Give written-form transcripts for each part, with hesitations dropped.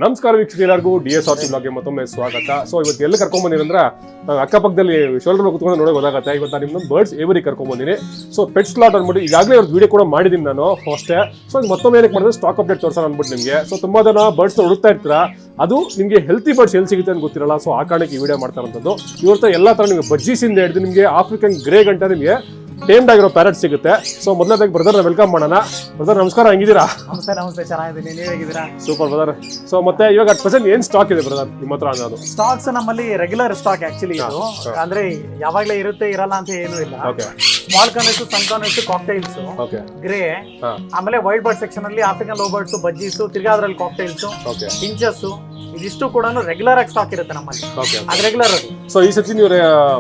ನಮಸ್ಕಾರ ವೀಕ್ಷಕರಿಗೂ DSRT ಬ್ಲಾಗ್ಗೆ ಮತ್ತೊಮ್ಮೆ ಸ್ವಾಗತ. ಸೊ ಇವತ್ತು ಎಲ್ಲಿ ಕರ್ಕೊಂಡ್ಬಂದಿರಂದ್ರೆ ಅಕ್ಕಪಕ್ಕದಲ್ಲಿ ಶೋಲ್ಡರ್ ಕುತ್ಕೊಂಡು ನೋಡೋಕೆ ಗೊತ್ತಾಗುತ್ತೆ. ಇವತ್ತು ನಿಮ್ಮೊಂದು ಬರ್ಡ್ಸ್ ಏವರಿ ಕರ್ಕೊಂಡ್ಬಂದಿನಿ. ಸೊ ಪೆಟ್ ಸ್ಲಾಟ್ ಅಂದ್ಬಿಟ್ಟು ಈಗಾಗಲೇ ಅವ್ರದ್ದು ವಿಡಿಯೋ ಕೂಡ ಮಾಡಿದ್ದೀನಿ ನಾನು ಫಸ್ಟೇ. ಸೊ ಮತ್ತೊಮ್ಮೆ ಏನಕ್ಕೆ ಮಾಡಿದ್ರೆ ಸ್ಟಾಕ್ ಅಪ್ಡೇಟ್ ತೋರಿಸೋಣ ಅಂದ್ಬಿಟ್ಟು ನಿಮಗೆ. ಸೊ ತುಂಬಾ ಜನ ಬರ್ಡ್ಸ್ನ ಹುಡುಕ್ತಾ ಇರ್ತೀರಾ, ಅದು ನಿಮಗೆ ಹೆಲ್ತಿ ಬರ್ಡ್ಸ್ ಎಲ್ಲಿ ಸಿಗುತ್ತೆ ಅಂತ ಗೊತ್ತಿರಲ್ಲ. ಸೊ ಆ ಕಾರಣಕ್ಕೆ ಈ ವಿಡಿಯೋ ಮಾಡ್ತಾರಂಥದ್ದು. ಇವತ್ತು ಎಲ್ಲ ಥರ ನಿಮಗೆ ಬಜ್ಜೀಸಿಂದ ಹಿಡಿದು ನಿಮಗೆ ಆಫ್ರಿಕನ್ ಗ್ರೇ ಗಂಟ ನಿಮಗೆ ಟೇಮ್ಡ್ ಆಗಿರೋ ಪ್ಯಾರೆಟ್ ಸಿಗುತ್ತೆ. ಸೊ ಮೊದಲನೇದಾಗಿ ಬ್ರದರ್ನ ವೆಲ್ಕಮ್ ಮಾಡೋಣ. ಬ್ರದರ್ ನಮಸ್ಕಾರ, ಹೆಂಗಿದ್ದೀರಾ? ನಮಸ್ತೆ, ಚೆನ್ನಾಗಿದ್ದೀನಿ. ನೀವು ಹೇಗಿದ್ದೀರಾ? Super brother. ಸೊ ಮತ್ತೆ ಇವಾಗ ಅಟ್ ಪ್ರೆಸೆಂಟ್ ಏನ್ ಸ್ಟಾಕ್ ಇದೆ ಬ್ರದರ್ ನಿಮ್ಮ ಹತ್ರ ಅನ್ನೋದು? ಸ್ಟಾಕ್ಸ್ ನಮ್ಮಲ್ಲಿ ರೆಗ್ಯುಲರ್ ಸ್ಟಾಕ್ ಆಕ್ಚುಲಿ ಇದು, ಅಂದ್ರೆ ಯಾವಾಗ್ಲೇ ಇರುತ್ತೆ ಇರಲ್ಲ ಅಂತ ಏನೂ ಇಲ್ಲ. ಸ್ಮಾಲ್ ಕಾರ್ನೆಟ್ಸ್, ಸನ್ ಕಾರ್ನೆಟ್ಸ್, ಕಾಕ್ಟೈಲ್ಸ್, ಗ್ರೇ, ಆಮೇಲೆ ವೈಲ್ಡ್ ಬರ್ಡ್ ಸೆಕ್ಷನ್ ಅಲ್ಲಿ ಆಫ್ರಿಕನ್ ಲೋ ಬರ್ಡ್ಸ್, ಬಜ್ಜೀಸ್, ತಿರ್ಗಾ ಅದ್ರಲ್ಲಿ ಕಾಕ್ಟೈಲ್ಸ್, ಪಿಂಚಸ್, ಇದಿಷ್ಟು ಕೂಡ ರೆಗ್ಯುಲರ್ ಆಗಿ ಸ್ಟಾಕ್ ಇರುತ್ತೆ ನಮ್ಮಲ್ಲಿ. ಅದು ರೆಗ್ಯುಲರ್ ಅದು. ಸೊ ಈ ಸತಿ ನೀವು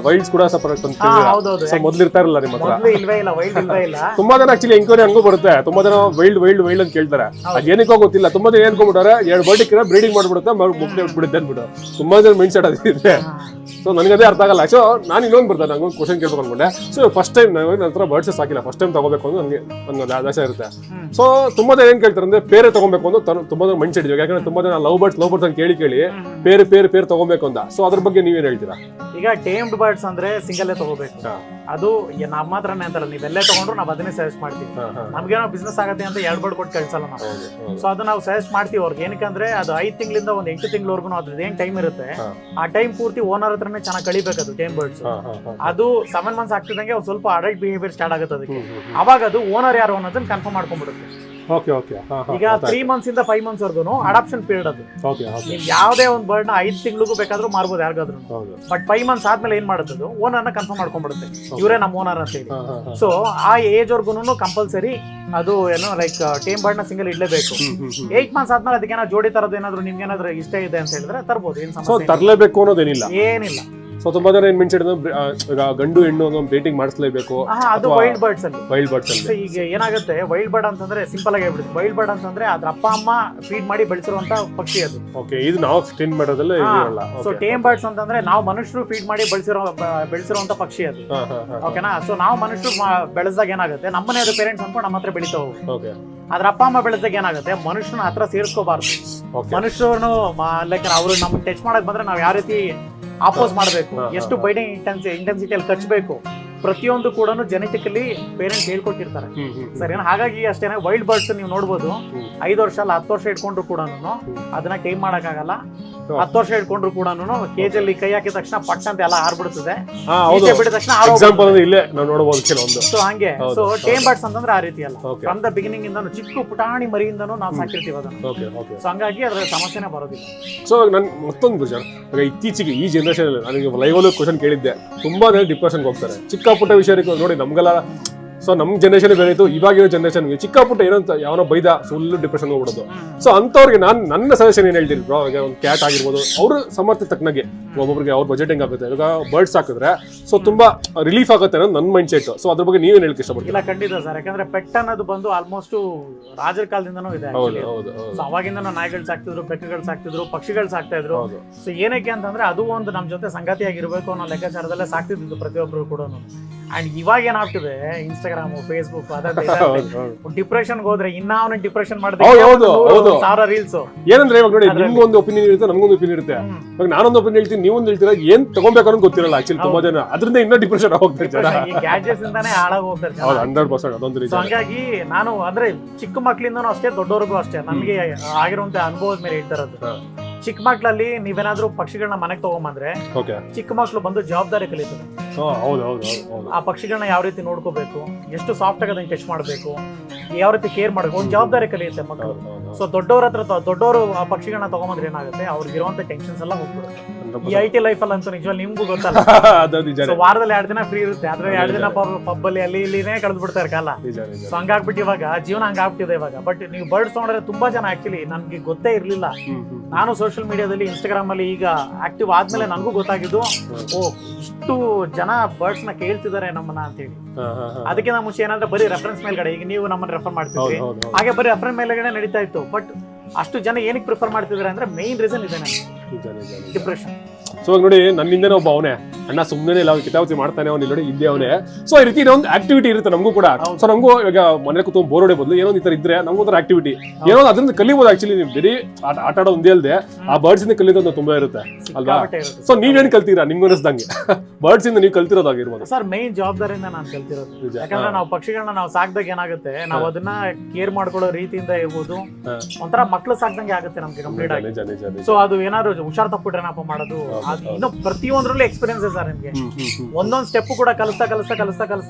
ವೈಲ್ಡ್ಸ್ ಕೂಡ ಸಪರೇಟ್ ಅಂತ ಹೌದೌದು. ಮೊದಲು ಇರ್ತಾ ಇರಲ್ಲ ನಿಮ್ಮ ಹತ್ರ? ಇಲ್ವೇ ಇಲ್ಲ, ವೈಲ್ಡ್ ಇಲ್ವೇ ಇಲ್ಲ. ತುಂಬಾ ಜನ ಆಕ್ಚುಲಿ ಎಂಕ್ವೈರಿ ಹಂಗೂ ಬರುತ್ತೆ. ತುಂಬಾ ಜನ ವೈಲ್ಡ್ ಅಂತ ಕೇಳ್ತಾರೆ. ಅದೇನಕ್ಕೋ ಗೊತ್ತಿಲ್ಲ. ತುಂಬಾ ಜನ ಏನ್ಕೊಂಡ್ಬಿಟ್ಟಾರೆ, 2 ಬರ್ಡ್ ಇಕ್ಕಿದ್ರೆ ಬ್ರೀಡಿಂಗ್ ಮಾಡ್ಬಿಡುತ್ತೆ, ಬಿಡುತ್ತೆ ಅಂದ್ಬಿಟ್ಟು ತುಂಬಾ ಜನ ಮೈಂಡ್ ಸೆಟ್ ಅದಿದೆ. ಸೊ ನನಗದೇ ಅರ್ಥ ಆಗಲ್ಲ. ಸೊ ನಾನು ಇನ್ನೊಂದು ಬರ್ತಾರೆ, ನಂಗೊಂದು ಕ್ವಶನ್ ಕೇಳ್ಬೇಕು ಅನ್ಕೊಂಡೆ. ಸೊ ಫಸ್ಟ್ ಟೈಮ್ ನನ್ನ ಹತ್ರ ಬರ್ಡ್ಸ್ ಸಾಕಿಲ್ಲ, ಫಸ್ಟ್ ಟೈಮ್ ತಗೋಬೇಕು ಅಂತ ನನಗೆ ಆಸೆ ಇರುತ್ತೆ. ಸೊ ತುಂಬಾ ಜನ ಏನ್ ಕೇಳ್ತಾರೆ ಅಂದ್ರೆ ಬೇರೆ ತಗೋಬೇಕು ಅಂತ ತುಂಬಾ ಜನ ಮೈಂಡ್ ಸೆಟ್ ಇದೆ. ಯಾಕಂದ್ರೆ ತುಂಬಾ ಜನ ಲವ್ ಬರ್ಡ್ಸ್ ಅಂತ ಕೇಳಿ ಬೇರೆ ತಗೋಬೇಕು ಅಂತ. ಸೊ ಅದ್ರ ಬಗ್ಗೆ ನೀವೇನ್ ಹೇಳ್ತೀರಾ? ಈಗ ಟೇಮ್ಡ್ ಬರ್ಡ್ಸ್ ಅಂದ್ರೆ ಸಿಂಗಲ್ ತಗೋಬೇಕು. ಅದು ನಮ್ಮ ಹತ್ರನೇ ಅಂತಲ್ಲ, ನೀವೆಲ್ಲೇ ತಗೊಂಡ್ರು ನಾವು ಅದನ್ನೇ ಸಜೆಸ್ಟ್ ಮಾಡ್ತೀವಿ. ನಮ್ಗೇನೋ ಬಿಸ್ನೆಸ್ ಆಗತ್ತೆ ಅಂತ 2 ಬರ್ಡ್ ಕೊಟ್ಟು ಕಳ್ಸಲ್ಲ ನಾವು. ಸೊ ಅದು ನಾವು ಸಜೆಸ್ಟ್ ಮಾಡ್ತೀವಿ ಅವ್ರಿಗೆ. ಏನಕ್ಕಂದ್ರೆ ಅದು 5 ತಿಂಗಳಿಂದ ಒಂದು 8 ತಿಂಗಳವರೆಗೂ ಅದ್ರದ್ದು ಏನ್ ಟೈಮ್ ಇರುತ್ತೆ, ಆ ಟೈಮ್ ಪೂರ್ತಿ ಓನರ್ ಹತ್ರನೇ ಚೆನ್ನಾಗಿ ಕಳಿಬೇಕು ಅದು ಟೇಮ್ ಬರ್ಡ್ಸ್. ಅದು 7 ಮಂತ್ಸ್ ಆಗ್ತಿದಂಗೆ ಒಂದು ಸ್ವಲ್ಪ ಅಡಲ್ಟ್ ಬಿಹೇವಿಯರ್ ಸ್ಟಾರ್ಟ್ ಆಗುತ್ತೆ ಅದಕ್ಕೆ. ಅವಾಗ ಅದು ಓನರ್ ಯಾರು ಅನ್ನೋದನ್ನ ಕನ್ಫರ್ಮ್ ಮಾಡ್ಕೊಂಡ್ಬಿಡುತ್ತೆ. ಈಗ 3 ಮಂತ್ಸ್ ಇಂದ 5 ಮಂತ್ಸ್ ವರ್ಗು ಅಡಾಪ್ಷನ್ ಪೀರಿಯಡ್ ಅದು. ನೀವು ಯಾವ್ದೇ ಒಂದು ಬರ್ಡ್ ನ 5 ತಿಂಗಳಿಗೂ ಬೇಕಾದ್ರೂ ಮಾರ್ಬೋದು ಯಾರಿಗಾದ್ರು. ಬಟ್ 5 ಮಂತ್ಸ್ ಆದ್ಮೇಲೆ ಏನ್ ಮಾಡುತ್ತೆ, ಓನರ್ ನ ಕನ್ಫರ್ಮ್ ಮಾಡ್ಕೊಂಡ್ಬಿಡುತ್ತೆ, ಇವರೇ ನಮ್ಮ ಓನರ್ ಅಂತ ಹೇಳಿ. ಸೊ ಆ ಏಜ್ ವರ್ಗುನು ಕಂಪಲ್ಸರಿ ಅದು ಏನೋ ಲೈಕ್ ಟೇಮ್ ಬರ್ಡ್ ನ ಸಿಂಗಲ್ ಇಡ್ಲೇಬೇಕು. 8 ಮಂತ್ಸ್ ಆದ್ಮೇಲೆ ಅದಕ್ಕೆ ಜೋಡಿ ತರದು ಏನಾದ್ರು ನಿಮ್ಗೆ ಏನಾದ್ರು ಇಷ್ಟ ಇದೆ ಅಂತ ಹೇಳಿದ್ರೆ ತರ್ಬೋದು, ಏನ್ ಸಮಸ್ಯೆ ತರಲೇಬೇಕು ಅನ್ನೋದೇನಿಲ್ಲ, ಏನಿಲ್ಲ. ಸೊ ತುಂಬಾ ಜನ ಏನ್ ಮೆನ್ಷನ್ ಗಂಡು ಹೆಣ್ಣು ಒಂದು ಡೇಟಿಂಗ್ ಮಾಡಿಸ್ಲೇಬೇಕು. ಅದು ವೈಲ್ಡ್ ಬರ್ಡ್ಸ್ ಅಲ್ಲಿ ಈಗ ಏನಾಗುತ್ತೆ, ವೈಲ್ಡ್ ಬರ್ಡ್ ಅಂತಂದ್ರೆ ಸಿಂಪಲ್ ಆಗಿ ಹೇಳ್ಬಿಡುತ್ತೆ. ವೈಲ್ಡ್ ಬರ್ಡ್ ಅಂತಂದ್ರೆ ಅದ್ರ ಅಪ್ಪ ಅಮ್ಮ ಫೀಡ್ ಮಾಡಿ ಬೆಳೆಸಿರುವಂತ ಪಕ್ಷಿ ಅದು. ಇದು ನಾವು ಟೇಮ್ ಮಾಡೋದಲ್ಲ. ಸೊ ಟೇಮ್ ಬರ್ಡ್ಸ್ ಅಂತಂದ್ರೆ ನಾವು ಮನುಷ್ಯರು ಫೀಡ್ ಮಾಡಿ ಬೆಳೆಸಿರುವಂತ ಪಕ್ಷಿ ಅದು. ಓಕೆನಾ? ಸೊ ನಾವು ಮನುಷ್ಯರು ಬೆಳೆದಾಗ ಏನಾಗುತ್ತೆ, ನಮ್ಮನೆ ಅದು ಪೇರೆಂಟ್ಸ್ ಅನ್ಕೊಂಡು ನಮ್ಮ ಹತ್ರ ಬೆಳಿತಾ ಹೋಗುತ್ತೆ. ಅದ್ರ ಅಪ್ಪ ಅಮ್ಮ ಬೆಳೆದಾಗ ಏನಾಗುತ್ತೆ, ಮನುಷ್ಯನ ಹತ್ರ ಸೇರಿಸ್ಕೋಬಾರ್ದು. ಮನುಷ್ಯರು ಲೈಕ್ ಅವ್ರು ನಮ್ಗೆ ಟಚ್ ಮಾಡಕ್ ಬಂದ್ರೆ ನಾವ್ ಯಾವ ರೀತಿ ಆಪೋಸ್ ಮಾಡಬೇಕು, ಎಷ್ಟು ಬೈಡಿಂಗ್ ಇಂಟೆನ್ಸಿಟಿಯಲ್ಲಿ ಕಚ್ಚಬೇಕು, ಪ್ರತಿಯೊಂದು ಕೂಡ ಜೆನೆಟಿಕಲಿ ಪೇರೆಂಟ್ಸ್ ಹೇಳ್ಕೊಟ್ಟಿರ್ತಾರೆ ಸರಿನಾ. ಹಾಗಾಗಿ ಅಷ್ಟೇನೆ ವೈಲ್ಡ್ ಬರ್ಡ್ಸ್ ನೀವು ನೋಡ್ಬೋದು, 5 ವರ್ಷ ಅಲ್ಲ 10 ವರ್ಷ ಇಟ್ಕೊಂಡ್ರು ಕೂಡ ಅದನ್ನ ಟೈಮ್ ಮಾಡಕ್ಕಾಗಲ್ಲ. 10 ವರ್ಷ ಇಟ್ಕೊಂಡ್ರು ಕೂಡ ಕೇಜಲ್ಲಿ ಕೈ ಹಾಕಿದ ತಕ್ಷಣ ಪಟ್ ಅಂತ ಎಲ್ಲ ಹಾರ್ಬಿಡ್ತದೆ, ಬಿಡಿದ ತಕ್ಷಣ. ಸೊ ಹಂಗೆ. ಸೊ ಟೇಮ್ ಬರ್ಡ್ಸ್ ಅಂತಂದ್ರೆ ಆ ರೀತಿ ಅಲ್ಲ, ಫ್ರಮ್ ದ ಬಿಗಿನಿಂಗ್ ಇಂದ ಚಿಕ್ಕ ಪುಟಾಣಿ ಮರಿಯಿಂದನೂ ನಾವು ಸಾಕಿರ್ತೀವಿ ಅದನ್ನ. ಸೊ ಹಂಗಾಗಿ ಅದ್ರ ಸಮಸ್ಯೆನೇ ಬರೋದಿಲ್ಲ. ಸೊ ನನ್ ಮತ್ತೊಂದು ಕ್ವಶನ್, ಇತ್ತೀಚೆಗೆ ಈ ಜನರೇಷನ್ ನನಗೆ ಲೈವ್ ಅಲ್ಲಿ ಕ್ವಶನ್ ಕೇಳಿದ್ದೆ, ತುಂಬಾ ಜನ ಡಿಪ್ರೆಷನ್ಗೆ ಹೋಗ್ತಾರೆ ಚಿಕ್ಕ ಪುಟ್ಟ ವಿಷಯಕ್ಕೆ. ನೋಡಿ ನಮ್ಗೆಲ್ಲ, ಸೊ ನಮ್ ಜನರೇಷನ್ ಬೇರೆ ಇತ್ತು, ಇವಾಗಿರೋ ಜನರೇಷನ್ಗೆ ಚಿಕ್ಕ ಪುಟ್ಟ ಏನಂತ ಯಾವನೋ ಬೈದ ಫುಲ್ ಡಿಪ್ರೆಷನ್ ಹೋಗ್ಬಿಡೋದು. ಸೊ ಅಂತವ್ರಿಗೆ ನನ್ನ ಸಜೆಷನ್ ಏನ್ ಹೇಳ್ತೀನಿ ಬ್ರೋ, ಈಗ ಒಂದು ಕ್ಯಾಟ್ ಆಗಿರ್ಬೋದು, ಅವ್ರ ಸಮರ್ಥೆ ತಕ್ಕನಾಗೆ ಒಬ್ಬೊಬ್ರಿಗೆ ಅವ್ರ ಬಜೆಟ್ ಹೆಂಗ್ ಆಗುತ್ತೆ. ಇವಾಗ ಬರ್ಡ್ಸ್ ಹಾಕಿದ್ರೆ ಸೊ ತುಂಬಾ ರಿಲೀಫ್ ಆಗುತ್ತೆ ಅನ್ನೋದು ನನ್ನ ಮೈಂಡ್ ಸೆಟ್. ಸೊ ಅದ್ರ ಬಗ್ಗೆ ನೀವೇನ್ ಹೇಳಕ್ ಇಷ್ಟಪಡ್ತೀವಿ? ಇಲ್ಲ ಖಂಡಿತ ಸರ್, ಯಾಕಂದ್ರೆ ಪೆಟ್ ಅನ್ನೋದು ಬಂದು ಆಲ್ಮೋಸ್ಟ್ ರಾಜರ ಕಾಲದಿಂದನೂ ಇದೆ. ಸೊ ಅವಾಗಿಂದ ನಾಯಿಗಳು ಸಾಕ್ತಿದ್ರು, ಬೆಕ್ಕುಗಳು ಸಾಕ್ತಿದ್ರು, ಪಕ್ಷಿಗಳು ಸಾಕ್ತಾ ಇದ್ರು. ಸೊ ಏನಕ್ಕೆ ಅಂತಂದ್ರೆ ಅದು ಒಂದು ನಮ್ ಜೊತೆ ಸಂಗಾತಿಯಾಗಿರ್ಬೇಕು ಅನ್ನೋ ಲೆಕ್ಕಾಚಾರದಲ್ಲೇ ಸಾಕ್ತಿದ್ದು ಪ್ರತಿಯೊಬ್ಬರು ಕೂಡ. ಅಂಡ್ ಇವಾಗ ಏನಾಗ್ತದೆ, ಇನ್ಸ್ಟಾಗ್ರಾಮ್, ಫೇಸ್ಬುಕ್, ಡಿಪ್ರೆಷನ್ ಹೋದ್ರೆ ಇನ್ನ ಡಿಪ್ರೆಷನ್ ಮಾಡಿದ್ರೆ ರೀಲ್ಸ್. ಏನಂದ್ರೆ ಇವಾಗ ನೋಡಿ, ನಿಮ್ಗೊಂದು ಒಪಿನಿಯನ್ ಇರುತ್ತೆ, ನಮ್ಗೊಂದು ಒಪಿನಿಯನ್ ಇರುತ್ತೆ. ಇವಾಗ ನಾನೊಂದು ಒಪಿನಿಯನ್ ಹೇಳ್ತೀನಿ, ನೀವೊಂದು ಹೇಳ್ತೀರಾ, ಏನ್ ತಗೋಬೇಕು ಅನ್ನೋ ಗೊತ್ತಿರಲ್ಲ ಆಕ್ಚುಲಿ ತುಂಬಾ ಜನ. ಅದರಿಂದ ಇನ್ನೂ ಡಿಪ್ರೆಷನ್ ಹೋಗ್ತಾರೆ, ಗ್ಯಾಜೆಟ್ಸ್ ಇಂದಾನೆ ಹಾಳಾಗಿ ಹೋಗ್ತಾರೆ. 100% ಅದೊಂದು ರೀತಿ. ಹಂಗಾಗಿ ನಾನು ಅಂದ್ರೆ ಚಿಕ್ಕ ಮಕ್ಳಿಂದನೂ ಅಷ್ಟೇ, ದೊಡ್ಡವ್ರಿಗೂ ಅಷ್ಟೇ, ನನ್ಗೆ ಆಗಿರುವಂತ ಅನುಭವದ ಮೇಲೆ ಹೇಳ್ತಾ ಇರೋದು. ಚಿಕ್ಕ ಮಕ್ಳಲ್ಲಿ ನೀವೇನಾದ್ರೂ ಪಕ್ಷಿಗಳನ್ನ ಮನೆಗೆ ತಗೊಂಬಂದ್ರೆ, ಚಿಕ್ಕ ಮಕ್ಳು ಬಂದು ಜವಾಬ್ದಾರಿ ಕಲಿತಾರೆ. ಆ ಪಕ್ಷಿಗಳನ್ನ ಯಾವ ರೀತಿ ನೋಡ್ಕೋಬೇಕು, ಎಷ್ಟು ಸಾಫ್ಟ್ ಆಗಿ ಅದನ್ನ ಟಚ್ ಮಾಡ್ಬೇಕು, ಯಾವ ರೀತಿ ಕೇರ್ ಮಾಡ್ಬೇಕು, ಒಂದು ಜವಾಬ್ದಾರಿ ಕಲಿಯುತ್ತೆ ಮಕ್ಕಳು. ಸೊ ದೊಡ್ಡವರು ಆ ಪಕ್ಷಿಗಳನ್ನ ತಗೊಂಬಂದ್ರೆ ಏನಾಗುತ್ತೆ, ಅವ್ರಿಗೆ ಇರುವಂತ ಟೆನ್ಷನ್ಸ್ ಎಲ್ಲ ಹೋಗ್ಬಿಡುತ್ತೆ. ಈ IT ಲೈಫ್ ಅಲ್ಲಿ ಅಂತೂ ನಿಜವಾಗ್ಲೂ ನಿಮ್ಗೂ ಗೊತ್ತಲ್ಲ, ವಾರದಲ್ಲಿ 2 ದಿನ ಫ್ರೀ ಇರುತ್ತೆ, ಆದ್ರೆ 2 ದಿನ ಪಬ್ ಅಲ್ಲಿ ಅಲ್ಲಿ ಇಲ್ಲಿನೇ ಕಳೆದು ಬಿಡ್ತಾರೆ ಕಾಲ. ಸೊ ಹಂಗಾಗ್ಬಿಟ್ಟು ಇವಾಗ ಜೀವನ ಹಂಗಾಗ್ಬಿಟ್ಟಿದೆ ಇವಾಗ. ಬಟ್ ನೀವು ಬರ್ಡ್ಸ್ ನೋಡಿದ್ರೆ ತುಂಬಾ ಜನ ಆಕ್ಚುಲಿ ನನ್ಗೆ ಗೊತ್ತೇ ಇರ್ಲಿಲ್ಲ. ನಾನು ಸೋಷಿಯಲ್ ಮೀಡಿಯಾದಲ್ಲಿ, ಇನ್ಸ್ಟಾಗ್ರಾಮ್ ಅಲ್ಲಿ ಈಗ ಆಕ್ಟಿವ್ ಆದ್ಮೇಲೆ ನನಗೂ ಗೊತ್ತಾಗಿದ್ದು, ಇಷ್ಟು ಜನ ಬರ್ಡ್ಸ್ ನ ಕೇಳ್ತಿದ್ದಾರೆ ನಮ್ಮನ್ನ ಅಂತ ಹೇಳಿ. ಅದಕ್ಕೆ ನಾವು ಮುಂಚೆ ಏನಂದ್ರೆ ಬರೀ ರೆಫರೆನ್ಸ್ ಮೇಲ್ಗಡೆ, ಈಗ ನೀವು ನಮ್ಮನ್ನ ರೆಫರ್ ಮಾಡ್ತಿದ್ರಿ, ಹಾಗೆ ಬರೀ ರೆಫರೆನ್ಸ್ ಮೇಲ್ಗಡೆ ನಡೀತಾ ಇತ್ತು. ಬಟ್ ಅಷ್ಟು ಜನ ಏನಕ್ಕೆ ಪ್ರಿಫರ್ ಮಾಡ್ತಿದ್ದಾರೆ ಅಂದ್ರೆ ಮೇನ್ ರೀಸನ್ ಇದೆ, ಡಿಪ್ರೆಷನ್. ಸೊ ನೋಡಿ, ನನ್ನಿಂದನೇ ಒಬ್ಬ ಅವನೇ ಅಣ್ಣ ಸುಮ್ಮನೆ ಇಲ್ಲ ಅವ್ನು ಕಿತಾವತಿ ಮಾಡ್ತಾನೆ ಅವ್ನು ನೋಡಿ ಇದ್ದೇ ಅವನೇ. ಸೊ ಈ ರೀತಿ ಒಂದು ಆಕ್ಟಿವಿಟಿ ಇರುತ್ತೆ ನಮಗೂ ಕೂಡ. ಸೊ ನಮಗೂ ಇವಾಗ ಮನೆ ಕೂತ್ಕೊಂಡು ಬೋರ್ ಹೊಡೆ ಬದಲು ಏನೋ ಈ ತರ ಇದ್ರೆ ನಮಗೊಂಥರ ಆಕ್ಟಿವಿಟಿ ಏನೋ ಅದರಿಂದ ಕಲಿಬಹುದು. ಆಕ್ಚುಲಿ ನೀವು ಬರೀ ಆಟ ಆಡೋ ಒಂದೇ ಅಲ್ಲದೆ ಆ ಬರ್ಡ್ಸ್ ಇಂದ ಕಲಿಯೋದು ತುಂಬಾ ಇರುತ್ತೆ ಅಲ್ವಾ? ಸೊ ನೀವೇನ್ ಕಲ್ತೀರಾ ನಿಮ್ಗೆ ಅನಿಸ್ದಂಗೆ ಬರ್ಡ್ಸ್ ಇಂದ ನೀವು ಕಲ್ತಿರೋದಾಗಿರ್ಬೋದು? ಸರ್ ಮೇನ್ ಜವಾಬ್ದಾರಿಯಿಂದ ನಾನು ಕಲ್ತಿರೋದು. ಯಾಕಂದ್ರೆ ನಾವು ಪಕ್ಷಿಗಳನ್ನ ನಾವು ಸಾಕ್ದಾಗ ಏನಾಗುತ್ತೆ, ನಾವು ಅದನ್ನ ಕೇರ್ ಮಾಡ್ಕೊಳ್ಳೋ ರೀತಿಯಿಂದ ಇರ್ಬೋದು, ಒಂಥರ ಮಕ್ಳು ಸಾಕ್ದಂಗೆ ಆಗುತ್ತೆ ನಮ್ಗೆ ಕಂಪ್ಲೀಟ್ ಆಗಿ. ಸೊ ಅದು ಏನಾದ್ರು ಹುಷಾರ್ ತಪ್ಪಿಟ್ರೇನಪ್ಪ ಮಾಡೋದು, ಅದು ಇನ್ನು ಪ್ರತಿಯೊಂದ್ರಲ್ಲೂ ಎಕ್ಸ್ಪೀರಿಯನ್ಸ್ ಸರ್ ನಿಮ್ಗೆ. ಒಂದೊಂದ್ ಸ್ಟೆಪ್ ಕೂಡ ಕಲಿಸ್ತಾ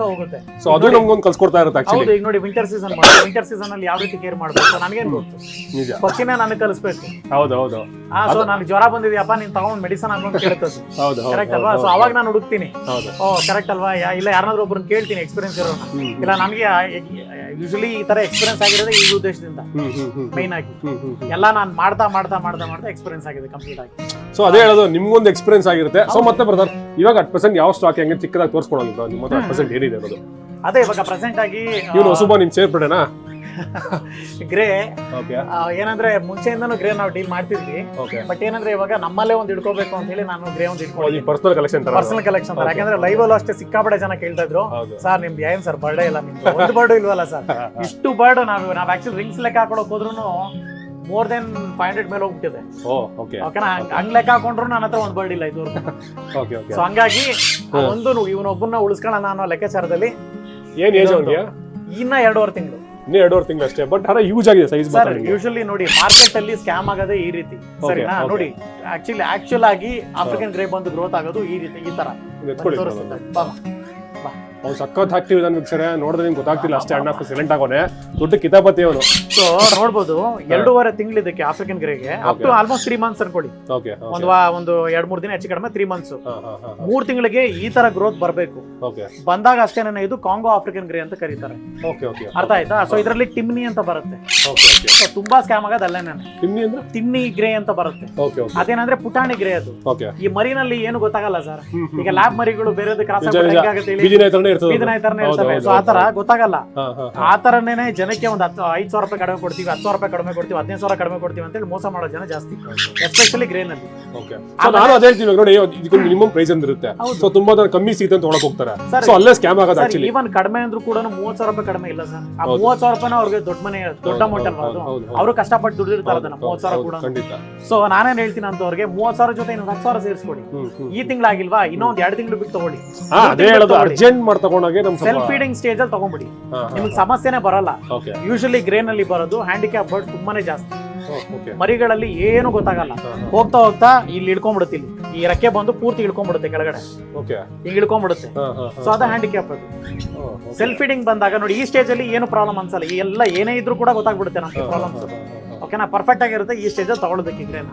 ಹೋಗುತ್ತೆ. ಸೊ ಅದು ನಮ್ಗೊಂದು ಕಲ್ಸ್ಕೊಡ್ತಾ ಇರುತ್ತೆ ಹೌದು. ಈಗ ನೋಡಿ ವಿಂಟರ್ ಸೀಸನ್ ಅಲ್ಲಿ ಯಾವ ರೀತಿ ಕೇರ್ ಮಾಡ್ಬೇಕು ನನಗೇನ್ ಗೊತ್ತು, ಪಕ್ಷಿನೇ ನನಗೆ ಕಲಿಸ್ಬೇಕು. ಹೌದು. ಸೊ ನನಗೆ ಜ್ವರ ಬಂದಿದ್ಯಪ್ಪ ನೀನ್ ತಗೊಂಡ್ ಮೆಡಿಸನ್ ಹಾಕೊಂಡು ಕೇಳ್ತದ್ದು, ಕರೆಕ್ಟ್ ಅಲ್ವಾ? ಸೊ ಅವಾಗ ನಾನು ಹುಡುಕ್ತೀನಿ, ಓ ಕರೆಕ್ಟ್ ಅಲ್ವಾ, ಇಲ್ಲ ಯಾರನ್ನಾದ್ರೂ ಒಬ್ರನ್ನ ಕೇಳ್ತೀನಿ ಎಕ್ಸ್ಪೀರಿಯನ್ಸ್ ಇರೋಣ. ಇಲ್ಲ ನನಗೆ ಯೂಶಲಿ ಈ ತರ ಎಕ್ಸ್ಪೀರಿಯನ್ಸ್ ಆಗಿರೋದೇ ಈ ಉದ್ದೇಶದಿಂದ ಮೈನ್ ಆಗಿ. ಎಲ್ಲ ನಾನು ಮಾಡ್ತಾ ಎಕ್ಸ್ಪೀರಿಯನ್ಸ್ ಆಗಿದೆ ಕಂಪ್ಲೀಟ್ ಆಗಿ. ಸೊ ಅದೇ ಹೇಳೋದು ನಿಮ್ಗೊಂದು ಎಕ್ಸ್ಪೀರಿಯನ್ಸ್ ಆಗಿರುತ್ತೆ. ಸೊ ಮತ್ತೆ ಬ್ರದರ್ ಇವಾಗ 10% ಯಾವ ಸ್ಟಾಕ್ ಹೆಂಗೆ ಚಿಕ್ಕದಾಗಿ ತೋರಿಸ್ಕೊಡೋದು ನಿಮ್ಮ ಹತ್ರ 10% ಏನಿದೆ ಅನ್ನೋದು? ಅದೇ ಇವಾಗ ಪ್ರೆಸೆಂಟ್ ಆಗಿ ಇವನು ಹೊಸಬ ನಿಮ್ ಸೇರ್ಪಡೆನಾ? ಗ್ರೇ ಏನಂದ್ರೆ ಮುಂಚೆಯಿಂದನೂ ಗ್ರೇ ನಾವು ಡೀಲ್ ಮಾಡ್ತಿದ್ವಿ. ಬಟ್ ಏನಂದ್ರೆ ಇವಾಗ ನಮ್ಮಲ್ಲೇ ಒಂದು ಇಟ್ಕೋಬೇಕು ಅಂತ ಹೇಳಿ ನಾನು ಗ್ರೇ ಒಂದು ಇಟ್ಕೊಳ್ಳಿ ಪರ್ಸನಲ್ ಕಲೆಕ್ಷನ್. ಯಾಕಂದ್ರೆ ಲೈವ್ ಅಲ್ಲೂ ಅಷ್ಟೇ ಸಿಕ್ಕಾಪಟ್ಟೆ ಜನ ಕೇಳ್ತಾ ಇದ್ರು, ಸರ್ ನಿಮ್ದು ಏನ್ ಸರ್ ಬರ್ಡೇ ಇಲ್ಲ, ನಿಮ್ದು ಒಂದು ಬರ್ಡ್ ಇಲ್ವಲ್ಲ ಸರ್? ಇಷ್ಟು ಬರ್ಡ್ ನಾವ್ ಆಕ್ಚುಲಿ ರಿಂಗ್ಸ್ ಲೆಕ್ಕ ಹಾಕೊಳಕ್ ಹೋದ್ರು ಮೋರ್ ದೆನ್ 500 ಮೇಲೆ ಹೋಗ್ಬಿಟ್ಟಿದೆ. ಓಕೆನಾ? ಹಂಗ್ ಲೆಕ್ಕ ಹಾಕೊಂಡ್ರು ನನ್ನ ಹತ್ರ ಒಂದು ಬರ್ಡ್ ಇಲ್ಲ ಇದು. ಸೊ ಹಂಗಾಗಿ ಒಂದು ಇವನೊಬ್ಬನ ಉಳಿಸ್ಕೊಳ್ಳೋಣ ಅನ್ನೋ ಲೆಕ್ಕಾಚಾರದಲ್ಲಿ ಏನ್ ಏಜ್ ಅವ್ನಿಗೆ? ಇನ್ನ 2.5 ತಿಂಗಳು. ಇನ್ನೇ 2.5 ತಿಂಗಳು ಅಷ್ಟೇ. ಬಟ್ ಅರ ಯೂಸ್ ಆಗಿದೆ ಸೈಜ್. ಯೂಶಲಿ ನೋಡಿ ಮಾರ್ಕೆಟ್ ಅಲ್ಲಿ ಸ್ಕ್ಯಾಮ್ ಆಗೋದೇ ಈ ರೀತಿ, ಸರಿನಾ? ನೋಡಿ ಆಕ್ಚುಲ್ ಆಗಿ ಆಫ್ರಿಕನ್ ಗ್ರೇ ಬಂದು ಗ್ರೋತ್ ಆಗೋದು ಈ ರೀತಿ, ಈ ತರ. ಅವ್ನು ಸಖತ್ ಆಕ್ಟಿವ್ ಇದಾನೆ ವೀಕ್ಷಣೆ, ನೋಡಿದ್ರೆ ನಿಮ್ಗೆ ಗೊತ್ತಾಗ್ತಿಲ್ಲ ಅಷ್ಟೇ. ಅಣ್ಣ ಸೈಲೆಂಟ್ ಆಗೋನೆ, ದೊಡ್ಡ ಕಿತಾಪತಿ ಅವನು. ಸೊ ನೋಡ್ಬೋದು 2.5 ತಿಂಗಳು ಇದಕ್ಕೆ ಆಫ್ರಿಕನ್ ಗ್ರೇಗೆ ಅಪ್ ಟು ಆಲ್ಮೋಸ್ಟ್ 3 ಮಂತ್ಸ್ ಅನ್ಕೊಳ್ಳಿ. ಒಂದು 2-3 ದಿನ ಹೆಚ್ಚು ಕಡಿಮೆ 3 ಮಂತ್ಸ್. 3 ತಿಂಗಳಿಗೆ ಈ ತರ ಗ್ರೋತ್ ಬರಬೇಕು. ಬಂದಾಗ ಅಷ್ಟೇನೆ ಇದು ಕಾಂಗೋ ಆಫ್ರಿಕನ್ ಗ್ರೇ ಅಂತ ಕರೀತಾರೆ. ಅರ್ಥ ಆಯ್ತಾ? ಸೊ ಇದರಲ್ಲಿ ಟಿಮ್ನಿ ಅಂತ ಬರುತ್ತೆ. ತುಂಬಾ ಸ್ಕ್ಯಾಮ್ ಆಗೋದು ಅಲ್ಲೇನೆ. ಟಿಮ್ನಿ ಗ್ರೇ ಅಂತ ಬರುತ್ತೆ. ಅದೇನಂದ್ರೆ ಪುಟಾಣಿ ಗ್ರೇ. ಅದು ಈ ಮರಿನಲ್ಲಿ ಏನು ಗೊತ್ತಾಗಲ್ಲ ಸರ್. ಈಗ ಲ್ಯಾಬ್ ಮರಿಗಳು ಬೇರೆ ಕ್ರಾಸ್ ಆಗುತ್ತೆ, ಸೊ ಆತರ ಗೊತ್ತಾಗಲ್ಲ. ಆತರನೇ ಜನಕ್ಕೆ ಒಂದು 5,000 ರೂಪಾಯಿ ಕಡಿಮೆ ಕೊಡ್ತೀವಿ, 10,000 ರೂಪಾಯಿ ಕಡಿಮೆ ಕೊಡ್ತೀವಿ, 15,000 ಕಡಿಮೆ ಕೊಡ್ತೀವಿ ಅಂತೇಳಿ ಮೋಸ ಮಾಡೋ ಜನ ಜಾಸ್ತಿ, ಎಸ್ಪೆಷಲಿ ಗ್ರೇ ನಲ್ಲಿ. ನಾನು ಅದೇ ಹೇಳ್ತೀನಿ ನೋಡಿ, ಇದಕ್ಕೆ ಮಿನಿಮಮ್ ಪ್ರೈಸ್ ಅಂತ ಇರುತ್ತೆ. ಸೊ ತುಂಬಾ ಜನ ಕಮ್ಮಿ ಸಿಗುತ್ತೆ ಅಂತ ಹೊರಗೆ ಹೋಗ್ತಾರೆ. ಸೊ ಅಲ್ಲೇ ಸ್ಕ್ಯಾಮ್ ಆಗೋದು ಆಕ್ಚುಲಿ. ಈವನ್ ಕಡಿಮೆ ಅಂದ್ರೂ ಕೂಡ 30,000 ರೂಪಾಯಿ ಕಡಿಮೆ ಇಲ್ಲ ಸರ್. ಆ 30,000 ರೂಪಾಯಿ ಅವ್ರಿಗೆ ದೊಡ್ಡ ಅಮೌಂಟ್ ಅಲ್ವಾ ಅದು? ಅವರು ಕಷ್ಟಪಟ್ಟು ದುಡಿದಿರ್ತಾರೆ ಅದನ್ನ 30,000 ಕೂಡ. ಸೊ ನಾನೇನ್ ಹೇಳ್ತೀನಿ ಅಂತ ಅವ್ರಿಗೆ 30,000 ಜೊತೆ ಇನ್ನೊಂದು 10,000 ಸೇರಿಸ್ಕೊಡಿ. ಈ ತಿಂಗಳಾಗಿಲ್ವಾ, ಇನ್ನೊಂದು 2 ತಿಂಗಳು ಬಿಟ್ಟು ತಗೊಳ್ಳಿ. ಅರ್ಜೆಂಟ್ ಮಾಡಿ ತಗೊಂಡಾಗ ಸೆಲ್ಫ್ ಫೀಡಿಂಗ್ ಸ್ಟೇಜ್ ಅಲ್ಲಿ ತಗೊಂಡ್ಬಿಡಿ, ನಿಮ್ಗೆ ಸಮಸ್ಯೆನೆ ಬರಲ್ಲ. ಯೂಶಲಿ ಗ್ರೇನ್ ಅಲ್ಲಿ ಬರೋದು ಹ್ಯಾಂಡಿಕ್ಯಾಪ್ ಬರ್ಡ್ ತುಂಬಾನೇ ಜಾಸ್ತಿ. ಮರಿಗಳಲ್ಲಿ ಏನು ಗೊತ್ತಾಗಲ್ಲ, ಹೋಗ್ತಾ ಇಲ್ಲಿ ಇಳ್ಕೊಂಡ್ಬಿಡುತ್ತೆ. ಇಲ್ಲಿ ಈ ರೆಕ್ಕೆ ಬಂದು ಪೂರ್ತಿ ಇಳ್ಕೊಂಡ್ಬಿಡುತ್ತೆ ಕೆಳಗಡೆ, ಈಗ ಇಳ್ಕೊಂಡ್ಬಿಡುತ್ತೆ. ಸೊ ಅದ ಹ್ಯಾಂಡಿಕ್ಯಾಪ್ ಅದು. ಸೆಲ್ಫ್ ಫೀಡಿಂಗ್ ಬಂದಾಗ ನೋಡಿ ಈ ಸ್ಟೇಜ್ ಅಲ್ಲಿ ಏನು ಪ್ರಾಬ್ಲಮ್ ಅನ್ಸಲ್ಲ. ಈ ಎಲ್ಲ ಏನೇ ಇದ್ರೂ ಕೂಡ ಗೊತ್ತಾಗ್ಬಿಡುತ್ತೆ ನಮ್ಗೆ ಪ್ರಾಬ್ಲಮ್ಸ್. ಓಕೆನಾ? ಪರ್ಫೆಕ್ಟ್ ಆಗಿರುತ್ತೆ ಈ ಸ್ಟೇಜ್ ಅಲ್ಲಿ ತಗೊಳ್ಳೋದಕ್ಕೆ ಗ್ರೇನ್,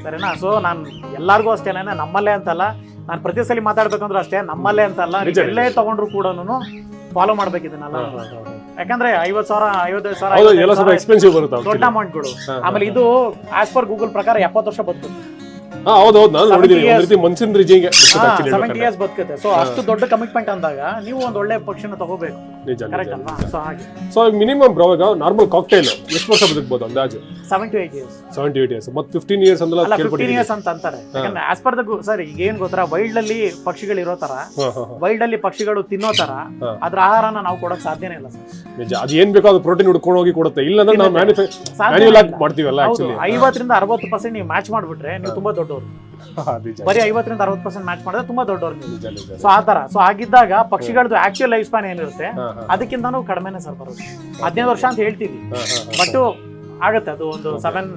ಸರಿನಾ? ಸೊ ನಾನು ಎಲ್ಲಾರ್ಗು ಅಷ್ಟೇನೆ, ನಮ್ಮಲ್ಲೇ ಅಂತಲ್ಲ, ನಾನು ಪ್ರತಿ ಸಲ ಮಾತಾಡ್ಬೇಕಂದ್ರೂ ಅಷ್ಟೇ ನಮ್ಮಲ್ಲೇ ಅಂತಲ್ಲ, ಎಲ್ಲೇ ತಗೊಂಡ್ರು ಕೂಡ ಫಾಲೋ ಮಾಡ್ಬೇಕು ಇದನ್ನೆಲ್ಲ. ಯಾಕಂದ್ರೆ 50,000 ಎಕ್ಸ್ಪೆನ್ಸಿವ್ ಬರುತ್ತೆ, ದೊಡ್ಡ ಅಮೌಂಟ್ಗಳು. ಆಮೇಲೆ ಇದು ಆಸ್ ಪರ್ ಗೂಗಲ್ ಪ್ರಕಾರ 70 ವರ್ಷ ಬದುಕುತ್ತೆ. ಹೌದೌದು, ನಾನು ನೋಡಿದ್ದೀನಿ. 70 years ಬದುಕುತ್ತೆ. ಸೊ ಅಷ್ಟು ದೊಡ್ಡ ಕಮಿಟ್ಮೆಂಟ್ ಅಂದಾಗ ನೀವು ಒಂದ್ ಒಳ್ಳೆ ಪಕ್ಷಿನ ತಗೋಬೇಕು. ಸೊ ಮಿನಿಮಮ್ ಬ್ರೋ, ಈಗ ನಾರ್ಮಲ್ ಕಾಕ್ಟೈಲ್ ಎಷ್ಟು ವರ್ಷ ಬದುಕಬಹುದು ಅಂದಾಜು? 7 to 8 years. 7 to 8 years. ಮತ್ತೆ 15 years ಅಂದ್ರೆ 15 years ಅಂತ ಅಂತಾರೆ. ಯಾಕಂದ್ರೆ ಆಸ್ ಪರ್ ದ ಸರ್ ಈಗ ಏನ್ ಗೊತ್ತಾ, ವೈಲ್ಡ್ ಅಲ್ಲಿ ಪಕ್ಷಿಗಳು ಇರೋ ತರ, ವೈಲ್ಡ್ ಅಲ್ಲಿ ಪಕ್ಷಿಗಳು ತಿನ್ನೋ ತರ ಅದ್ರ ಆಹಾರನ ನಾವು ಕೊಡಕ್ ಸಾಧ್ಯನೇ ಇಲ್ಲ ಸರ್. ನಿಜ, ಅದು ಏನ್ ಬೇಕೋ ಅದು ಪ್ರೋಟೀನ್ ಹುಡ್ಕೊಂಡು ಹೋಗಿ ಕೊಡುತ್ತೆ. ಇಲ್ಲ ಅಂದ್ರೆ ನಾವು ಮ್ಯಾನ್ಯುಯಲ್ ಆಗಿ ಮಾಡ್ತೀವಲ್ಲ. ಆಕ್ಚುಲಿ 50% 60% ನೀವು ಮ್ಯಾಚ್ ಮಾಡ್ಬಿಟ್ರೆ ನೀವು ತುಂಬಾ ದೊಡ್ಡವರು. ಬರೀ 50% 60% ಮ್ಯಾಚ್ ಮಾಡಿದ್ರೆ ತುಂಬಾ ದೊಡ್ಡವರು ನೀವು. ಸೊ ಆತರ. ಸೊ ಆಗಿದ್ದಾಗ ಪಕ್ಷಿಗಳದ್ದು ಆಕ್ಚುಯಲ್ ಲೈಫ್ ಸ್ಪ್ಯಾನ್ ಏನಿರುತ್ತೆ ಅದಕ್ಕಿಂತಾನು ಕಡಿಮೆನೆ ಸರ್ ಬರೋದು. 15 ವರ್ಷ ಅಂತ ಹೇಳ್ತೀವಿ, ಬಟ್ ಆಗತ್ತೆ ಅದು ಒಂದು 7.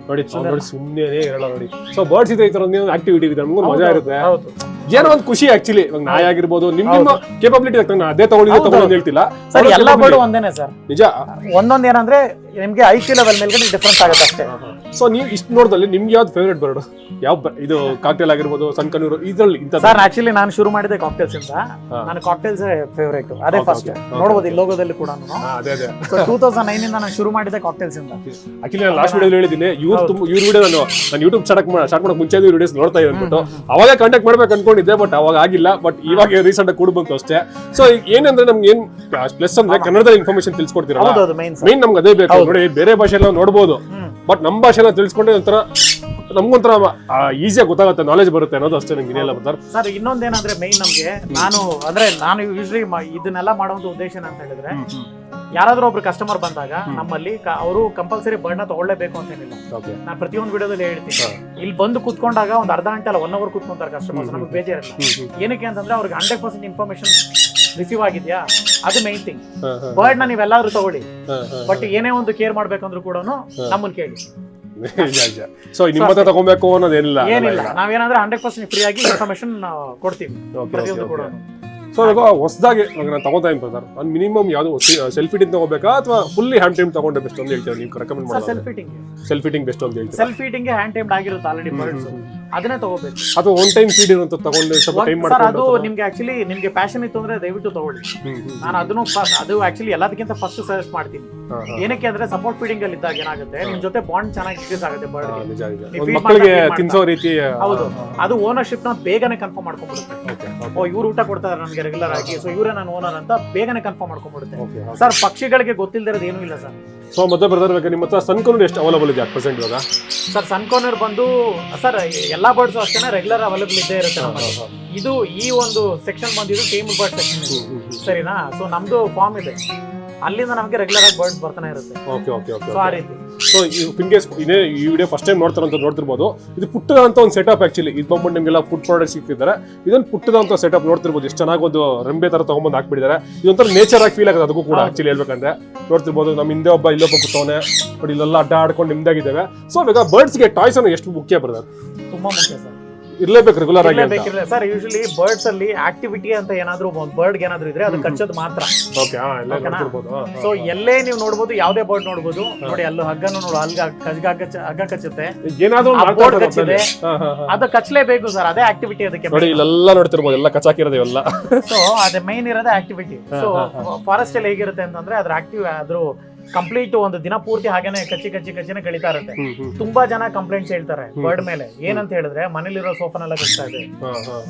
ನೋಡಿ ಸುಮ್ಮನೆ ಹೇಳಲ್ಲ ನೋಡಿ. ಸೊ ಬರ್ಡ್ಸ್ ಇದೆ, ಈ ತರ ಆಕ್ಟಿವಿಟಿ ಇದೆ, ನಮಗೂ ಮಜಾ ಇರುತ್ತೆ, ಏನೋ ಒಂದು ಖುಷಿ. ಆಕ್ಚುಲಿ ಇವಾಗ ನಾಯಿ ಆಗಿರ್ಬೋದು, ನಿಮ್ಮ ಕೇಪಬಿಲಿಟಿ ಅದೇ ತಗೊಂಡು ಹೇಳ್ತಿಲ್ಲ ಸರ್. ಎಲ್ಲ ಬರ್ಡ್ ಒಂದೇನೆ ಸರ್, ನಿಜ. ಒಂದೊಂದು ಏನಂದ್ರೆ ನಿಮ್ಗೆ ಐಕ್ಯೂ ಲೆವೆಲ್ ಮೇಲ್ಗಡೆ ಡಿಫ್ರೆನ್ಸ್ ಆಗುತ್ತೆ ಅಷ್ಟೇ. ಸೊ ನೀವು ಇಷ್ಟು ನೋಡಿದಲ್ಲಿ ನಿಮ್ಗೆ ಯಾವ್ದು ಫೇವರೇಟ್ ಬರ್ಡ್? ಯಾವ ಇದು ಕಾಕ್ಟೇಲ್ ಆಗಿರ್ಬೋದು, ಸನ್ಕನೂರು, ಇದ್ರಲ್ಲಿ ಸರ್ ಆಕ್ಚುಲಿ ನಾನು ಶುರು ಮಾಡಿದೆ ಕಾಕ್ಟೇಲ್ಸ್ ಇಂದ. ನಾನು ಕಾಕ್ಟೇಲ್ಸ್ ಫೇವರೇಟ್, ಅದೇ ಫಸ್ಟ್ ನೋಡಬಹುದು ಈ ಲೋಗೋದಲ್ಲಿ ಕೂಡ. 2009 ಇಂದ ನಾನು ಶುರು ಮಾಡಿದೆ ಕಾಕ್ಟೇಲ್ಸ್ ಇಂದ. ಆಕ್ಚುಲಿ ನಾನು ಲಾಸ್ಟ್ ವಿಡಿಯೋ ಹೇಳಿದ್ದೀನಿ, ಇವ್ರ ವಿಡಿಯೋ ನಾನು ಯೂಟ್ಯೂಬ್ ಸ್ಟಾರ್ಟ್ ಮಾಡಕ್ ಮುಂಚೆ ವಿಡಿಯೋಸ್ ನೋಡ್ತಾ ಇದ್ದೆ ಅನ್ಬಿಟ್ಟು ಅವಾಗ ಕಾಂಟ್ಯಾಕ್ಟ್ ಮಾಡ್ಬೇಕು ಅನ್ಕೊಂಡಿದ್ದೆ, ಬಟ್ ಅವಾಗ ಆಗಿಲ್ಲ. ಬಟ್ ಇವಾಗ ರೀಸೆಂಟ್ ಆಗಿ ಕೂಡ ಬಂತು ಅಷ್ಟೇ. ಸೊ ಏನಂದ್ರೆ ನಮ್ಗೆ ಏನ್ ಪ್ಲಸ್ ಅಂದ್ರೆ ಕನ್ನಡದಲ್ಲಿ ಇನ್ಫಾರ್ಮೇಶನ್ ತಿಳಿಸ್ಕೊಡ್ತೀರಲ್ಲ, ಮೇನ್ ನಮ್ಗೆ ಅದೇ ಬೇಕು ನೋಡಿ. ಬೇರೆ ಭಾಷೆಲ್ಲ ನೋಡ್ಬೋದು, ಬಟ್ ನಮ್ಮ ಭಾಷೆನ ತಿಳಿಸ್ಕೊಂಡ್ರೆ ಒಂಥರ ನಮ್ಗೊಂಥರ ಈಸಿಯಾಗಿ ಗೊತ್ತಾಗುತ್ತೆ, ನಾಲೆಜ್ ಬರುತ್ತೆ ಅನ್ನೋದು ಅಷ್ಟೇ ನಂಗೆ ಇನ್ನೆಲ್ಲ ಬರ್ತಾರೆ. ಸರ್ ಇನ್ನೊಂದೇನಂದ್ರೆ ಮೇನ್ ನಮ್ಗೆ ನಾನು ಯೂಶಲಿ ಇದನ್ನೆಲ್ಲ ಮಾಡುವಂತ ಉದ್ದೇಶ ಅಂತ ಹೇಳಿದ್ರೆ, ಯಾರಾದ್ರೂ ಒಬ್ರು ಕಸ್ಟಮರ್ ಬಂದಾಗ ನಮ್ಮಲ್ಲಿ ಅವರು ಕಂಪಲ್ಸರಿ ಬರ್ಡ್ನ ತಗೊಳ್ಳೇಬೇಕು ಅಂತ ಏನಿಲ್ಲ. ನಾನು ಪ್ರತಿಯೊಂದು ವಿಡಿಯೋದಲ್ಲಿ ಹೇಳ್ತೀನಿ, ಇಲ್ಲಿ ಬಂದು ಕುತ್ಕೊಂಡಾಗ ಒಂದು ಅರ್ಧ ಗಂಟೆ ಅಲ್ಲ 1 hour ಕುತ್ಕೊಂತಾರೆ ಕಸ್ಟಮರ್ಸ್, ನಮಗೆ ಬೇಜಾರಿಲ್ಲ. ಏನಕ್ಕೆ ಅಂತಂದ್ರೆ ಅವ್ರಿಗೆ 100% ಇನ್ಫಾರ್ಮೇಶನ್ ರಿಸೀವ್ ಆಗಿದ್ಯಾ, ಅದು ಮೈನ್ ಥಿಂಗ್. ಬರ್ಡ್ ನ ನೀವೆಲ್ಲಾದ್ರೂ ತಗೊಳ್ಳಿ, ಬಟ್ ಏನೇ ಒಂದು ಕೇರ್ ಮಾಡ್ಬೇಕಂದ್ರೂ ಕೂಡ ನಮ್ಮನ್ನ ಕೇಳಿ. ಸೊ ನಿಮ್ಮ ಹತ್ರ ತಗೊಬೇಕು ಅನ್ನೋದೇನಿಲ್ಲ, ಏನಿಲ್ಲ. ನಾವೇನಂದ್ರೆ 100% ಫ್ರೀ ಆಗಿ ಇನ್ಫಾರ್ಮೇಶನ್ ಕೊಡ್ತೀವಿ ಪ್ರತಿಯೊಂದು ಕೂಡ. ಸೊ ಇವಾಗ ಹೊಸದಾಗಿ ನಾನು ತಗೋತಾ ಇದ್ದೀನಿ ಸರ್, ನಾನು ಮಿನಿಮಮ್ ಯಾವುದು ಸೆಲ್ಫ್ ಫಿಟಿಂಗ್ ತಗೋಬೇಕಾ ಅಥವಾ ಫುಲ್ಲಿ ಹ್ಯಾಂಡ್ ಟೈಮ್ ತಗೊಂಡ್ರೆ ಬೆಸ್ಟ್ ಅಂತ ಹೇಳ್ತೀರಾ ನೀವು ರೆಕಮೆಂಡ್ ಮಾಡೋದು? ಸೆಲ್ಫ್ ಫಿಟಿಂಗ್ ಬೆಸ್ಟ್ ಅಂತ ಹೇಳ್ತೀರಾ? ಸೆಲ್ಫ್ ಫೀಡಿಂಗ್ ಹ್ಯಾಂಡ್ ಟೈಮ್ಡ್ ಆಗಿರುತ್ತೆ ಆಲ್ರೆಡಿ ಬರ್ಡ್ಸ್, ಅದನ್ನೇ ತಗೋಬೇಕು. ಅಥವಾ ಒನ್ ಟೈಮ್ ಫೀಡ್ ಇರುವಂತ ತಗೊಂಡು ಸ್ವಲ್ಪ ಟೈಮ್ ಸರ್ ಮಾಡ್ಕೊಂಡು ಅದು ನಿಮ್ಗೆ ಆಕ್ಚುಲಿ ನಿಮ್ಗೆ ಪ್ಯಾಷನ್ ಇತ್ತು ಅಂದ್ರೆ ದಯವಿಟ್ಟು ತಗೊಳ್ಳಿ. ನಾನು ಅದು ಆಕ್ಚುಲಿ ಎಲ್ಲದಕ್ಕಿಂತ ಫಸ್ಟ್ ಸಜೆಸ್ಟ್ ಮಾಡ್ತೀನಿ. ಏನಕ್ಕೆ ಅಂದ್ರೆ ಸಪೋರ್ಟ್ ಫೀಡಿಂಗ್ ಅಲ್ಲಿ ಇದ್ದಾಗ ಏನಾಗುತ್ತೆ, ನಿಮ್ ಜೊತೆ ಬಾಂಡ್ ಚೆನ್ನಾಗಿ ಇನ್ಕ್ರೀಸ್ ಆಗುತ್ತೆ ಬರ್ಡ್. ಮಕ್ಕಳಿಗೆ ತಿನ್ಸೋ ರೀತಿ. ಹೌದು, ಅದು ಓನರ್ಶಿಪ್ ನ ಬೇಗನೆ ಕನ್ಫರ್ಮ್ ಮಾಡ್ಕೊಂಡ್ಬಿಡುತ್ತೆ. ಓ ಇವ್ರು ಊಟ ಕೊಡ್ತಾರೆ ನನಗೆ ರೆಗ್ಯುಲರ್ ಆಗಿ, ಸೊ ಇವರೇ ನಾನು ಓನರ್ ಅಂತ ಬೇಗನೆ ಕನ್ಫರ್ಮ್ ಮಾಡ್ಕೊಂಡ್ಬಿಡುತ್ತೆ. ಸರ್ ಪಕ್ಷಿಗಳಿಗೆ ಗೊತ್ತಿಲ್ಲದಿರೋದು ಏನೂ ಇಲ್ಲ ಸರ್. ಸೊ ಮತ್ತೆ ಬ್ರದರ್ ನಿಮ್ಮ ಹತ್ರ ಸನ್ ಕಾರ್ನರ್ ಎಷ್ಟು ಅವೈಲೇಬಲ್ ಇದೆ ಅಟ್ ಪ್ರೆಸೆಂಟ್ ಇವಾಗ? ಸರ್ ಸನ್ ಕಾರ್ನರ್ ಬಂದು ಸರ್ ಎಲ್ಲಾ ಬರ್ಡ್ಸ್ ಅಷ್ಟೇ ರೆಗ್ಯುಲರ್ ಅವೈಲೇಬಲ್ ಇದ್ದೇ ಇರುತ್ತೆ ನಮ್ಮಲ್ಲಿ. ಇದು ಈ ಒಂದು ಸೆಕ್ಷನ್ ಬಂದಿದ್ದು ಟೇಮ್ ಬರ್ಡ್ ಸೆಕ್ಷನ್ ಸರಿನಾ. ಸೊ ನಮ್ದು ಫಾರ್ಮ್ ಇದೆ, ಅಲ್ಲಿಂದ ನಮಗೆ ರೆಗ್ಯುಲರ್ ಆಗಿ ಬರ್ಡ್ಸ್ ಬರ್ತಾನೆ ಇರುತ್ತೆ. ಸೊ ಆ ರೀತಿ. ಸೊ ಇನ್ ಕೇಸ್ ಇದೇ ಈ ವಿಡಿಯೋ ಫಸ್ಟ್ ಟೈಮ್ ನೋಡ್ತಿರ್ಬೋದು, ಇದು ಪುಟ್ಟದಂತ ಒಂದು ಸೆಟಪ್ ಆಕ್ಚುಲಿ. ಇದು ಬಂದ್ಬಿಟ್ಟು ನಿಮಗೆಲ್ಲ ಫುಡ್ ಪ್ರಾಡಕ್ಟ್ ಸಿಗ್ತಿದ್ದಾರೆ, ಇದೊಂದು ಪುಟ್ಟದಂತ ಸೆಟಪ್ ನೋಡ್ತಿರ್ಬೋದು. ಎಷ್ಟು ಚೆನ್ನಾಗಿ ಒಂದು ರೆಂಬೆ ತರ ತಗೊಂಡ್ಬಂದು ಹಾಕ್ಬಿಟ್ಟಿದ್ದಾರೆ. ಇದೊಂಥರ ನೇಚರ್ ಆಗಿ ಫೀಲ್ ಆಗುತ್ತೆ ಅದಕ್ಕೂ ಕೂಡ ಆಕ್ಚುಲಿ ಹೇಳ್ಬೇಕಂದ್ರೆ. ನೋಡ್ತಿರ್ಬೋದು ನಮ್ಮ ಹಿಂದೆ ಇಲ್ಲೊಬ್ಬ ಕೂತವನೆ, ಬಟ್ ಇಲ್ಲೆಲ್ಲ ಅಡ್ಡ ಆಡ್ಕೊಂಡು ನಿಮ್ದಾಗಿದ್ದಾವೆ. ಸೊ ಇವಾಗ ಬರ್ಡ್ಸ್ಗೆ ಟಾಯ್ಸ್ ಅನ್ನು ಎಷ್ಟು ಮುಖ್ಯ ಬ್ರದರ್? ತುಂಬಾ ಮುಖ್ಯ ಸರ್, ಇರ್ಲೇಬೇಕು ರೆಗ್ಯುಲರ್ ಆಗಿ. ಸರ್ ಯೂಶಲಿ ಬರ್ಡ್ಸ್ ಅಲ್ಲಿ ಆಕ್ಟಿವಿಟಿ ಅಂತ ಏನಾದ್ರು ಬರ್ಡ್ ಏನಾದ್ರು ಇದ್ರೆ ಅದು ಕಚ್ಚೋದು ಮಾತ್ರ. ಸೊ ಎಲ್ಲೇ ನೀವು ನೋಡ್ಬೋದು, ಯಾವ್ದೇ ಬರ್ಡ್ ನೋಡ್ಬೋದು, ನೋಡಿ ಅಲ್ಲೂ ಹಗ್ಗನು ನೋಡು, ಹಗ್ಗ ಕಚ್ಚುತ್ತೆ, ಬೋರ್ಡ್ ಕಚ್ಚಿದೆ, ಅದು ಕಚ್ಚಲೇಬೇಕು ಸರ್, ಅದೇ ಆಕ್ಟಿವಿಟಿ ಅದಕ್ಕೆ. ನೋಡಿ ಇಲ್ಲೆಲ್ಲ ನೋಡ್ತಿರ್ಬೋದು, ಎಲ್ಲ ಕಚಾಕಿರೋದು ಇವೆಲ್ಲ. ಸೊ ಅದೇ ಮೈನ್ ಇರೋದೇ ಆಕ್ಟಿವಿಟಿ. ಸೊ ಫಾರೆಸ್ಟ್ ಅಲ್ಲಿ ಹೇಗಿರುತ್ತೆ ಅಂತಂದ್ರೆ ಅದ್ರ ಕಂಪ್ಲೀಟ್ ಒಂದು ದಿನ ಪೂರ್ತಿ ಹಾಗೇನೆ ಕಚ್ಚಿನೇ ಕಳೀತಾ ಇರುತ್ತೆ. ತುಂಬಾ ಜನ ಕಂಪ್ಲೇಂಟ್ಸ್ ಹೇಳ್ತಾರೆ ಬರ್ಡ್ ಮೇಲೆ. ಏನಂತ ಹೇಳಿದ್ರೆ ಮನೇಲಿರೋ ಸೋಫಾನೆಲ್ಲ ಕಚ್ತಾ ಇದೆ,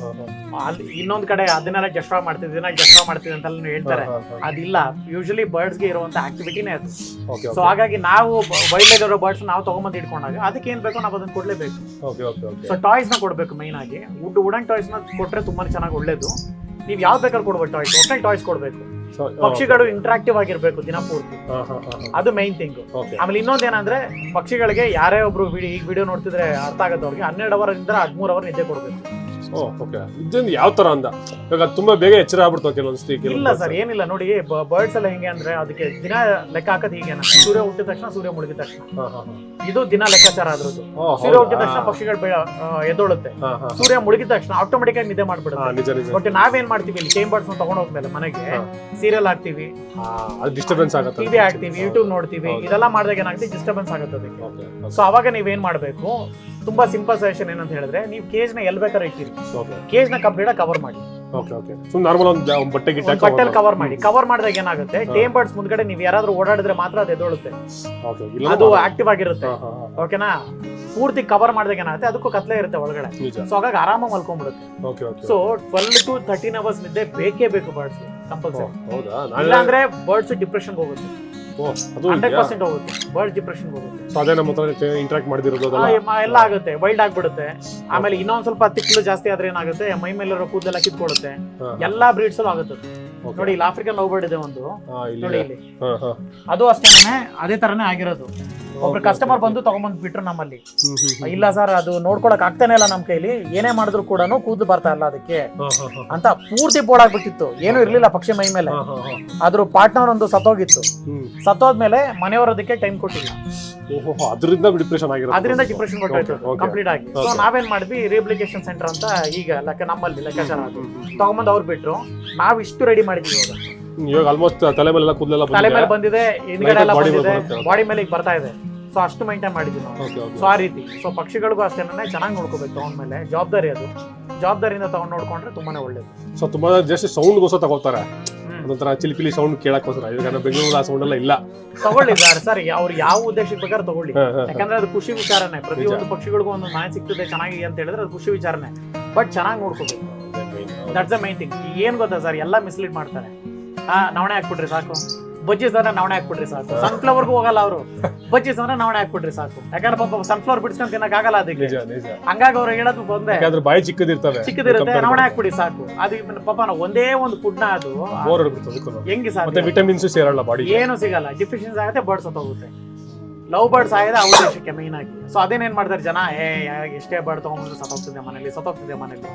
ಅಲ್ಲಿ ಇನ್ನೊಂದ್ ಕಡೆ ಅದನ್ನೆಲ್ಲ ಜಸ್ಟ್ರಾ ಮಾಡ್ತಿದ್ವಿ ಅಂತ ಹೇಳ್ತಾರೆ. ಅದಿಲ್ಲ, ಯೂಶಲಿ ಬರ್ಡ್ಸ್ ಗೆ ಇರುವಂತ ಆಕ್ಟಿವಿಟಿನೇ ಅದು. ಸೊ ಹಾಗಾಗಿ ನಾವು ವೈಲ್ಡ್ ಲೈಫ್ ಇರೋ ಬರ್ಡ್ಸ್ ನಾವು ತಗೊಂಬಂದು ಇಟ್ಕೊಂಡಾಗ ಅದಕ್ಕೆ ಏನ್ ಬೇಕೋ ನಾವು ಅದನ್ನ ಕೊಡ್ಲೇಬೇಕು. ಸೊ ಟಾಯ್ಸ್ ನ ಕೊಡ್ಬೇಕು ಮೈನ್ ಆಗಿ. ವುಡನ್ ಟಾಯ್ಸ್ ನ ಕೊಟ್ರೆ ತುಂಬಾ ಚೆನ್ನಾಗಿ ಒಳ್ಳೇದು. ನೀವ್ ಯಾವ್ದು ಬೇಕಾದ್ರೂ ಕೊಡ್ಬೇಕು ಟಾಯ್ಸ್, ಒಟ್ಟೆ ಟಾಯ್ಸ್ ಕೊಡ್ಬೇಕು. ಪಕ್ಷಿಗಳು ಇಂಟ್ರಾಕ್ಟಿವ್ ಆಗಿರ್ಬೇಕು ದಿನ ಪೂರ್ತಿ, ಅದು ಮೈನ್ ಥಿಂಗ್. ಆಮೇಲೆ ಇನ್ನೊಂದೇನಂದ್ರೆ ಪಕ್ಷಿಗಳಿಗೆ ಯಾರೇ ಒಬ್ರು ಈಗ ವಿಡಿಯೋ ನೋಡ್ತಿದ್ರೆ ಅರ್ಥ ಆಗುತ್ತೆ ಅವ್ರಿಗೆ, 12 hour ಇಂದ 13 hour ನಿದ್ದೆ ಕೊಡ್ಬೇಕು. ಯಾವ ತರ ಅಂದ ಇವಾಗ ತುಂಬಾ ಬೇಗ ಎಚ್ಚರ ಆಗ್ಬಿಡ್ತಾವ ಕೆಲವೊಂದ್ಸತಿ. ಇಲ್ಲ ಸರ್ ಏನಿಲ್ಲ, ನೋಡಿ ಬರ್ಡ್ಸ್ ಎಲ್ಲ ಹೆಂಗೆ ಅಂದ್ರೆ ಅದಕ್ಕೆ ದಿನ ಲೆಕ್ಕ ಹಾಕೋದು ಹೀಗೆ, ಸೂರ್ಯ ಹುಟ್ಟಿದ ತಕ್ಷಣ ಸೂರ್ಯ ಮುಳುಗಿದ ತಕ್ಷಣ ಇದು ದಿನ ಲೆಕ್ಕಾಚಾರ ಅದ್ರದ್ದು. ಸೂರ್ಯ ಹುಟ್ಟಿದ ತಕ್ಷಣ ಪಕ್ಷಿಗಳು ಎದ್ದೊಳುತ್ತೆ, ಸೂರ್ಯ ಮುಳುಗಿದ ತಕ್ಷಣ ಆಟೋಮೆಟಿಕ್ ಆಗಿ ನಿದ್ದೆ ಮಾಡ್ಬಿಡುತ್ತೆ. ಬಟ್ ನಾವೇನ್ ಮಾಡ್ತೀವಿ, ಇಲ್ಲಿ ಟೇಮ್ ಬರ್ಡ್ಸ್ ತಗೊಂಡ್ ಹೋದ್ಮೇಲೆ ಮನೆಗೆ ಸೀರಿಯಲ್ ಹಾಕ್ತಿವಿ, ಡಿಸ್ಟರ್ಬೆನ್ಸ್ ಆಗುತ್ತೆ, ಟಿವಿ ಹಾಕ್ತಿವಿ, ಯೂಟ್ಯೂಬ್ ನೋಡ್ತೀವಿ, ಇದೆಲ್ಲ ಮಾಡಿದಾಗ ಏನಾಗುತ್ತೆ, ಡಿಸ್ಟರ್ಬೆನ್ಸ್ ಆಗುತ್ತೆ ಅದಕ್ಕೆ. ಸೊ ಅವಾಗ ನೀವೇನ್ ಮಾಡ್ಬೇಕು, ತುಂಬಾ ಸಿಂಪಲ್ ಸಜೆಷನ್ ಏನಂತ ಹೇಳಿದ್ರೆ, ನೀವು ಕೇಜ್ ನ ಎಲ್ ಬೇಕಾದ್ರೆ ಇಟ್ಟಿರಿ, ಕೇಜ್ ನ ಕಂಪ್ಲೀಟ್ ಕವರ್ ಮಾಡಿ, ಬಟ್ಟೆಲ್ ಕವರ್ ಮಾಡಿ. ಕವರ್ ಮಾಡಿದಾಗ ಏನಾಗುತ್ತೆ, ಟೇಮ್ ಬರ್ಡ್ಸ್ ಮುಂದ್ಗಡೆ ನೀವು ಯಾರಾದ್ರೂ ಓಡಾಡಿದ್ರೆ ಮಾತ್ರ ಅದು ಎದ್ದೊಳುತ್ತೆ, ಅದು ಆಕ್ಟಿವ್ ಆಗಿರುತ್ತೆ. ಓಕೆನಾ, ಪೂರ್ತಿ ಕವರ್ ಮಾಡಿದಾಗ ಏನಾಗುತ್ತೆ, ಅದಕ್ಕೂ ಕತ್ಲೆ ಇರುತ್ತೆ ಒಳಗಡೆ. ಸೊ ಹಾಗಾಗಿ ಆರಾಮಾಗಿ ಮಲ್ಕೊಂಡ್ಬಿಡುತ್ತೆ. ಸೊ 12 to 13 hours ನಿದ್ದೆ ಬೇಕೇ ಬೇಕು ಬರ್ಡ್ಸ್ ಕಂಪಲ್ಸರಿ. ಇಲ್ಲಾಂದ್ರೆ ಬರ್ಡ್ಸ್ ಡಿಪ್ರೆಷನ್ ಹೋಗುತ್ತೆ, 100% ಹೋಗುತ್ತೆ, ಬರ್ಡ್ ಡಿಪ್ರೆಷನ್ ಹೋಗುತ್ತೆ. ಇಂಟರಾಕ್ಟ್ ಮಾಡಿದಿರೋದು ಎಲ್ಲ ಆಗುತ್ತೆ, ವೈಲ್ಡ್ ಆಗ್ಬಿಡುತ್ತೆ. ಆಮೇಲೆ ಇನ್ನೊಂದ್ ಸ್ವಲ್ಪ ತಿಕ್ಲು ಜಾಸ್ತಿ ಆದ್ರೆ ಏನಾಗುತ್ತೆ, ಮೈ ಮೇಲಿರೋ ಕೂದಲೆಲ್ಲ ಕಿತ್ಕೊಳ್ಳುತ್ತೆ. ಎಲ್ಲಾ ಬ್ರೀಡ್ಸ್ ಅಲ್ಲೂ ಆಗುತ್ತೆ. ನೋಡಿ ಇಲ್ಲಿ ಆಫ್ರಿಕನ್ ಲವ್ ಬರ್ಡ್ ಇದೆ ಒಂದು, ನೋಡಿ ಇಲ್ಲಿ ಅದು ಅಷ್ಟೇ ಅದೇ ತರನೇ ಆಗಿರೋದು. ಒಬ್ರು ಕಸ್ಟಮರ್ ಬಂದು ತಗೊಂಡ್ಬಂದ್ ಬಿಟ್ರು ನಮ್ಮಲ್ಲಿ, ಇಲ್ಲ ಸರ್ ಅದು ನೋಡ್ಕೊಳಕ್ ಆಗ್ತಾನೆ ಇಲ್ಲ ನಮ್ ಕೈಲಿ, ಏನೇ ಮಾಡಿದ್ರು ಕೂಡ ಕೂದಲು ಬರ್ತಾ ಇಲ್ಲ ಅದಕ್ಕೆ ಅಂತ ಪೂರ್ತಿ ಬೋರ್ಡ್ ಆಗ್ಬಿಟ್ಟಿತ್ತು. ಏನು ಇರ್ಲಿಲ್ಲ ಪಕ್ಷಿ ಮೈ ಮೇಲೆ. ಅದ್ರ ಪಾರ್ಟ್ನರ್ ಒಂದು ಸತ್ತೋದ್ಮೇಲೆ ಮನೆಯವರು ಅದಕ್ಕೆ ಟೈಮ್ ಕೊಟ್ಟಿಲ್ಲ, ಅದರಿಂದ ಡಿಪ್ರೆಷನ್ ಕೊಟ್ಟೋಯ್ತು ಕಂಪ್ಲೀಟ್ ಆಗಿ. ಸೊ ನಾವೇನ್ ಮಾಡಿದ್ವಿ, ರಿಹಬಿಲಿಟೇಷನ್ ಸೆಂಟರ್ ಅಂತ ಈಗ ನಮ್ಮಲ್ಲಿ ಲೆಕ್ಕಾಚಾರ ತಗೊಂಬಂದ್ ಅವ್ರು ಬಿಟ್ರು, ನಾವ್ ಇಷ್ಟು ರೆಡಿ ಮಾಡಿದ್ವಿ. ಇವಾಗ ಆಲ್ಮೋಸ್ಟ್ ತಲೆ ಮೇಲೆ ಬಂದಿದೆ, ಹಿಂದ್ಗಡೆ ಎಲ್ಲ ಬಂದಿದೆ, ಬಾಡಿ ಮೇಲೆ ಈಗ ಬರ್ತಾ ಇದೆ. ಸೊ ಅಷ್ಟು ಮೈಂಟೈನ್ ಮಾಡಿದ್ವಿ ನಾವು. ಸೊ ಆ ರೀತಿ. ಸೊ ಪಕ್ಷಿಗಳಿಗೂ ಅಷ್ಟೇ ಚೆನ್ನಾಗಿ ನೋಡ್ಕೋಬೇಕು ತಗೊಂಡ್ಮೇಲೆ, ಜವಾಬ್ದಾರಿ ಅದು. ಜವಾಬ್ದಾರಿಯಿಂದ ತಗೊಂಡ್ ನೋಡ್ಕೊಂಡ್ರೆ ತುಂಬಾನೇ ಒಳ್ಳೇದು. ಸೊ ತುಂಬಾ ಜಾಸ್ತಿ ಸೌಂಡ್ಗೋಸ್ಕರ ತಗೋತಾರೆ, ಒಂಥರ ಚಿಲಿಪಿಲಿ ಸೌಂಡ್ ಕೇಳಕ್ಕೋಸ್ಕರ. ಇವಾಗ ಬೆಂಗಳೂರು ಆ ಸೌಂಡ್ ಎಲ್ಲ ಇಲ್ಲ, ತಗೊಳ್ಳಿ ಸರ್, ಅವ್ರು ಯಾವ ಉದ್ದೇಶಕ್ಕೆ ಬೇಕಾದ್ರೆ ತಗೊಳ್ಳಿ. ಯಾಕಂದ್ರೆ ಅದು ಖುಷಿ ವಿಚಾರನೆ. ಪ್ರತಿಯೊಂದು ಪಕ್ಷಿಗಳಿಗೂ ಒಂದು ಮನೆ ಸಿಗ್ತದೆ ಚೆನ್ನಾಗಿ ಅಂತ ಹೇಳಿದ್ರೆ ಅದು ಖುಷಿ ವಿಚಾರನೆ. ಬಟ್ ಚೆನ್ನಾಗಿ ನೋಡ್ಕೋಬೇಕು, ದಟ್ಸ್ ದ ಮೈನ್ ಥಿಂಗ್. ಏನ್ ಗೊತ್ತಾ ಸರ್, ಎಲ್ಲ ಮಿಸ್ಲೀಡ್ ಮಾಡ್ತಾರೆ. ನವಣೆ ಹಾಕ್ಬಿಟ್ರಿ ಸಾಕು, ಬಜ್ಜಿ ಸರ್ ನವಣೆ ಹಾಕ್ಬಿಟ್ರಿ ಸಾಕು, ಸನ್ಫ್ಲವರ್ಗೂ ಹೋಗಲ್ಲ ಅವರು, ಬಜ್ಜೀಸ್ ಅಂದ್ರೆ ನವಣೆ ಹಾಕ್ಬಿಟ್ರಿ ಸಾಕು, ಯಾಕಂದ್ರೆ ಪಾಪ ಸನ್ಫ್ಲವರ್ ಬಿಡ್ಸ್ಕೊಂಡ್ ತಿನ್ನಕ್ ಆಗಲ್ಲ ಅದಕ್ಕೆ. ನಿಜ ನಿಜ. ಹಂಗಾಗಿ ಅವ್ರು ಹೇಳೋದು ಬಂದೆ ಯಾಕಂದ್ರೆ ಬಾಯಿ ಚಿಕ್ಕದಿರ್ತವೆ, ಚಿಕ್ಕದಿರುತ್ತೆ, ನವಣೆ ಹಾಕ್ಬಿಡಿ ಸಾಕು. ಅದು ಪಾಪ ನಾವು ಒಂದೇ ಒಂದು ಫುಡ್ ನ ಅದು ಬೋರ್ ಹೊಡ್ಬಿಡ್ತದೆ. ಹೆಂಗೆ ಸಾಕು, ಮತ್ತೆ ವಿಟಮಿನ್ಸ್ ಸೇರಲ್ಲ ಬಾಡಿ, ಏನು ಸಿಗಲ್ಲ, ಡಿಫಿಷಿಯನ್ಸಿ ಆಗುತ್ತೆ, ಬರ್ಡ್ಸ್ ಹೋಗುತ್ತೆ. ಲವ್ ಬರ್ಡ್ಸ್ ಆಗಿದೆ ಔಷಧಕ್ಕೆ ಮೇನ್ ಆಗಿ. ಸೊ ಅದೇನೇನ್ ಮಾಡ್ತಾರೆ ಜನ, ಎಷ್ಟೇ ಬರ್ಡ್ ತಗೊಂಡ್ಬಂದು ಸತ್ತೋಗ್ತಿದೆ ಮನೇಲಿ.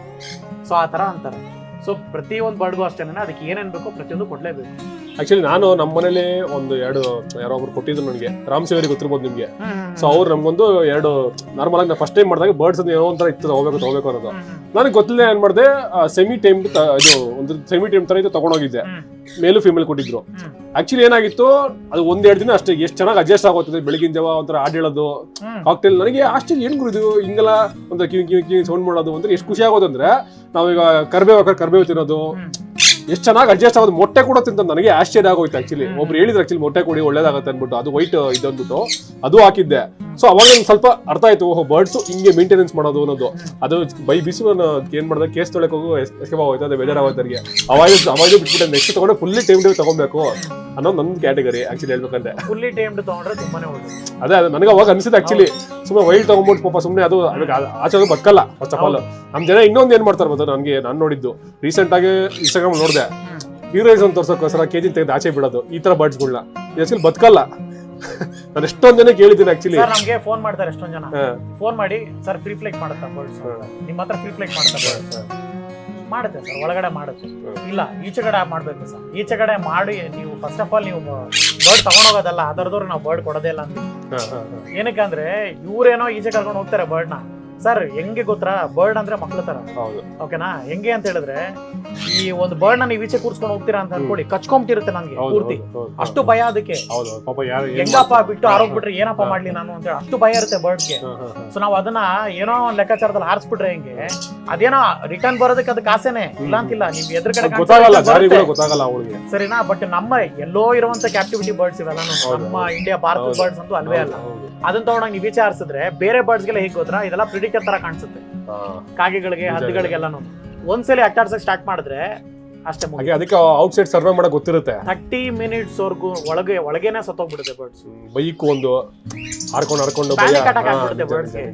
ಸೊ ಆ ತರ ಅಂತಾರೆ. ಸೊ ಪ್ರತಿ ಒಂದು ಬರ್ಡ್ಗೂ ಅಷ್ಟೇನೆ ಅದಕ್ಕೆ ಏನೇನ್ ಬೇಕೋ ಪ್ರತಿಯೊಂದು ಕೊಡ್ಲೇಬೇಕು. ಆಕ್ಚುಲಿ ನಾನು ನಮ್ಮ ಮನೇಲಿ ಒಂದು 2 ಯಾರೋ ಒಬ್ರು ಕೊಟ್ಟಿದ್ರು ನನಗೆ, ರಾಮ್ ಸೇವರಿ ಗೊತ್ತಿರ್ಬೋದು ನಿಮ್ಗೆ. ಸೊ ಅವ್ರು ನಮ್ಗೊಂದು 2 ನಾರ್ಮಲ್ ಆಗಿ ಫಸ್ಟ್ ಟೈಮ್ ಮಾಡಿದಾಗ ಬರ್ಡ್ಸ್ ಏನೋ ಒಂಥರ ಇತ್ತು, ತಗೋಬೇಕು ಅನ್ನೋದು. ನನಗೆ ಗೊತ್ತಿಲ್ಲ ಏನ್ ಮಾಡಿದೆ, ಸೆಮಿ ಟೈಮ್ ಇದು ಒಂದು ಸೆಮಿ ಟೈಮ್ ತರ ಇದು ತಗೊಂಡೋಗಿದ್ದೆ. ಮೇಲು ಫಿಮೇಲ್ ಕೊಟ್ಟಿದ್ರು. ಆಕ್ಚುಲಿ ಏನಾಗಿತ್ತು, ಅದು 1-2 ದಿನ ಅಷ್ಟೇ ಎಷ್ಟು ಚೆನ್ನಾಗಿ ಅಡ್ಜಸ್ಟ್ ಆಗೋಗ್ತದೆ. ಬೆಳಗಿನ ಜಾವ ಒಂಥರ ಹಾಡ್ ಹೇಳೋದು, ಕಾಕ್ಟೇಲ್. ನನಗೆ ಆಶ್ಚರ್ಯ, ಏನ್ ಗುರು ಇದು ಹಿಂಗೆಲ್ಲ ಒಂಥರ ಕಿವಿ ಸೌಂಡ್ ಮಾಡೋದು ಅಂದ್ರೆ ಎಷ್ಟು ಖುಷಿ ಆಗೋದಂದ್ರೆ, ನಾವೀಗ ಕರ್ಬೇವು ತಿನ್ನೋದು ಎಷ್ಟು ಚೆನ್ನಾಗಿ ಅಡ್ಜಸ್ಟ್ ಆಗೋದು. ಮೊಟ್ಟೆ ಕೂಡ ತಿಂತ ನನಗೆ ಆಶ್ಚರ್ಯ ಆಗೋಯ್ತು. ಆಕ್ಚುಲಿ ಒಬ್ರು ಹೇಳಿದ್ರು ಆಕ್ಚುಲಿ ಮೊಟ್ಟೆ ಕೊಡಿ ಒಳ್ಳೇದಾಗತ್ತೆ ಅನ್ಬಿಟ್ಟು, ಅದು ವೈಟ್ ಇದನ್ಬಿಟ್ಟು ಅದು ಹಾಕಿದ್ದೆ. ಸೊ ಅವಾಗ ಒಂದು ಸ್ವಲ್ಪ ಅರ್ಥ ಆಯ್ತು, ಓಹೋ ಬರ್ಡ್ಸ್ ಹಿಂಗೆ ಮೇಂಟೆನೆನ್ಸ್ ಮಾಡೋದು ಅನ್ನೋದು. ಅದು ಬೈ ಬಿಸಿ ಏನ್ ಮಾಡಿದ್ರೆ ಕೇಸ್ ತೊಳಕ್ ಹೋಗು ಎಸ್ಕೇಪ್ ಆಗೋಯ್ತು, ಅದು ಬೇಜಾರಾಗೋಯ್ತು ನನಗೆ. ಅವಾಗ ಬಿಟ್ಬಿಟ್ಟೆ, ನೆಕ್ಸ್ಟ್ ತಗೊಂಡೆ ಫುಲ್ಲಿ ಟೈಮ್ ತಗೊಬೇಕು ಅನ್ನೋ ನನ್ನ ಕ್ಯಾಟಗರಿ ಆಕ್ಚುಲಿ ಹೇಳ್ಬೇಕಂದ್ರೆ. ಫುಲ್ಲಿ ಟೈಮ್ಡ್ ತಗೊಂಡ್ರೆ ತುಂಬಾನೇ ಒಳ್ಳೆದು. ಅದೇ ನನಗೆ ಅವಾಗ ಅನ್ಸಿದೆ ಆಕ್ಚುಲಿ. ಸುಮ್ಮನೆ ವೈಲ್ಡ್ ತಗೊಂಡ್ಬಿಟ್ಟು ಪಾಪ ಸುಮ್ಮನೆ ಅದು ಆಚೆ ಬದುಕಲ್ಲ. ಫಸ್ಟ್ ಆಫ್ ಆಲ್ ನಮ್ ಜನ ಇನ್ನೊಂದು ಏನ್ ಮಾಡ್ತಾರೆ ಗೊತ್ತಾ, ನಾನು ನೋಡಿದ್ದು ರೀಸೆಂಟ್ ಆಗಿ ಇನ್ಸ್ಟಾಗ್ರಾಮ್ ನೋಡಿದೆ, ಹೀರೋಯಿಸಮ್ ತೋರ್ಸೋಕ್ಕೋಸ್ಕರ ಕೆಜಿ ತೆಗೆದು ಆಚೆ ಬಿಡೋದು ಈ ತರ ಬರ್ಡ್ಸ್ಗಳನ್ನ. ಆಕ್ಚುಲಿ ಬದುಕಲ್ಲ. ನಾನು ಎಷ್ಟೊಂದ್ ಜನ ಕೇಳಿದ್ದೀನಿ ಆಕ್ಚುಲಿ. ನಮ್ಗೆ ಫೋನ್ ಮಾಡ್ತಾರೆ ಎಷ್ಟೊಂದ್ ಜನ, ಫೋನ್ ಮಾಡಿ ಸರ್ ಫ್ರೀ ಫ್ಲೈಟ್ ಮಾಡುತ್ತಾ ಬರ್ಡ್ಸ್, ನಿಮ್ಮ ಹತ್ರ ಫ್ರೀ ಫ್ಲೈಟ್ ಮಾಡುತ್ತೆ ಸರ್, ಒಳಗಡೆ ಮಾಡುತ್ತೆ. ಇಲ್ಲ ಈಚೆ ಕಡೆ ಮಾಡ್ಬೇಕು ಸರ್, ಈಚೆ ಕಡೆ ಮಾಡಿ ನೀವು ಫಸ್ಟ್ ಆಫ್ ಆಲ್ ನೀವು ಬರ್ಡ್ ತಗೊಂಡೋಗೋದಲ್ಲ, ಅದರದವ್ರು ನಾವು ಬರ್ಡ್ ಕೊಡೋದೇ ಇಲ್ಲ ಅಂತ. ಏನಕ್ಕೆ ಅಂದ್ರೆ ಇವ್ರೇನೋ ಈಚೆ ಕರ್ಕೊಂಡು ಹೋಗ್ತಾರೆ ಬರ್ಡ್ ನ. ಸರ್ ಹೆಂಗೆ ಗೊತ್ತಾ, ಬರ್ಡ್ ಅಂದ್ರೆ ಮಕ್ಳ ತರ, ಓಕೆನಾ? ಹೆಂಗೆ ಅಂತ ಹೇಳಿದ್ರೆ, ಈ ಒಂದು ಬರ್ಡ್ ನ ನೀವು ಈಚೆ ಕೂರ್ಸ್ಕೊಂಡು ಹೋಗ್ತೀರಾ ಅಂತ ಅನ್ಕೊಳ್ಳಿ, ಕಚ್ಕೊಂಬಿಟ್ಟಿರುತ್ತೆ ನನ್ಗೆ ಪೂರ್ತಿ. ಅಷ್ಟು ಭಯ ಅದಕ್ಕೆ, ಹೆಂಗಪ್ಪ ಬಿಟ್ಟು ಆರೋಗ್ಬಿಟ್ರೆ ಏನಪ್ಪ ಮಾಡ್ಲಿ ನಾನು ಅಂತ ಹೇಳಿ ಅಷ್ಟು ಭಯ ಇರುತ್ತೆ ಬರ್ಡ್ಗೆ. ಸೊ ನಾವು ಅದನ್ನ ಏನೋ ಒಂದ್ ಲೆಕ್ಕಾಚಾರದಲ್ಲಿ ಹಾರಿಸ್ಬಿಟ್ರೆ ಹೆಂಗೆ, ಅದೇನೋ ರಿಟರ್ನ್ ಬರೋದಕ್ಕೆ ಅದಕ್ಕೆ ಆಸೆನೆ ಇಲ್ಲ ಅಂತಿಲ್ಲ. ನೀವು ಎದುರುಗಡೆ ಸರಿನಾ? ಬಟ್ ನಮ್ಮ ಎಲ್ಲೋ ಇರುವಂತ ಕ್ಯಾಪ್ಟಿವಿಟಿ ಬರ್ಡ್ಸ್ ಇವೆಲ್ಲ ನಮ್ಮ ಇಂಡಿಯಾ ಭಾರತದ ಬರ್ಡ್ಸ್ ಅಂತೂ ಅಲ್ವೇ ಅಲ್ಲ. ಅದನ್ನ ತಗೊಂಡಾಗ ನೀವು ಈಚೆ ಹಾರಿಸಿದ್ರೆ ಬೇರೆ ಬರ್ಡ್ಸ್ಗೆಲ್ಲ ಹೇಗೆ ಗೊತ್ತಾ, ಇದೆಲ್ಲ ಪ್ರಿಡಿಕ್ಟರ್ ತರ ಕಾಣಿಸುತ್ತೆ ಕಾಗೆಗಳಿಗೆ, ಹದ್ದುಗಳಿಗೆಲ್ಲಾನು. ಒಂದ್ಸಲಿ ಅಟ್ಟಾಡ್ಸಕ್ ಸ್ಟಾರ್ಟ್ ಮಾಡಿದ್ರೆ ಅಷ್ಟೇ, ಅದಕ್ಕೆ ಔಟ್ಸೈಡ್ ಸರ್ವೆ ಮಾಡಕ್ ಗೊತ್ತಿರುತ್ತೆ. 30 minutes ವರ್ಗು ಒಳಗೇನೆ ಸತ್ತೋಗ್ಬಿಡುತ್ತೆ ಬರ್ಡ್ಸ್. ಬೈಕ್ ಒಂದು ಹಾರ್ಕೊಂಡು ಪ್ಯಾನಿಕ್ ಅಟ್ಯಾಕ್ ಆಗ್ಬಿಡುತ್ತೆ ಬರ್ಡ್ಸ್ಗೆ.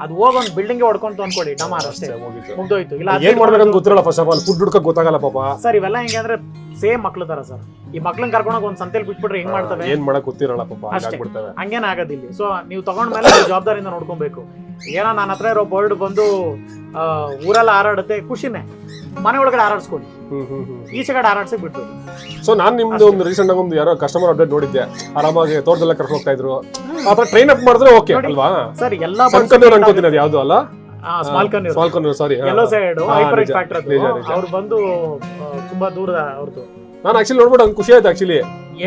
ಅದು ಹೋಗಿ ಒಂದು ಬಿಲ್ಡಿಂಗ್ ಗೆ ಹೊಡ್ಕೊಂತು ಅನ್ಕೊಳ್ಳಿ, ಡಮಾರ್ ಅಷ್ಟೇ ಮುಗ್ದೋಯ್ತು. ಇಲ್ಲ ಏನ್ ಮಾಡ್ಬೇಕಂತ ಗೊತ್ತಿರಲ್ಲ, ಫಸ್ಟ್ ಆಫ್ ಆಲ್ ಫುಡ್ ಹುಡ್ಕಕ್ ಗೊತ್ತಾಗಲ್ಲ ಪಾಪ. ಸರ್ ಇವೆಲ್ಲ ಹೆಂಗೆ ಅಂದ್ರೆ ಸೇಮ್ ಮಕ್ಳು ತರ ಸರ್. ಈ ಮಕ್ಳನ್ನ ಕರ್ಕೊಂಡೋಗಿ ಒಂದ್ ಸಂತೆಲ್ ಬಿಟ್ಬಿಟ್ರೆ ಹೆಂಗ್ ಮಾಡ್ತವೆ, ಏನ್ ಮಾಡಕ್ ಗೊತ್ತಿರಲ್ಲ ಪಾಪ, ಹಂಗೇನ ಆಗೋದಿಲ್ಲ. ಸೊ ನೀವು ತಗೊಂಡ್ಮೇಲೆ ಜವಾಬ್ದಾರಿಯಿಂದ ನೋಡ್ಕೊಬೇಕು. ಏನೋ ನನ್ನ ಹತ್ರ ಇರೋ ಬರ್ಡ್ ಬಂದು ಊರೆಲ್ಲ ಹಾರಾಡುತ್ತೆ, ಖುಷಿನೇ, ಮನೆ ಒಳಗಡೆ ಹಾರಾಡ್ಸ್ಕೊಡಿ, ಈಚೆ ಕಡೆ ಹಾರಾಡ್ಸಿ ಬಿಟ್ಟು. ಸೊ ನಾನ್ ನಿಮ್ದು ಒಂದು ರೀಸೆಂಟ್ ಆಗಿ ಒಂದು ಯಾರೋ ಕಸ್ಟಮರ್ ಅಪ್ಡೇಟ್ ನೋಡಿದ್ದೆ, ಆರಾಮಾಗಿ ತೋಟದೆಲ್ಲ ಕರ್ಕೊಂಡು ಹೋಗ್ತಾ ಇದ್ರು. ಆತರ ಟ್ರೈನ್ ಅಪ್ ಮಾಡಿದ್ರೆ ಓಕೆ ಅಲ್ವಾ ಸರ್? ಎಲ್ಲಾ ಅನ್ಕೋತೀನಿ ಅದು ಯಾವ್ದು ಅಲ್ಲ, ಸ್ಮಾಲ್ ಕನ್ನೂರ್ ಸಾರಿ, ಎಲ್ಲೋ ಸೈಡ್ ಹೈಪರ್ ಫ್ಯಾಕ್ಟರಿ ಅವ್ರು ಬಂದು ತುಂಬಾ ದೂರದ ಅವ್ರದ್ದು. ನಾನು ಆಕ್ಚುಲಿ ನೋಡ್ಬಿಟ್ಟು ನಂಗೆ ಖುಷಿ ಆಯ್ತು ಆಕ್ಚುಲಿ.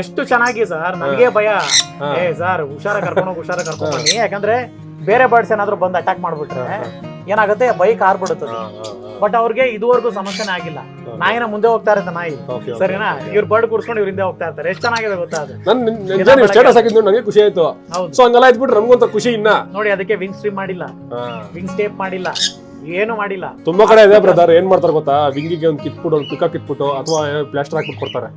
ಎಷ್ಟು ಚೆನ್ನಾಗಿ ಸರ್, ನನಗೆ ಭಯ, ಏ ಸರ್ ಹುಷಾರ ಕರ್ಕೊಂಡ್ಬನ್ನಿ, ಯಾಕಂದ್ರೆ ಬೇರೆ ಬರ್ಡ್ಸ್ ಏನಾದ್ರು ಬಂದು ಅಟ್ಯಾಕ್ ಮಾಡ್ಬಿಟ್ರೆ ಏನಾಗುತ್ತೆ, ಬೈಕ್ ಹಾರ್ಬಿಡುತ್ತದೆ. ಬಟ್ ಅವ್ರಿಗೆ ಇದುವರೆಗೂ ಸಮಸ್ಯೆನೇ ಆಗಿಲ್ಲ. ನಾಯಿನ ಮುಂದೆ ಹೋಗ್ತಾ ಇರುತ್ತೆ ನಾಯಿ, ಸರಿನಾ? ಇವ್ರು ಬರ್ಡ್ ಕೂರ್ಸ್ಕೊಂಡು ಇವ್ರಿಂದ ಹೋಗ್ತಾ ಇರ್ತಾರೆ. ಎಷ್ಟು ಚೆನ್ನಾಗಿದೆ ಗೊತ್ತಾ ಅದು. ಸ್ಟೇಟಸ್ ಹಾಕಿದ್ದು ನನಗೆ ಖುಷಿ ಆಯ್ತು. ಸೊ ಹಂಗೆಲ್ಲ ಇದ್ಬಿಟ್ರೆ ನಮ್ಗೊಂತ ಖುಷಿ ಇನ್ನ ನೋಡಿ. ಅದಕ್ಕೆ ವಿಂಗ್ ಸ್ಟ್ರೀಮ್ ಮಾಡಿಲ್ಲ, ವಿಂಗ್ ಸ್ಟೇಪ್ ಮಾಡಿಲ್ಲ, ಏನು ಮಾಡಿಲ್ಲ. ತುಂಬಾ ಕಡೆ ಇದೆ ಬ್ರದರ್, ಏನ್ ಮಾಡ್ತಾರೆ ಗೊತ್ತಾ, ವಿಂಗಿಗೆ ಒಂದು ಕಿತ್ಬಿಟ್ಟು, ಒಂದು ಪಿಕಾ ಕಿತ್ಬಿಟ್ಟು ಅಥವಾ ಪ್ಲಾಸ್ಟರ್ ಹಾಕ್ಬಿಟ್ಟು ಕೊಡ್ತಾರೆ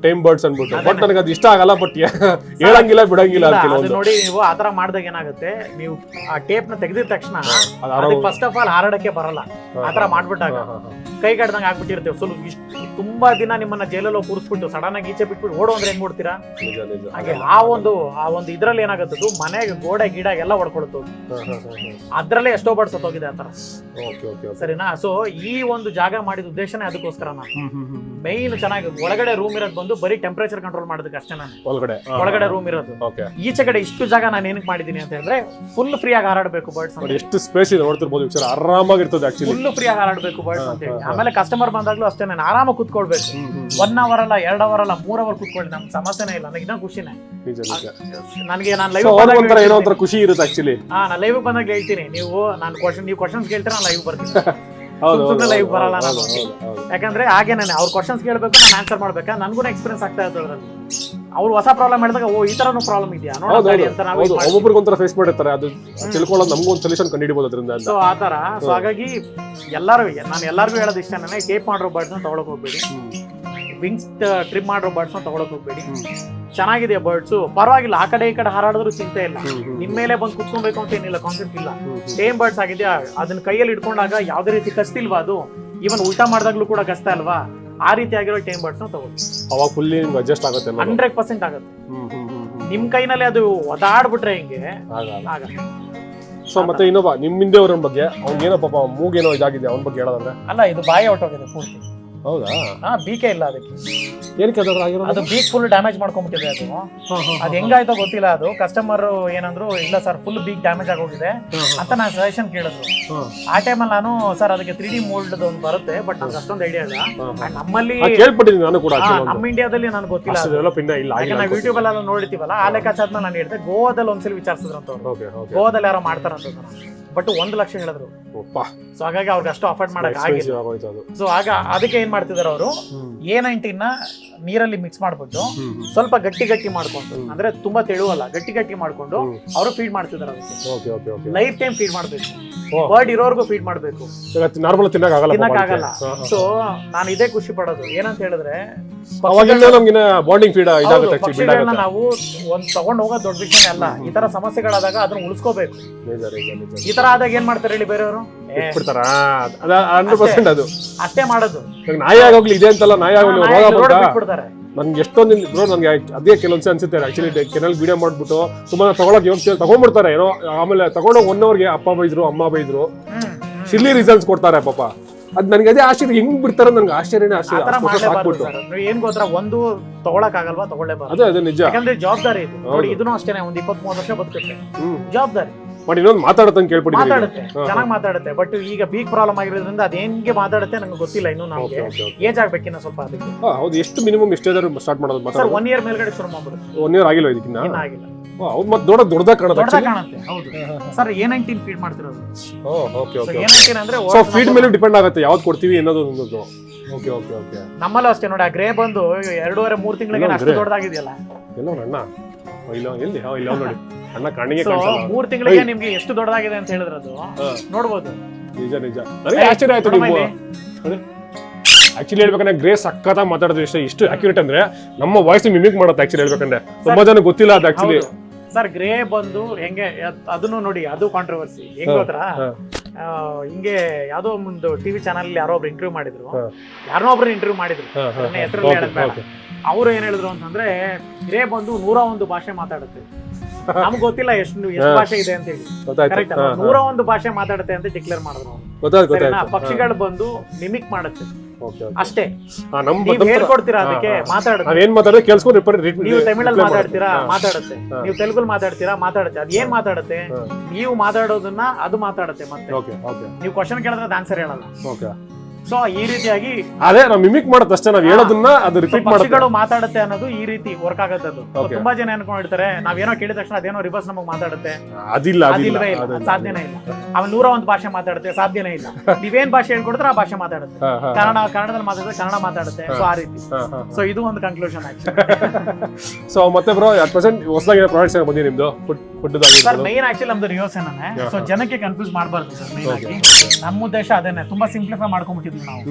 ಟೈಮ್ ಬರ್ಡ್ಸ್ ಅನ್ಬಿಟ್ಟು. ಬಟ್ ನನಗೆ ಅದು ಇಷ್ಟ ಆಗಲ್ಲ, ಬಟ್ ಹೇಳಂಗಿಲ್ಲ ಬಿಡಂಗಿಲ್ಲ. ನೋಡಿ ನೀವು ಆತರ ಮಾಡಿದಾಗ ಏನಾಗುತ್ತೆ, ನೀವು ಆ ಟೇಪ್ ನ ತೆಗೆದಿದ ತಕ್ಷಣ ಫಸ್ಟ್ ಆಫ್ ಆಲ್ ಹಾರಾಡಕ್ಕೆ ಬರಲ್ಲ. ಆತರ ಮಾಡ್ಬಿಟ್ಟಾಗ ಕೈ ಕಡ್ದಂಗ ಆಗ್ಬಿಟ್ಟಿರ್ತೇವೆ. ಸ್ವಲ್ಪ ಇಷ್ಟು ತುಂಬಾ ದಿನ ನಿಮ್ಮನ್ನ ಜೈಲಲ್ಲಿ ಕೂರಿಸ್ಬಿಟ್ಟು ಸಡನ್ ಆಗಿ ಈಚೆ ಬಿಟ್ಬಿಟ್ಟು ಓಡೋ ಅಂದ್ರೆ ಹೆಂಗ್ ನೋಡ್ತೀರಾ? ಹಾಗೆ ಆ ಒಂದು ಇದ್ರಲ್ಲಿ ಏನಾಗುತ್ತೆ, ಮನೆಗೆ ಗೋಡೆ ಗಿಡ ಎಲ್ಲ ಹೊಡ್ಕೊಳ್ತು. ಅದ್ರಲ್ಲೇ ಎಷ್ಟೋ ಬರ್ಡ್ಸ್ ಸತ್ತೋಗಿದೆ ಆತರ, ಸರಿನಾ? ಸೊ ಈ ಒಂದು ಜಾಗ ಮಾಡಿದ ಉದ್ದೇಶನೇ ಅದಕ್ಕೋಸ್ಕರ. ನಾನು ಮೈನ್ ಚೆನ್ನಾಗಿ ಒಳಗಡೆ ರೂಮ್ ಇರೋದು ಬಂದು ಬರೀ ಟೆಂಪರೇಚರ್ ಕಂಟ್ರೋಲ್ ಮಾಡೋದಕ್ಕೆ ಅಷ್ಟೇ. ನಾನು ಒಳಗಡೆ ರೂಮ್ ಇರೋದು, ಈಚೆ ಕಡೆ ಇಷ್ಟು ಜಾಗ ನಾನು ಏನಕ್ಕೆ ಮಾಡಿದೀನಿ ಅಂತ ಹೇಳಿದ್ರೆ, ಫುಲ್ ಫ್ರೀ ಆಗಿ ಹಾರಾಡಬೇಕು ಬರ್ಡ್ಸ್. ಎಷ್ಟು ಸ್ಪೇಸ್ ಇದೆ ನೋಡ್ತಿರ್ಬೋದು, ಆರಾಮಾಗಿರ್ತದೆ ಆಕ್ಚುಲಿ, ಫುಲ್ ಫ್ರೀ ಆಗಿ ಹಾರಾಡಬೇಕು ಬರ್ಡ್ಸ್ ಅಂತ ಹೇಳಿ. ಆಮೇಲೆ ಕಸ್ಟಮರ್ ಬಂದಾಗ್ಲೂ ಅಷ್ಟೇ, ನಾನು ಆರಾಮಾಗಿ ಕೂತ್ಕೊಳ್ಬೇಕು. 1 hour ಅಲ್ಲ, 2 hour ಅಲ್ಲ, 3 hour ಕೂತ್ಕೊಳ್ಳಿ, ನಮ್ಗೆ ಸಮಸ್ಯೆನೇ ಇಲ್ಲ. ನನಗೆ ಖುಷಿನೇ. ನನಗೆ ನಾನು ಲೈವ್ ಖುಷಿ ಇರುತ್ತೆ ಆಕ್ಚುಲಿ. ನಾನು ಲೈವ್ ಬಂದಾಗ ಹೇಳ್ತೀನಿ, ನೀವು ಕ್ವಶನ್ಸ್ ಕೇಳ್ತೀರಾ, ನಾನು ಲೈವ್ ಬರ್ತೀನಿ. ಸುಮ್ಮನೆ ಲೈವ್ ಬರಲ್ಲ ನಾನು, ಯಾಕಂದ್ರೆ ಹಾಗೆ ನಾನು ಅವ್ರ ಕ್ವಶನ್ಸ್ ಕೇಳ್ಬೇಕು, ನಾನು ಆನ್ಸರ್ ಮಾಡ್ಬೇಕಾ. ನನ್ಗೂ ಎಕ್ಸ್ಪೀರಿಯನ್ಸ್ ಆಗ್ತಾ ಇತ್ತು ಅದ್ರಲ್ಲಿ. ಅವ್ರು ಹೊಸ ಪ್ರಾಬ್ಲಮ್ ಹೇಳಿದಾಗ, ಓ ಈ ತರನು ಪ್ರಾಬ್ಲಮ್ ಇದೆಯಾ ನೋಡಿ ಅಂತ ನಾವು ಒಬ್ಬೊಬ್ರಿಗೊಂಥರ ಫೇಸ್ ಮಾಡಿರ್ತಾರೆ. ಅದು ತಿಳ್ಕೊಳ್ಳೋದು ನಮಗೂ ಒಂದು ಸೊಲ್ಯೂಷನ್ ಕಂಡುಹಿಡಿಬಹುದು ಅದರಿಂದ. ಸೊ ಆ ತರ. ಸೊ ಹಾಗಾಗಿ ನಾನು ಎಲ್ಲರಿಗೂ ಹೇಳೋದು ಇಷ್ಟನೇ, ಟೇಪ್ ಮಾಡಿರೋ ಬರ್ಡ್ಸ್ ನ ತಗೊಳಕ್ ಹೋಗ್ಬೇಡಿ, ವಿಂಗ್ಸ್ ಟ್ರಿಮ್ ಮಾಡಿರೋ ಬರ್ಡ್ಸ್ ನ ತಗೊಳಕ್ ಹೋಗ್ಬೇಡಿ. ಚೆನ್ನಾಗಿದೆ ಬರ್ಡ್ಸ್, ಪರವಾಗಿಲ್ಲ, ಆ ಕಡೆ ಈ ಕಡೆ ಹಾರಾಡಿದ್ರು ಚಿಂತೆ ಇಲ್ಲ. ನಿಮ್ ಮೇಲೆ ಬಂದು ಕುತ್ಕೊಬೇಕು ಅಂತ ಏನಿಲ್ಲ, ಕಾನ್ಸೆಪ್ಟ್ ಇಲ್ಲ. ಟೇಮ್ ಬರ್ಡ್ಸ್ ಆಗಿದೆ, ಅದನ್ನ ಕೈಯಲ್ಲಿ ಇಟ್ಕೊಂಡಾಗ ಯಾವ್ದೇ ರೀತಿ ಕಸ್ತಿಲ್ವಾ ಅದು, ಈವನ್ ಉಲ್ಟಾ ಮಾಡಿದಾಗ್ಲೂ ಕೂಡ ಕಸ್ತಾ ಅಲ್ವಾ, ಆ ರೀತಿ ಆಗಿರೋ ಟೇಮ್ ಬರ್ಡ್ಸ್ ನ ತಗೊಳ್ಳಿ. ಅವಾಗ ಫುಲ್ಲಿ ಅಡ್ಜಸ್ಟ್ ಆಗುತ್ತೆ, 100% ಆಗುತ್ತೆ. ನಿಮ್ ಕೈನಲ್ಲಿ ಅದು ಒದಾಡ್ಬಿಟ್ರೆ ಹಿಂಗೆ ಆಗ. ಸೊ ಮತ್ತೆ ಇನ್ನೊಬ್ಬ ನಿಮ್ ಹಿಂದೆ ಬಗ್ಗೆ ಅವ್ನಿಗೇನೋ ಪಾಪ ಮೂಗೇನೋ ಇದಾಗಿದೆ, ಅವನ ಬಗ್ಗೆ ಹೇಳೋದಂದ್ರೆ? ಅಲ್ಲ, ಇದು ಬಾಯಿ ಹೊಟ್ಟೋಗಿದೆ ಪೂರ್ತಿ. ಹೌದಾ? ಬೀಕೆ ಇಲ್ಲ ಅದಕ್ಕೆ. ಏನಕ್ಕೆ ಆಗಿರೋದು? ಅದು ಬೀಕ್ ಫುಲ್ ಡ್ಯಾಮೇಜ್ ಮಾಡ್ಕೊಂಡ್ಬಿಟ್ಟಿದೆ ಅದು. ಅದು ಹೆಂಗಾಯ್ತೋ ಗೊತ್ತಿಲ್ಲ. ಅದು ಕಸ್ಟಮರ್ ಏನಂದ್ರು, ಇಲ್ಲ ಸರ್ ಫುಲ್ ಬೀಕ್ ಡ್ಯಾಮೇಜ್ ಆಗೋಗಿದೆ ಅಂತ ನಾನು ಸಜೆಷನ್ ಕೇಳಿದ್ರು. ಆ ಟೈಮಲ್ಲಿ ನಾನು, ಸರ್ ಅದಕ್ಕೆ 3D ಮೋಲ್ಡ್ ಒಂದು ಬರುತ್ತೆ, ಬಟ್ ನಂಗೆ ಅಷ್ಟೊಂದು ಐಡಿಯಾ ಇಲ್ಲ. ನಮ್ಮಲ್ಲಿ ಕೇಳ್ಪಟ್ಟಿದ್ದೀನಿ ನಾನು ಕೂಡ, ನಮ್ಮ ಇಂಡಿಯಾದಲ್ಲಿ ನನಗೆ ಗೊತ್ತಿಲ್ಲ, ನಾವು ಯೂಟ್ಯೂಬ್ ಎಲ್ಲ ನೋಡಿರ್ತೀವಲ್ಲ, ಆ ಲೆಕ್ಕಾಚಾರನ ನಾನು ಹೇಳ್ದೆ. ಗೋವಾದಲ್ಲಿ ಒಂದ್ಸಲಿ ವಿಚಾರಿಸಿದ್ರು ಅಂತ ಅವ್ರು, ಗೋವಾದಲ್ಲಿ ಯಾರೋ ಮಾಡ್ತಾರಂತ, ಬಟ್ 1 ಲಕ್ಷ ಹೇಳಿದ್ರು. ಸೊ ಹಾಗಾಗಿ ಅವ್ರಿಗೆ ಅಷ್ಟು ಅಫೋರ್ಡ್ ಮಾಡಕ್ ಆಗಿಲ್ಲ. ಸೊ ಆಗ ಅದಕ್ಕೆ ಏನ್ ಮಾಡ್ತಿದಾರೆ ಅವರು, A19 ನ ನೀರಲ್ಲಿ ಮಿಕ್ಸ್ ಮಾಡ್ಬಿಟ್ಟು ಸ್ವಲ್ಪ ಗಟ್ಟಿ ಗಟ್ಟಿ ಮಾಡ್ಕೊಂಡು, ಅಂದ್ರೆ ತುಂಬಾ ತೆಳುವಲ್ಲ, ಗಟ್ಟಿ ಗಟ್ಟಿ ಮಾಡ್ಕೊಂಡು ಅವರು ಫೀಡ್ ಮಾಡ್ತಿದಾರೆ. ಅದಕ್ಕೆ ಲೈಫ್ ಟೈಮ್ ಫೀಡ್ ಮಾಡ್ಬೇಕು, ಬರ್ಡ್ ಇರೋರ್ಗು ಫೀಡ್ ಮಾಡ್ಬೇಕು, ತಿನ್ನಕ್ಕಾಗಲ್ಲ. ಸೊ ನಾನು ಇದೇ ಖುಷಿ ಪಡೋದು ಏನಂತ ಹೇಳಿದ್ರೆ, ಪಕ್ಷಿಗಳನ್ನ ನಾವು ಒಂದ್ ತಗೊಂಡ್ ಹೋಗೋದು ದೊಡ್ಡ ವಿಷಯ ಅಲ್ಲ. ಈ ತರ ಸಮಸ್ಯೆಗಳಾದಾಗ ಅದನ್ನ ಉಳಿಸ್ಕೋಬೇಕು. ಈ ತರ ಆದಾಗ ಏನ್ ಮಾಡ್ತಾರೆ ಹೇಳಿ ಬೇರೆಯವರು? ಅಷ್ಟೇ ಮಾಡೋದು. ನಾಯಿ ಆಗೋಗ್ಲಿ ಇದೆ ಅಂತಲ್ಲ, ನಾಯಿ ಬಿಡ್ತಾರೆ. ನನ್ಗೆ ಎಷ್ಟೊಂದು ನನ್ಗೆ ಅದೇ ಕೆಲವೊಂದ್ಸ ಅನ್ಸುತ್ತೆ, ಆಕ್ಚುಲಿ ಕೆನಲ್ ವಿಡಿಯೋ ಮಾಡ್ಬಿಟ್ಟು ತುಂಬಾ ತಗೊಳಕ್ ತಗೊಂಡ್ಬಿಡ್ತಾರೆ ಏನೋ, ಆಮೇಲೆ ತಗೊಂಡೋಗಿ 1 hourಗೆ ಅಪ್ಪ ಬೈದ್ರು, ಅಮ್ಮ ಬೈದ್ರು, ಸಿಲ್ಲಿ ರೀಸನ್ಸ್ ಕೊಡ್ತಾರೆ ಪಾಪ. ಅದ್ ನನಗೆ ಅದೇ ಆಶ್ಚರ್ಯ, ಹೆಂಗ್ ಬಿಡ್ತಾರ ನನ್ಗೆ ಆಶ್ಚರ್ಯನೇ ಆಶ್ಚರ್ಯ. ಏನ್ ಗೊತ್ತರ, ಒಂದು ತಗೊಳಕ್ ಆಗಲ್ವಾ, ತಗೊಳ್ಳೇಬಾರ್ದು. ಅದೇ ನಿಜ, ಯಾಕಂದ್ರೆ ಜವಾಬ್ದಾರಿ ಇದು. ನೋಡಿ ಇದನ್ನು ಅಷ್ಟೇನೆ, ಒಂದ್ 23 ವರ್ಷ ಬದುಕುತ್ತೆ, ಜವಾಬ್ದಾರಿ. ಬಟ್ ಇನ್ನೊಂದು ಮಾತಾಡುತ್ತೆ ಕೇಳ್ಬಿಟ್ಟಿದ್ದೀನಿ, ಮಾತಾಡುತ್ತೆ, ಚೆನ್ನಾಗಿ ಮಾತಾಡುತ್ತೆ. ಬಟ್ ಈಗ ಬೀಗ್ ಪ್ರಾಬ್ಲಮ್ ಆಗಿರೋದ್ರಿಂದ ಅದ್ ಹೆಂಗೆ ಮಾತಾಡುತ್ತೆ ನಂಗೆ ಗೊತ್ತಿಲ್ಲ. ಇನ್ನು ನಮ್ಗೆ ಏಜ್ ಆಗ್ಬೇಕಿನ್ನ ಸ್ವಲ್ಪ ಅದಕ್ಕೆ. ಹೌದು, ಎಷ್ಟು ಮಿನಿಮಮ್ ಎಷ್ಟಾದ್ರೂ ಸ್ಟಾರ್ಟ್ ಮಾಡೋದು? ಸರ್ 1 year ಮೇಲ್ಗಡೆ ಶುರು ಮಾಡ್ಬಿಡುತ್ತೆ. 1 year ಆಗಿಲ್ಲ ಇದಕ್ಕಿನ್ನ? ಆಗಿಲ್ಲ. ಮತ್ತೆ ದೊಡ್ಡದಾಗ ಕಾಣುತ್ತೆ. ಹೌದು ಸರ್, A19 ಫೀಡ್ ಮಾಡ್ತಿರೋದು. A19 ಅಂದ್ರೆ ಸೊ ಫೀಡ್ ಮೇಲೆ ಡಿಪೆಂಡ್ ಆಗುತ್ತೆ ಯಾವ್ದು ಕೊಡ್ತೀವಿ ಅನ್ನೋದು. Okay okay okay. ನಮ್ಮಲ್ಲೂ ಅಷ್ಟೇ ನೋಡಿ, ಆ ಗ್ರೇ ಬಂದು 2.5-3 ತಿಂಗಳಿಗೆ ಅಷ್ಟು ದೊಡ್ಡದಾಗಿದೆಯಲ್ಲ. ಎಲ್ಲೋ ಅಣ್ಣ, ಇಲ್ಲ ಎಲ್ಲಿ? ಇಲ್ಲ ನೋಡಿ ಅಣ್ಣ, ಕಣ್ಣಿಗೆ 3 ತಿಂಗಳಿಗೆ ನಿಮ್ಗೆ ಎಷ್ಟು ದೊಡ್ಡದಾಗಿದೆ ಅಂತ ಹೇಳಿದ್ರೆ ಅದು ನೋಡ್ಬೋದು. ನಿಜ ನಿಜ, ನನಗೆ ಆಶ್ಚರ್ಯ ಆಯ್ತು. ಆಕ್ಚುಲಿ ಹೇಳ್ಬೇಕಂದ್ರೆ ಗ್ರೇ ಸಕ್ಕತ್ತಾಗಿ ಮಾತಾಡೋದು, ಎಷ್ಟು ಅಕ್ಯುರೇಟ್ ಅಂದ್ರೆ ನಮ್ಮ ವಾಯ್ಸ್ ಮಿಮಿಕ್ ಮಾಡುತ್ತೆ. ಆಕ್ಚುಲಿ ಹೇಳ್ಬೇಕಂದ್ರೆ ತುಂಬಾ ಜನ ಗೊತ್ತಿಲ್ಲ ಅದು ಆಕ್ಚುಲಿ. ಸರ್ ಗ್ರೇ ಬಂದು ಹೆಂಗೆ, ಅದನ್ನು ನೋಡಿ, ಅದು ಕಾಂಟ್ರವರ್ಸಿ. ಹೆಂಗ್ ಗೊತ್ತಾ, ಹಿಂಗೆ ಯಾವ್ದೋ ಒಂದು ಟಿವಿ ಚಾನಲ್ ಯಾರೋ ಒಬ್ರು ಇಂಟರ್ವ್ಯೂ ಮಾಡಿದ್ರು, ಯಾರನ್ನೋ ಒಬ್ರು ಇಂಟರ್ವ್ಯೂ ಮಾಡಿದ್ರು, ಹೆಸರಲ್ಲಿ ಹೇಳಕ್ ಬೇಡ. ಅವ್ರು ಏನ್ ಹೇಳಿದ್ರು ಅಂತಂದ್ರೆ, ಗ್ರೇ ಬಂದು 101 ಭಾಷೆ ಮಾತಾಡುತ್ತೆ. ನಮ್ಗೆ ಗೊತ್ತಿಲ್ಲ ಎಷ್ಟು ಭಾಷೆ ಇದೆ ಅಂತ ಹೇಳಿ. ಕರೆಕ್ಟ್, 101 ಭಾಷೆ ಮಾತಾಡುತ್ತೆ ಅಂತ ಡಿಕ್ಲೇರ್ ಮಾಡಿದ್ರು. ಪಕ್ಷಿಗಳು ಬಂದು ಮಿಮಿಕ್ ಮಾಡುತ್ತೆ ಅಷ್ಟೇ. ನೀವು ಹೇಳ್ಕೊಡ್ತೀರಾ ಅದಕ್ಕೆ ಮಾತಾಡುತ್ತೆ. ನೀವು ತಮಿಳಲ್ಲಿ ಮಾತಾಡ್ತೀರಾ, ಮಾತಾಡುತ್ತೆ. ನೀವು ತೆಲುಗು ಮಾತಾಡ್ತೀರಾ, ಮಾತಾಡುತ್ತೆ. ಅದ್ ಏನ್ ಮಾತಾಡುತ್ತೆ? ನೀವು ಮಾತಾಡೋದನ್ನ ಅದು ಮಾತಾಡುತ್ತೆ. ಮತ್ತೆ ನೀವು ಕ್ವಶನ್ ಕೇಳಿದ್ರೆ ಅದು ಆನ್ಸರ್ ಹೇಳಲ್ಲ. ಸೊ ಈ ರೀತಿಯಾಗಿ ಅದೇ ನಾವು ಮಿಮಿಕ್ ಮಾಡುತ್ತೆ ಅಷ್ಟೇ, ನಾವು ಹೇಳೋದನ್ನ ಅದು ರಿಪೀಟ್ ಮಾಡುತ್ತೆ. ಪಕ್ಷಿಗಳು ಮಾತಾಡುತ್ತೆ ಅನ್ನೋದು ಈ ರೀತಿ ವರ್ಕ್ ಆಗುತ್ತೆ. ಅದು ತುಂಬಾ ಜನ ಅನ್ಕೊಂಡಿರ್ತಾರೆ, ನಾವೇನೋ ಕೇಳಿದ ತಕ್ಷಣ ಅದೇನೋ ರಿವರ್ಸ್ ನಮಗೆ ಮಾತಾಡುತ್ತೆ. ಅದಿಲ್ವೇ ಇಲ್ಲ, ಸಾಧ್ಯನೇ ಇಲ್ಲ. ಅವ್ನು 101 ಭಾಷೆ ಮಾತಾಡುತ್ತೆ, ಸಾಧ್ಯನೇ ಇಲ್ಲ. ನೀವೇನ್ ಭಾಷೆ ಹೇಳ್ಕೊಡ್ತಾರೆ ಆ ಭಾಷೆ ಮಾತಾಡುತ್ತೆ. ಕನ್ನಡದಲ್ಲಿ ಮಾತಾಡಿದ್ರೆ ಕನ್ನಡ ಮಾತಾಡುತ್ತೆ. ಸೊ ಆ ರೀತಿ. ಸೊ ಇದು ಒಂದು ಕನ್ಕ್ಲೂಷನ್ ಆಕ್ಚುಲಿ. ಸೊ ಮತ್ತೆ ಬ್ರೋ, at present ಹೊಸದಾಗಿ ಪ್ರಾಡಕ್ಟ್ಸ್ ಏನು ಬಂದಿದೆ ನಿಮ್ದು? ಸರ್ ಮೇನ್ ಆಕ್ಚುಲಿ ನಮ್ದು ರಿಯೋಸೇನೇ. ಸೊ ಜನಕ್ಕೆ ಕನ್ಫ್ಯೂಸ್ ಮಾಡಬಾರ್ದು ಸರ್. ಮೇನ್ ಆಗಿ ನಮ್ಮ ಉದ್ದೇಶ ಅದೇನೆ, ತುಂಬಾ ಸಿಂಪ್ಲಿಫೈ ಮಾಡ್ಕೊಂಡ್ಬಿಟ್ಟಿದ್ವಿ ನಾವು.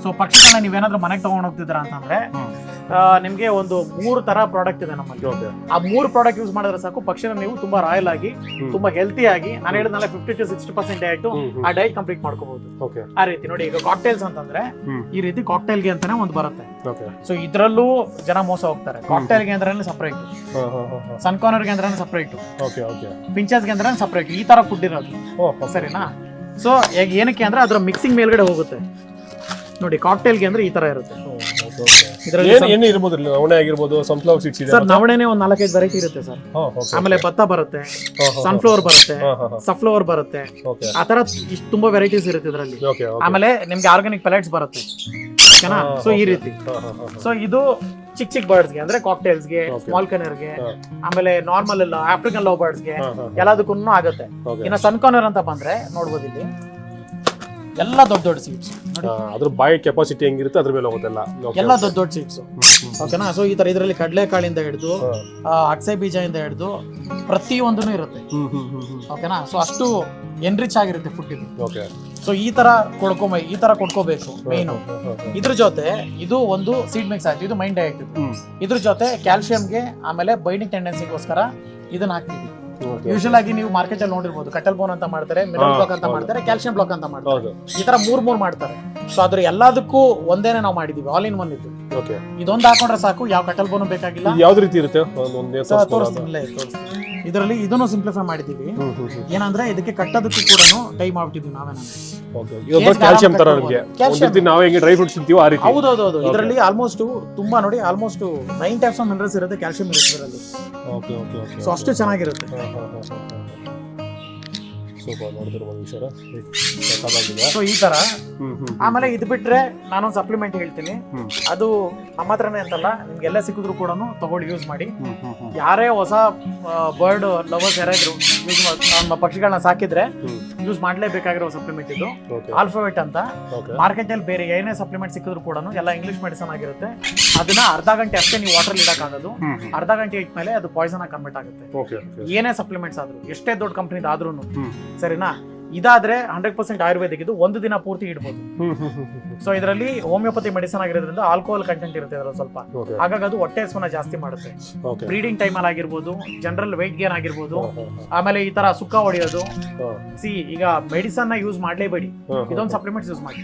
ಸೊ ಪಕ್ಷಿಗಳನ್ನ ನೀವೇನಾದ್ರೂ ಮನೆಗೆ ತಗೊಂಡ್ ಹೋಗ್ತಿದ್ರ ಅಂತಂದ್ರೆ, ನಿಮ್ಗೆ ಒಂದು 3 ತರ ಪ್ರಾಡಕ್ಟ್ ಇದೆ ನಮ್ಮಲ್ಲಿ. ಆ 3 ಪ್ರಾಡಕ್ಟ್ ಯೂಸ್ ಮಾಡಿದ್ರೆ ಸಾಕು, ಪಕ್ಷಿನ ನೀವು ತುಂಬಾ ರಾಯಲ್ ಆಗಿ, ತುಂಬಾ ಹೆಲ್ತಿ ಆಗಿ, ನಾನು ಹೇಳಿದ್ನಲ್ಲ 50 to 60% ಡಯಟ್, ಆ ಡಯಟ್ ಕಂಪ್ಲೀಟ್ ಮಾಡ್ಕೋಬಹುದು. ಆ ರೀತಿ ನೋಡಿ, ಈಗ ಕಾಕ್ಟೇಲ್ಸ್ ಅಂತಂದ್ರೆ ಈ ರೀತಿ ಕಾಕ್ಟೇಲ್ಗೆ ಅಂತಾನೆ ಒಂದು ಬರುತ್ತೆ. ಸೊ ಇದ್ರಲ್ಲೂ ಜನ ಮೋಸ ಹೋಗ್ತಾರೆ. ಕಾಕ್ಟೇಲ್ಗೆ ಅಂದ್ರೆ ಸಪರೇಟ್, ಸನ್ಕಾರ್ನರ್ಗೆ ಅಂದ್ರೆ ಸಪರೇಟ್, ಪಿಂಚಸ್ಗೆ ಅಂದ್ರೆ ಸಪರೇಟ್, ಈ ತರ ಫುಡ್ ಇರೋದು. ಸರಿನಾ? ಸೊ ಏನಕ್ಕೆ ಅಂದ್ರೆ ಅದ್ರ ಮಿಕ್ಸಿಂಗ್ ಮೇಲ್ಗಡೆ ಹೋಗುತ್ತೆ ನೋಡಿ. ಕಾಕ್ಟೇಲ್ಗೆ ಅಂದ್ರೆ ಈ ತರ ಇರುತ್ತೆ. ಸರ್ ನವಣೆನೆ ಒಂದು 4-5 ವೆರೈಟಿ ಇರುತ್ತೆ ಸರ್. ಆಮೇಲೆ ಭತ್ತ ಬರುತ್ತೆ, ಸನ್ಫ್ಲವರ್ ಬರುತ್ತೆ, ಸಫ್ಲವರ್ ಬರುತ್ತೆ. ಆ ತರ ಇಷ್ಟು ತುಂಬಾ ವೆರೈಟೀಸ್ ಇರುತ್ತೆ ಇದರಲ್ಲಿ. ಆಮೇಲೆ ನಿಮ್ಗೆ ಆರ್ಗಾನಿಕ್ ಪೆಲೆಟ್ಸ್ ಬರುತ್ತೆ. ಓಕೆನಾ? ಸೊ ಈ ರೀತಿ. ಸೊ ಇದು ಚಿಕ್ಕ ಚಿಕ್ಕ ಬರ್ಡ್ಸ್ಗೆ ಅಂದ್ರೆ ಕಾಕ್ಟೇಲ್ಸ್ಗೆ, ಸ್ಮಾಲ್ ಕನರ್ಗೆ, ಆಮೇಲೆ ನಾರ್ಮಲ್ ಆಫ್ರಿಕನ್ ಲವ್ ಬರ್ಡ್ಸ್ಗೆ ಎಲ್ಲದಕ್ಕೂ ಆಗುತ್ತೆ. ಇನ್ನು ಸನ್ಕಾರ್ನರ್ ಅಂತ ಬಂದ್ರೆ ನೋಡ್ಬೋದು, ಇಲ್ಲಿ ಎಲ್ಲ ದೊಡ್ಡ ದೊಡ್ಡ ಸೀಟ್ಸ್ ನೋಡಿ, ಅದ್ರ ಬಾಯಿ ಕೆಪಾಸಿಟಿ ಹೆಂಗಿರುತ್ತೆ ಅದ್ರ ಮೇಲೆ ಹೋಗುತ್ತಲ್ಲ. ಎಲ್ಲ ದೊಡ್ಡ ದೊಡ್ಡ ಸೀಟ್ಸ್. ಓಕೆನಾ. ಸೊ ಈ ತರ ಇದರಲ್ಲಿ ಕಡಲೆಕಾಳಿಂದ ಹಿಡಿದು ಅಕ್ಸೆ ಬೀಜದಿಂದ ಹಿಡಿದು ಪ್ರತಿಯೊಂದೂ ಇರುತ್ತೆ. ಓಕೆನಾ. ಸೊ ಅಷ್ಟು ಎನ್ರಿಚ್ ಆಗಿರುತ್ತೆ ಫುಡ್ ಇದು. ಓಕೆ. ಸೊ ಈ ತರ ಕೊಡ್ಕೋಬೇಕು ಮೇನು. ಇದ್ರ ಜೊತೆ ಇದು ಒಂದು ಸೀಡ್ ಮಿಕ್ಸ್ ಆಯ್ತು, ಇದು ಮೈಂಡ್ ಡಯಟ್. ಇದ್ರ ಜೊತೆ ಕ್ಯಾಲ್ಸಿಯಂಗೆ ಆಮೇಲೆ ಬೈಂಡಿಂಗ್ ಟೆಂಡೆನ್ಸಿಗೋಸ್ಕರ ಇದನ್ನ ಹಾಕ್ತೀವಿ. ಯೂಶುವಲ್ ಆಗಿ ನೀವು ಮಾರ್ಕೆಟ್ ಅಲ್ಲಿ ನೋಡಿರ್ಬೋದು, ಕಟಲ್ ಬೋನ್ ಅಂತ ಮಾಡ್ತಾರೆ, ಮಿನರಲ್ ಬ್ಲಾಕ್ ಅಂತ ಮಾಡ್ತಾರೆ, ಕ್ಯಾಲ್ಸಿಯಂ ಬ್ಲಾಕ್ ಅಂತ ಮಾಡ್ತಾರೆ. ಈ ತರ ಮೂರ್ ಮಾಡ್ತಾರೆ. ಸೊ ಅದ್ರ ಎಲ್ಲದಕ್ಕೂ ಒಂದೇನೆ ನಾವು ಮಾಡಿದೀವಿ, ಆಲ್ ಇನ್ ಒನ್ ಇದು. ಇದೊಂದು ಹಾಕೊಂಡ್ರೆ ಸಾಕು, ಯಾವ ಕಟಲ್ ಬೋನ್ ಬೇಕಾಗಿಲ್ಲ. ಯಾವ್ದು ರೀತಿ ಇರುತ್ತೆ ತೋರಿಸ್ತೀನಿ. ಇದರಲ್ಲಿ ಇದನ್ನು ಸಿಂಪ್ಲಿಫೈ ಮಾಡಿದೀವಿ. ಏನಂದ್ರೆ ಇದಕ್ಕೆ ಕಟ್ಟೋದಕ್ಕೂ ಕೂಡ ಟೈಮ್ ಆಗ್ಬಿಟ್ಟಿದ್ವಿ ನಾವೇ. ಕ್ಯಾಲ್ಸಿಯಂ ತರ ನಾವು ಹೆಂಗೆ ಡ್ರೈ ಫ್ರೂಟ್ಸ್ ತಿಂತೀವೋ ಆ ರೀತಿ. ಹೌದೌದು. ಇದರಲ್ಲಿ ಆಲ್ಮೋಸ್ಟ್ ತುಂಬಾ ನೋಡಿ, ಆಲ್ಮೋಸ್ಟ್ 9 ಟೈಪ್ಸ್ ಆಫ್ ಮಿನರಲ್ಸ್ ಇರುತ್ತೆ, ಕ್ಯಾಲ್ಸಿಯಂ ಇರುತ್ತೆ ಇದರಲ್ಲಿ. ಸೊ ಅಷ್ಟು ಚೆನ್ನಾಗಿರುತ್ತೆ. ಸೊ ಈ ತರ. ಆಮೇಲೆ ಇದು ಬಿಟ್ರೆ ನಾನೊಂದು ಸಪ್ಲಿಮೆಂಟ್ ಹೇಳ್ತೀನಿ. ಅದು ನಮ್ಮ ಹತ್ರನೇ ಅಂತಲ್ಲ, ನಿಮ್ಗೆಲ್ಲ ಸಿಕ್ಕಿದ್ರು ಕೂಡ ತಗೊಳ್ಳಿ, ಯೂಸ್ ಮಾಡಿ. ಯಾರೇ ಹೊಸ ಬರ್ಡ್ ಲವರ್ಸ್ ಯಾರಾದ್ರು ನಮ್ಮ ಪಕ್ಷಿಗಳನ್ನ ಸಾಕಿದ್ರೆ ಯೂಸ್ ಮಾಡ್ಲೇಬೇಕಾಗಿರೋ ಸಪ್ಲಿಮೆಂಟ್ ಇದು. ಆಲ್ಫಾವೆಟ್ ಅಂತ. ಮಾರ್ಕೆಟ್ ಅಲ್ಲಿ ಬೇರೆ ಏನೇ ಸಪ್ಲಿಮೆಂಟ್ ಸಿಕ್ಕಿದ್ರು ಕೂಡ ಎಲ್ಲ ಇಂಗ್ಲಿಷ್ ಮೆಡಿಸನ್ ಆಗಿರುತ್ತೆ. ಅದನ್ನ ಅರ್ಧ ಗಂಟೆ ಅಷ್ಟೇ ನೀವು ವಾಟರ್ ಇಡಕ್ಕಾಗೋದು. ಅರ್ಧ ಗಂಟೆ ಇಟ್ಮೇಲೆ ಅದು ಪಾಯ್ಸನ್ ಆಗಿ ಕನ್ವರ್ಟ್ ಆಗುತ್ತೆ. ಏನೇ ಸಪ್ಲಿಮೆಂಟ್ಸ್ ಆದ್ರೂ, ಎಷ್ಟೇ ದೊಡ್ಡ ಕಂಪ್ನಿದ್ ಆದ್ರೂ. ಸರಿನಾ. ಇದಾದ್ರೆ 100% ಆಯುರ್ವೇದಿಕ್, ಇದು ಒಂದು ದಿನ ಪೂರ್ತಿ ಇಡ್ಬೋದು. ಸೊ ಇದರಲ್ಲಿ ಹೋಮಿಯೋಪತಿ ಮೆಡಿಸನ್ ಆಗಿರೋದ್ರಿಂದ ಆಲ್ಕೋಹಾಲ್ ಕಂಟೆಂಟ್ ಇರುತ್ತೆ ಇದರಲ್ಲಿ ಸ್ವಲ್ಪ. ಹಾಗಾಗಿ ಅದು ಹೊಟ್ಟೆ ಹಸುವನ್ನ ಜಾಸ್ತಿ ಮಾಡುತ್ತೆ. ಬ್ರೀಡಿಂಗ್ ಟೈಮ್ ಅಲ್ಲಿ ಆಗಿರ್ಬೋದು, ಜನರಲ್ ವೆಯ್ಟ್ ಗೇನ್ ಆಗಿರ್ಬೋದು, ಆಮೇಲೆ ಈ ತರ ಸುಕ್ಕ ಹೊಡೆಯೋದು. ಈಗ ಮೆಡಿಸನ್ ನ ಯೂಸ್ ಮಾಡ್ಲೇಬೇಡಿ, ಇದೊಂದು ಸಪ್ಲಿಮೆಂಟ್ಸ್ ಯೂಸ್ ಮಾಡಿ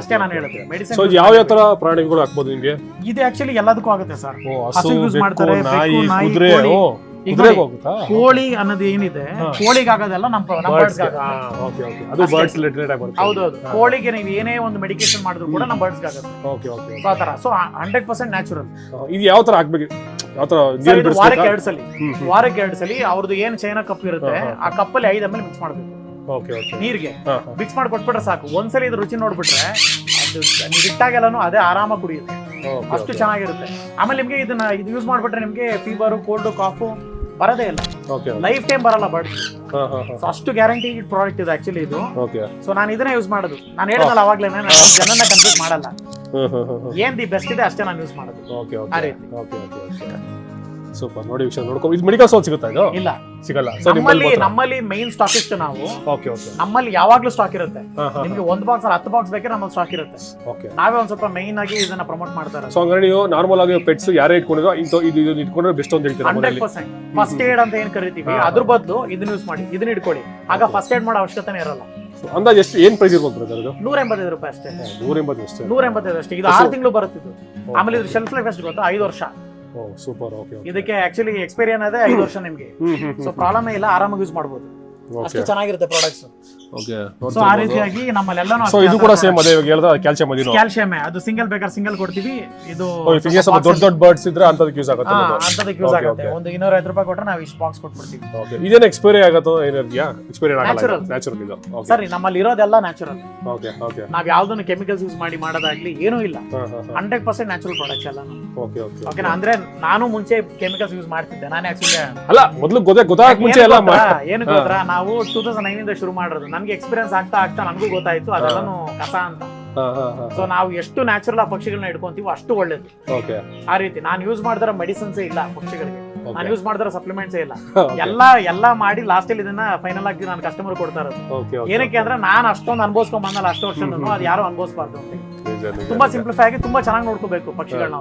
ಅಷ್ಟೇ ನಾನು ಹೇಳುತ್ತೆ. ಮೆಡಿಸಿನ್ ಯಾವ ತರ ಪ್ರಾಣಿಗಳು ಹಾಕ್ಬೋದು ನಿಮ್ಗೆ? ಇದು ಆಕ್ಚುಲಿ ಎಲ್ಲದಕ್ಕೂ ಆಗುತ್ತೆ ಸರ್. ಹಸು ಯೂಸ್ ಮಾಡ್ತಾರೆ, ಕುದುರೆ, ಕೋಳಿ ಅನ್ನೋದು ಏನಿದೆ, ಕೋಳಿಗೆ ಆಗೋದೆಲ್ಲ ನಮ್ಮ ಬರ್ಡ್ಸ್ ಹೌದೌದು. ಕೋಳಿಗೆ ನೀವು ಏನೇ ಒಂದು ಮೆಡಿಕೇಶನ್ ಮಾಡಿದ್ರು ಕೂಡ ನಮ್ಮ ಬರ್ಡ್ಸ್ ಆಗುತ್ತೆ. ಆ ತರ. So 100% natural. ಇದು ಯಾವ ತರ ಹಾಕ್ಬೇಕು? ವಾರಕ್ಕೆ 2 ಸಲ ಅವ್ರದ್ದು ಏನ್ ಚೈನಾ ಕಪ್ ಇರುತ್ತೆ, ಆ ಕಪ್ಪಲ್ಲಿ 5 ml ಮಿಕ್ಸ್ ಮಾಡ್ಬೇಕು ನೀರ್ಗೆ. ಮಿಕ್ಸ್ ಮಾಡಿ ಕೊಟ್ಬಿಟ್ರೆ ಸಾಕು. ಒಂದ್ಸಲಿ ಇದು ರುಚಿ ನೋಡ್ಬಿಟ್ರೆ ಅದು ನೀವು ಇಟ್ಟಾಗೆಲ್ಲೂ ಅದೇ ಆರಾಮಾಗಿ ಕುಡಿಯುತ್ತೆ. ಅಷ್ಟು ಚೆನ್ನಾಗಿರುತ್ತೆ. ಆಮೇಲೆ ನಿಮ್ಗೆ ಇದನ್ನ ಯೂಸ್ ಮಾಡ್ಬಿಟ್ರೆ ನಿಮ್ಗೆ ಫೀವರ್, ಕೋಲ್ಡ್, ಕಾಫು ಬರೋದೇ ಇಲ್ಲ, ಲೈಫ್ ಟೈಮ್ ಬರಲ್ಲ ಬರ್ಡ್. ಅಷ್ಟು ಗ್ಯಾರಂಟಿ ಪ್ರಾಡಕ್ಟ್ ಇದೆ ಆಕ್ಚುಲಿ ಇದು. ಸೊ ನಾನು ಇದನ್ನ ಯೂಸ್ ಮಾಡೋದು. ನಾನು ಹೇಳಿದ್ನಲ್ಲ ಅವಾಗ್ಲೇ, ನಾನು ಜನನ್ನ ಕನ್ಫ್ಯೂಸ್ ಮಾಡಲ್ಲ. ಏನ್ ದಿ ಬೆಸ್ಟ್ ಇದೆ ಅಷ್ಟೇ ನಾನು ಯೂಸ್ ಮಾಡೋದು. ಆ ರೀತಿ. ಸೂಪರ್. ನೋಡಿ ವಿಷಯ ನೋಡ್ಕೊ. ಇದು ಮೆಡಿಕಲ್ ಸ್ಟೋರ್ ಸಿಗುತ್ತಾ? ಇದು ಇಲ್ಲ, ಸಿಗಲ್ಲ. ನಮ್ಮಲ್ಲಿ ಮೈನ್ ಸ್ಟಾಕಿಸ್ಟ್ ನಾವು. ನಮ್ಮಲ್ಲಿ ಯಾವಾಗ್ಲೂ ಸ್ಟಾಕ್ ಇರುತ್ತೆ. ನಿಮ್ಗೆ 1 ಬಾಕ್ಸ್ 10 ಬಾಕ್ಸ್ ಬೇಕಾದ್ರೆ ನಮ್ಮಲ್ಲಿ ಸ್ಟಾಕ್ ಇರುತ್ತೆ. ನಾವೇ ಒಂದ್ ಸ್ವಲ್ಪ ಮೈನ್ ಆಗಿ ಇದನ್ನ ಪ್ರಮೋಟ್ ಮಾಡ್ತಾರೆ. ಸೊ ಹಂಗಾರೆ ನೀವು ನಾರ್ಮಲ್ ಆಗಿ ಪೆಟ್ಸ್ ಯಾರೇ ಇಟ್ಕೊಂಡಿರೋ ಇದು ಇಟ್ಕೊಂಡ್ರೆ ಬೆಸ್ಟ್ ಅಂತ ಹೇಳ್ತೀರಾ? 100% ಫಸ್ಟ್ ಏಡ್ ಅಂತ ಏನ್ ಕರಿತೀವಿ, ಅದ್ರ ಬದಲು ಇದನ್ನ ಯೂಸ್ ಮಾಡಿ, ಇದನ್ನ ಇಟ್ಕೊಳ್ಳಿ. ಆಗ ಫಸ್ಟ್ ಏಡ್ ಮಾಡೋ ಅವಶ್ಯಕತೆ ಇರಲ್ಲ. ಅಂದಾಜ್ ಎಷ್ಟು ಏನ್ ಪ್ರೈಸ್ ಇರ್ಬೋದು ಬ್ರದರ್? 185 ರೂಪಾಯಿ ಅಷ್ಟೇ. 185 ಅಷ್ಟೇ. ಇದು 6 ತಿಂಗಳು ಬರುತ್ತಿದ್ದು. ಆಮೇಲೆ ಇದು ಶೆಲ್ಫ್ ಲೈಫ್ ಎಷ್ಟು ಗೊತ್ತಾ? 5 ವರ್ಷ. ಸೂಪರ್. ಇದಕ್ಕೆ ಆಕ್ಚುಲಿ ಎಕ್ಸ್ಪೈರಿ ಅನ್ನೋದೇ 5 ವರ್ಷ ನಿಮ್ಗೆ. ಸೊ ಪ್ರಾಬ್ಲಮ್ ಇಲ್ಲ, ಆರಾಮಾಗಿ ಯೂಸ್ ಮಾಡಬಹುದು. ಅಷ್ಟು ಚೆನ್ನಾಗಿರುತ್ತೆ ಪ್ರಾಡಕ್ಟ್ಸ್. ಸೊ ಆ ರೀತಿಯಾಗಿ ನಮ್ಮಲ್ಲೆಲ್ಲನೂ ಇದು ಕೂಡ ಸೇಮ್ ಅದೇ ಇವಾಗ ಹೇಳಿದ ಕ್ಯಾಲ್ಸಿಯಂ ಅದಿನೋ. ಕ್ಯಾಲ್ಸಿಯಂ ಅದು ಸಿಂಗಲ್ ಬೇಕಾದ್ರೆ ಸಿಂಗಲ್ ಕೊಡ್ತೀವಿ. ಇದು ದೊಡ್ಡ ಬರ್ಡ್ಸ್ ಇದ್ರೆ ಅಂತದಕ್ಕೆ ಯೂಸ್ ಆಗುತ್ತೆ. ಅಂತದಕ್ಕೆ ಯೂಸ್ ಆಗುತ್ತೆ. ಒಂದು 250 ರೂಪಾಯಿ ಕೊಟ್ರೆ ನಾವು ಇಷ್ಟು ಬಾಕ್ಸ್ ಕೊಟ್ಬಿಡ್ತೀವಿ. ಓಕೆ. ಇದೇನ ಎಕ್ಸ್ಪೈರಿ ಆಗುತ್ತೋ ಏನಿದೆಯಾ? ಎಕ್ಸ್ಪೈರಿ ಆಗಲ್ಲ, ನ್ಯಾಚುರಲ್ ಇದು. ಸರಿ, ನಮ್ಮಲ್ಲಿ ಇರೋದೆಲ್ಲ ನ್ಯಾಚುರಲ್. ಓಕೆ. ನಾವ್ ಯಾವ್ದನ್ನು ಕೆಮಿಕಲ್ಸ್ ಯೂಸ್ ಮಾಡಿ ಮಾಡೋದಾಗ್ಲಿ ಏನೂ ಇಲ್ಲ. 100% ನ್ಯಾಚುರಲ್ ಪ್ರಾಡಕ್ಟ್ಸ್ ಎಲ್ಲ. ಓಕೆ. ಅಂದ್ರೆ ನಾನು ಮುಂಚೆ ಕೆಮಿಕಲ್ಸ್ ಯೂಸ್ ಮಾಡ್ತಿದ್ದೆ. ನಾನು ಆಕ್ಚುಲಿ ಅಲ್ಲ, ಮೊದಲು ಗೊತ್ತಾಗ ಮುಂಚೆ ಎಲ್ಲ ಏನು ಗೊತ್ತಾ, ನಾವು 2009 ಇಂದ ಶುರು ಮಾಡಿರೋದು. ನನ್ಗೆ ಎಕ್ಸ್ಪೀರಿಯನ್ಸ್ ಆಗ್ತಾ ನನಗೂ ಗೊತ್ತಾಯ್ತು ಅದೆಲ್ಲನು ಕಸ ಅಂತ. ಸೊ ನಾವು ಎಷ್ಟು ನ್ಯಾಚುರಲ್ ಆ ಪಕ್ಷಿಗಳನ್ನ ಇಟ್ಕೊಂತೀವೋ ಅಷ್ಟು ಒಳ್ಳೇದು. ಆ ರೀತಿ ನಾನು ಯೂಸ್ ಮಾಡಿದ್ರೆ ಮೆಡಿಸಿನ್ಸ್ ಇಲ್ಲ ಪಕ್ಷಿಗಳಿಗೆ, ನಾನು ಯೂಸ್ ಮಾಡಿದ್ರೆ ಸಪ್ಲಿಮೆಂಟ್ಸ್ ಇಲ್ಲ. ಎಲ್ಲ ಮಾಡಿ ಲಾಸ್ಟ್ ಅಲ್ಲಿ ಇದನ್ನ ಫೈನಲ್ ಆಗಿ ನಾನು ಕಸ್ಟಮರ್ ಕೊಡ್ತಾ ಇರೋದು. ಏನಕ್ಕೆ ಅಂದ್ರೆ ನಾನು ಅಷ್ಟೊಂದು ಅನ್ಭವಿಸ್ಕೊಂಡ್ ಬಂದಲ್ಲ ಅಷ್ಟು ವರ್ಷನೂ, ಅದು ಯಾರು ಅನ್ಭವಿಸಬಾರ್ದು ಅಂತ. ತುಂಬಾ ಸಿಂಪ್ಲಿಫೈ ಆಗಿ ತುಂಬಾ ಚೆನ್ನಾಗಿ ನೋಡ್ಕೋಬೇಕು ಪಕ್ಷಿಗಳನ್ನ.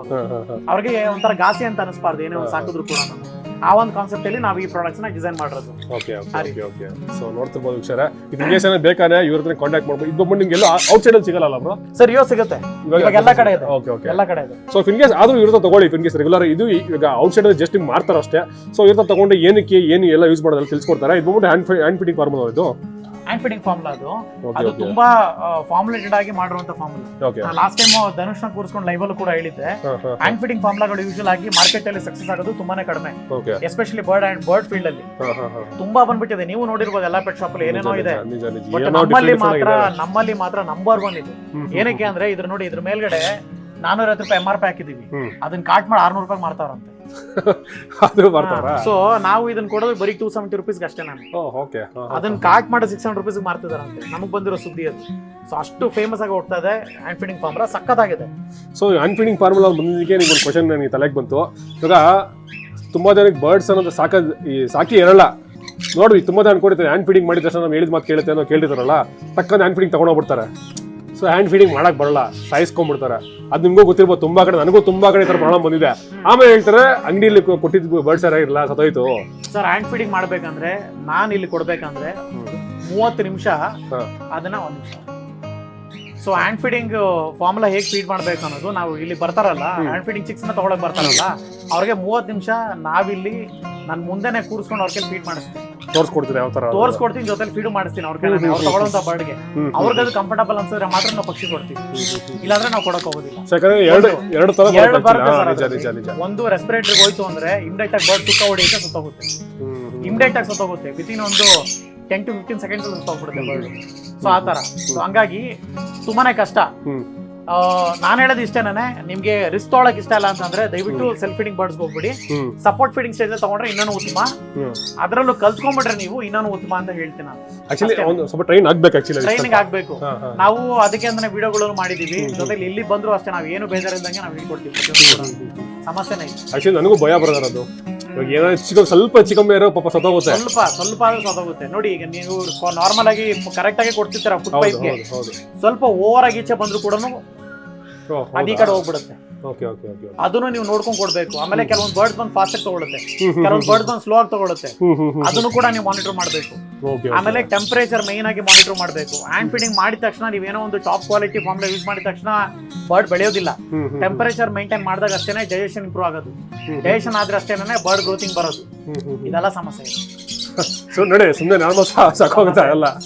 ಅವ್ರಿಗೆ ಒಂಥರ ಘಾಸಿ ಅಂತ ಅನಿಸ್ಬಾರ್ದು ಏನೇ ಒಂದು ಸಾಕಿದ್ರು ಕೂಡ. ಆ ಒಂದು ಕಾನ್ಸೆಪ್ಟ್ ಅಲ್ಲಿ ನಾವು ಈ ಪ್ರಾಡಕ್ಟ್ಸ್ ನ ಡಿಸೈನ್ ಮಾಡಿರೋದು. ಸೊ ನೋಡ್ತಿರ್ಬೋದು ವಿಚಾರ. ಇದು ಬೇಕಾದ್ರೆ ಇವ್ರ ಹತ್ರ ಕಾಂಟ್ಯಾಕ್ಟ್ ಮಾಡ್ಬೋದು. ಇದು ಬಂದು ನಿಮ್ಗೆ ಎಲ್ಲ ಔಟ್ ಸೈಡ್ ಅಲ್ಲಿ ಸಿಗಲ್ಲ ಬ್ರೋ? ಸರ್ ಇವಾಗ ಸಿಗುತ್ತೆ, ಇವಾಗ ಎಲ್ಲ ಕಡೆ ಇದೆ. ಎಲ್ಲ ಕಡೆ ಇದೆ. ಸೊ ಇನ್ ಕೇಸ್ ಆದ್ರೂ ಇವ್ರ ತಗೊಳ್ಳಿ. ಇನ್ ಕೇಸ್ ರೆಗ್ಯುಲರ್ ಇದು ಈಗ ಔಟ್ ಸೈಡ್ ಜಸ್ಟ್ ಮಾಡ್ತಾರ ಅಷ್ಟೇ. ಸೊ ಇವ್ರ ತಗೊಂಡು ಏನಕ್ಕೆ ಏನು ಎಲ್ಲ ಯೂಸ್ ಮಾಡೋದ್ರಲ್ಲಿ ತಿಳಿಸ್ಕೊಡ್ತಾರೆ. ಇದು ಬಂದ್ಬಿಟ್ಟು ಹ್ಯಾಂಡ್ ಫೀಡಿಂಗ್ ಫಾರ್ಮುಲಾ. ಇದು ಹ್ಯಾಂಡ್ ಫೀಡಿಂಗ್ ಫಾರ್ಮುಲಾ. ಅದು ತುಂಬಾ ಫಾರ್ಮುಲೇಟೆಡ್ ಆಗಿ ಮಾಡಿರುವಂತ ಫಾರ್ಮುಲಾ. ಲಾಸ್ಟ್ ಟೈಮ್ ಧನುಷ್ ನ ಕೂರಿಸ್ಕೊಂಡು ಲೈವ್ ಅಲ್ಲೂ ಕೂಡ ಹೇಳಿದ್ದೆ. ಹ್ಯಾಂಡ್ ಫೀಡಿಂಗ್ ಫಾರ್ಮುಲಾಗಳು ಯೂಶುವಲ್ ಆಗಿ ಮಾರ್ಕೆಟ್ ಅಲ್ಲಿ ಸಕ್ಸಸ್ ಆಗೋದು ತುಂಬಾನೇ ಕಡಿಮೆ, ಎಸ್ಪೆಷಲಿ ಬರ್ಡ್ ಫೀಲ್ಡ್ ಅಲ್ಲಿ ತುಂಬಾ ಬಂದ್ಬಿಟ್ಟಿದೆ. ನೀವು ನೋಡಿರ್ಬೋದು ಎಲ್ಲ ಪೆಟ್ ಶಾಪ್ ಅಲ್ಲಿ ಏನೇನೋ ಇದೆ. ಬಟ್ ನಮ್ಮಲ್ಲಿ ಮಾತ್ರ ನಂಬರ್ 1 ಇದು. ಏನಕ್ಕೆ ಅಂದ್ರೆ ಇದ್ರ ನೋಡಿ, ಇದ್ರ ಮೇಲ್ಗಡೆ 450 ರೂಪಾಯಿ MRP ಹಾಕಿದೀವಿ. ಅದನ್ನ ಕಾಟ್ ಮಾಡಿ 600 ರೂಪಾಯಿ ಮಾರ್ತಾರಂತೆ. ಅದು ಬರ್ತಾರ. ಸೊ ನಾವು ಇದನ್ನ ಕೊಡೋದು ಬರೀ 270 rupees ಅಷ್ಟೇ. ನಾನು ಓಕೆ, ಅದನ್ನ ಕಾಟ್ ಮಾಡೋ 600 rupees ಮಾರ್ತಿದಾರಂತೆ, ನಮಗ್ ಬಂದಿರೋ ಸುದ್ದಿ ಅದು. ಸೊ ಅಷ್ಟು ಫೇಮಸ್ ಆಗಿ ಹೋಗ್ತಾ ಇದೆ ಹ್ಯಾಂಡ್ ಫೀಡಿಂಗ್ ಫಾರ್ಮುಲಾ, ಸಕ್ಕತ್ತಾಗಿದೆ. ಸೊ ಹ್ಯಾಂಡ್ ಫೀಡಿಂಗ್ ಫಾರ್ಮುಲಾ ಬಂದಿದ್ದಕ್ಕೆ ನಿಮ್ಗೆ ಒಂದು ಕ್ವಶನ್ ನನಗೆ ತಲೆಗೆ ಬಂತು. ಇವಾಗ ತುಂಬಾ ಜನಕ್ಕೆ ಬರ್ಡ್ಸ್ ಅನ್ನೋದು ಸಾಕಿ ಇರಲ್ಲ ನೋಡ್ರಿ, ತುಂಬಾ ಜನ ಅನ್ಕೊಂಡಿರ್ತಾರೆ ಹ್ಯಾಂಡ್ ಫೀಡಿಂಗ್ ಮಾಡಿದ ತಕ್ಷಣ ನಾವು ಹೇಳಿದ ಮಾತು ಕೇಳುತ್ತೆ ಅನ್ನೋ ಕೇಳಿರ್ತಾರಲ್ಲ, ಟಕ್ಕಂತ ಹ್ಯಾಂಡ್ ಫೀಡಿಂಗ್ ತಗೊಂಡೋಗ್ಬಿಡ್ತಾರೆ. ಸೊ ಹ್ಯಾಂಡ್ ಫೀಡಿಂಗ್ ಮಾಡಕ್ ಬರಲ್ಲ, ಸಾಯಿಸ್ಕೊಂಡ್ಬಿಡ್ತಾರೆ. ಅದು ನಿಮಗೂ ಗೊತ್ತಿರ್ಬೋದು, ತುಂಬಾ ಕಡೆ, ನನಗೂ ತುಂಬಾ ಕಡೆ ತರ ಪ್ರಾಬ್ಲಮ್ ಬಂದಿದೆ. ಆಮೇಲೆ ಹೇಳ್ತಾರೆ ಅಂಗಡಿಯಲ್ಲಿ ಕೊಟ್ಟಿದ್ದು ಬರ್ಡ್ಸ್ ಇರಲ್ಲ, ಸತ್ತೋಯ್ತು. ಸರ್ ಹ್ಯಾಂಡ್ ಫೀಡಿಂಗ್ ಮಾಡ್ಬೇಕಂದ್ರೆ ನಾನು ಇಲ್ಲಿ ಕೊಡ್ಬೇಕಂದ್ರೆ 30 ನಿಮಿಷ, ಅದನ್ನ 1 ನಿಮಿಷ. ಸೊ ಹ್ಯಾಂಡ್ ಫೀಡಿಂಗ್ ಫಾರ್ಮುಲಾ ಹೇಗೆ ಫೀಡ್ ಮಾಡ್ಬೇಕು ಅನ್ನೋದು, ನಾವು ಇಲ್ಲಿ ಬರ್ತಾರಲ್ಲ ಹ್ಯಾಂಡ್ ಫೀಡಿಂಗ್ ಚಿಕ್ಸ್ ನ ತಗೊಳಕ್ ಬರ್ತಾರಲ್ಲ, ಅವ್ರಿಗೆ 30 ನಿಮಿಷ ನಾವಿಲ್ಲಿ ನನ್ನ ಮುಂದೆನೆ ಕೂರಿಸ್ಕೊಂಡು ಅವ್ರ ಕೈಲಿ ಫೀಡ್ ಮಾಡಿಸ್ತೀನಿ, ತೋರಿಸ್ಕೊಡ್ತೀನಿ, ಯಾವ ತರ ತೋರಿಸ್ಕೊಡ್ತೀನಿ, ಜೊತೆಲಿ ಫೀಡ್ ಮಾಡಿಸ್ತೀನಿ ಅವ್ರ ಕೈಲಿ. ಅವ್ರು ತಗೊಳ್ಳೋಂತ ಬರ್ಡ್ಗೆ ಅವ್ರಿಗೆ ಅದು ಕಂಫರ್ಟಬಲ್ ಅನ್ಸಿದ್ರೆ ಮಾತ್ರ ನಾವು ಪಕ್ಷಿ ಕೊಡ್ತೀವಿ, ಇಲ್ಲಾಂದ್ರೆ ನಾವು ಕೊಡಕ್ ಹೋಗೋದಿಲ್ಲ. ಎರಡು ಬರುತ್ತೆ ಸರ್. ಒಂದು ರೆಸ್ಪಿರೇಟರ್ಗೆ ಹೋಯ್ತು ಅಂದ್ರೆ ಇಮಿಡಿಯೇಟ್ ಆಗಿ ಬರ್ಡ್ ಸುತ್ತ ಹೊಡೆಯುತ್ತೆ, ಸುತ್ತೋಗುತ್ತೆ, ಇಮಿಡಿಯೇಟ್ ಆಗಿ ಸುತ್ತೋಗುತ್ತೆ. ವಿತಿನ್ ಒಂದು 10 to 15 seconds ಸುತ್ತೋಗ್ಬಿಡುತ್ತೆ ಬರ್ಡ್. ಸೊ ಆ ತರ. ಸೊ ಹಂಗಾಗಿ ತುಂಬಾನೇ ಕಷ್ಟ. ನಾನು ಹೇಳೋದು ಇಷ್ಟೇನೆ, ನಿಮ್ಗೆ ರಿಸ್ಕ್ ತೊಗೊಳಕ್ ಇಷ್ಟ ಇಲ್ಲ ಅಂತಂದ್ರೆ ದಯವಿಟ್ಟು ಸೆಲ್ಫ್ ಫೀಡಿಂಗ್ ಬರ್ಡ್ಸ್ ಹೋಗ್ಬಿಡಿ. ಸಪೋರ್ಟ್ ಫೀಡಿಂಗ್ ಸ್ಟೇಜ್ ತಗೊಂಡ್ರೆ ಇನ್ನೂ ಉತ್ತಮ, ಅದರಲ್ಲೂ ಕಲ್ತ್ಕೊಂಡ್ಬಿಟ್ರೆ ನೀವು ಇನ್ನೂ ಉತ್ತಮ ಅಂತ ಹೇಳ್ತೀನಿ ನಾನು. ಸ್ವಲ್ಪ ಟ್ರೈನಿಂಗ್ ಆಗ್ಬೇಕು. ನಾವು ಅದಕ್ಕೆ ಅಂತಾನೆ ವಿಡಿಯೋಗಳನ್ನು ಮಾಡಿದೀವಿ, ಜೊತೆಲಿ ಇಲ್ಲಿ ಬಂದ್ರು ಅಷ್ಟೇ, ನಾವು ಏನು ಬೇಜಾರಿಲ್ದಂಗೆ ನಾವು ಹೇಳ್ಕೊಡ್ತೀವಿ, ಸಮಸ್ಯೆನೇ ಇಲ್ಲ. ಆಕ್ಚುಲಿ ನನಗೂ ಭಯ ಬರೋದು ಅದು, ಸ್ವಲ್ಪ ಚಿಕನ್ ಇರೋ ಪಾಪ ಸತ್ತೋಗುತ್ತೆ, ಸ್ವಲ್ಪ ಆದ್ರೂ ಸತ್ತೋಗುತ್ತೆ. ನೋಡಿ ಈಗ ನೀವು ನಾರ್ಮಲ್ ಆಗಿ ಕರೆಕ್ಟ್ ಆಗಿ ಕೊಡ್ತಿರ್ತೀರ ಫುಡ್ ಪೈಪ್ಗೆ, ಸ್ವಲ್ಪ ಓವರ್ ಆಗಿ ಈಚೆ ಬಂದ್ರು ಕೂಡ ಅದೇ ಕಡೆ ಹೋಗ್ಬಿಡುತ್ತೆ. ಅದನ್ನು ನೀವು ನೋಡ್ಕೊಂಡ್ ಕೊಡ್ಬೇಕು. ಆಮೇಲೆ ಕೆಲವೊಂದು ಬರ್ಡ್ಸ್ ಬಂದು ಫಾಸ್ಟ್ ಆಗಿ ತಗೊಳುತ್ತೆ, ಕೆಲವೊಂದು ಬರ್ಡ್ಸ್ ಬಂದು ಸ್ಲೋ ಆಗಿ ತಗೊಳುತ್ತೆ, ಅದನ್ನು ಕೂಡ ನೀವು ಮಾನಿಟರ್ ಮಾಡಬೇಕು. ಆಮೇಲೆ ಟೆಂಪರೇಚರ್ ಮೈನ್ ಆಗಿ ಮಾನಿಟರ್ ಮಾಡಬೇಕು. ಹ್ಯಾಂಡ್ ಫೀಡಿಂಗ್ ಮಾಡಿದ ತಕ್ಷಣ ನೀವೇನೋ ಒಂದು ಟಾಪ್ ಕ್ವಾಲಿಟಿ ಫಾರ್ಮುಲಾ ಯೂಸ್ ಮಾಡಿದ ತಕ್ಷಣ ಬರ್ಡ್ ಬೆಳೆಯೋದಿಲ್ಲ. ಟೆಂಪರೇಚರ್ ಮೈಂಟೈನ್ ಮಾಡಿದಾಗ ಅಷ್ಟೇನೆ ಡೈಜೆಷನ್ ಇಂಪ್ರೂವ್ ಆಗೋದು, ಡೈಜೆಷನ್ ಆದ್ರೆ ಅಷ್ಟೇನೆ ಬರ್ಡ್ ಗ್ರೋತಿಂಗ್ ಬರೋದು. ಇದೆಲ್ಲ ಸಮಸ್ಯೆ ಇದೆ.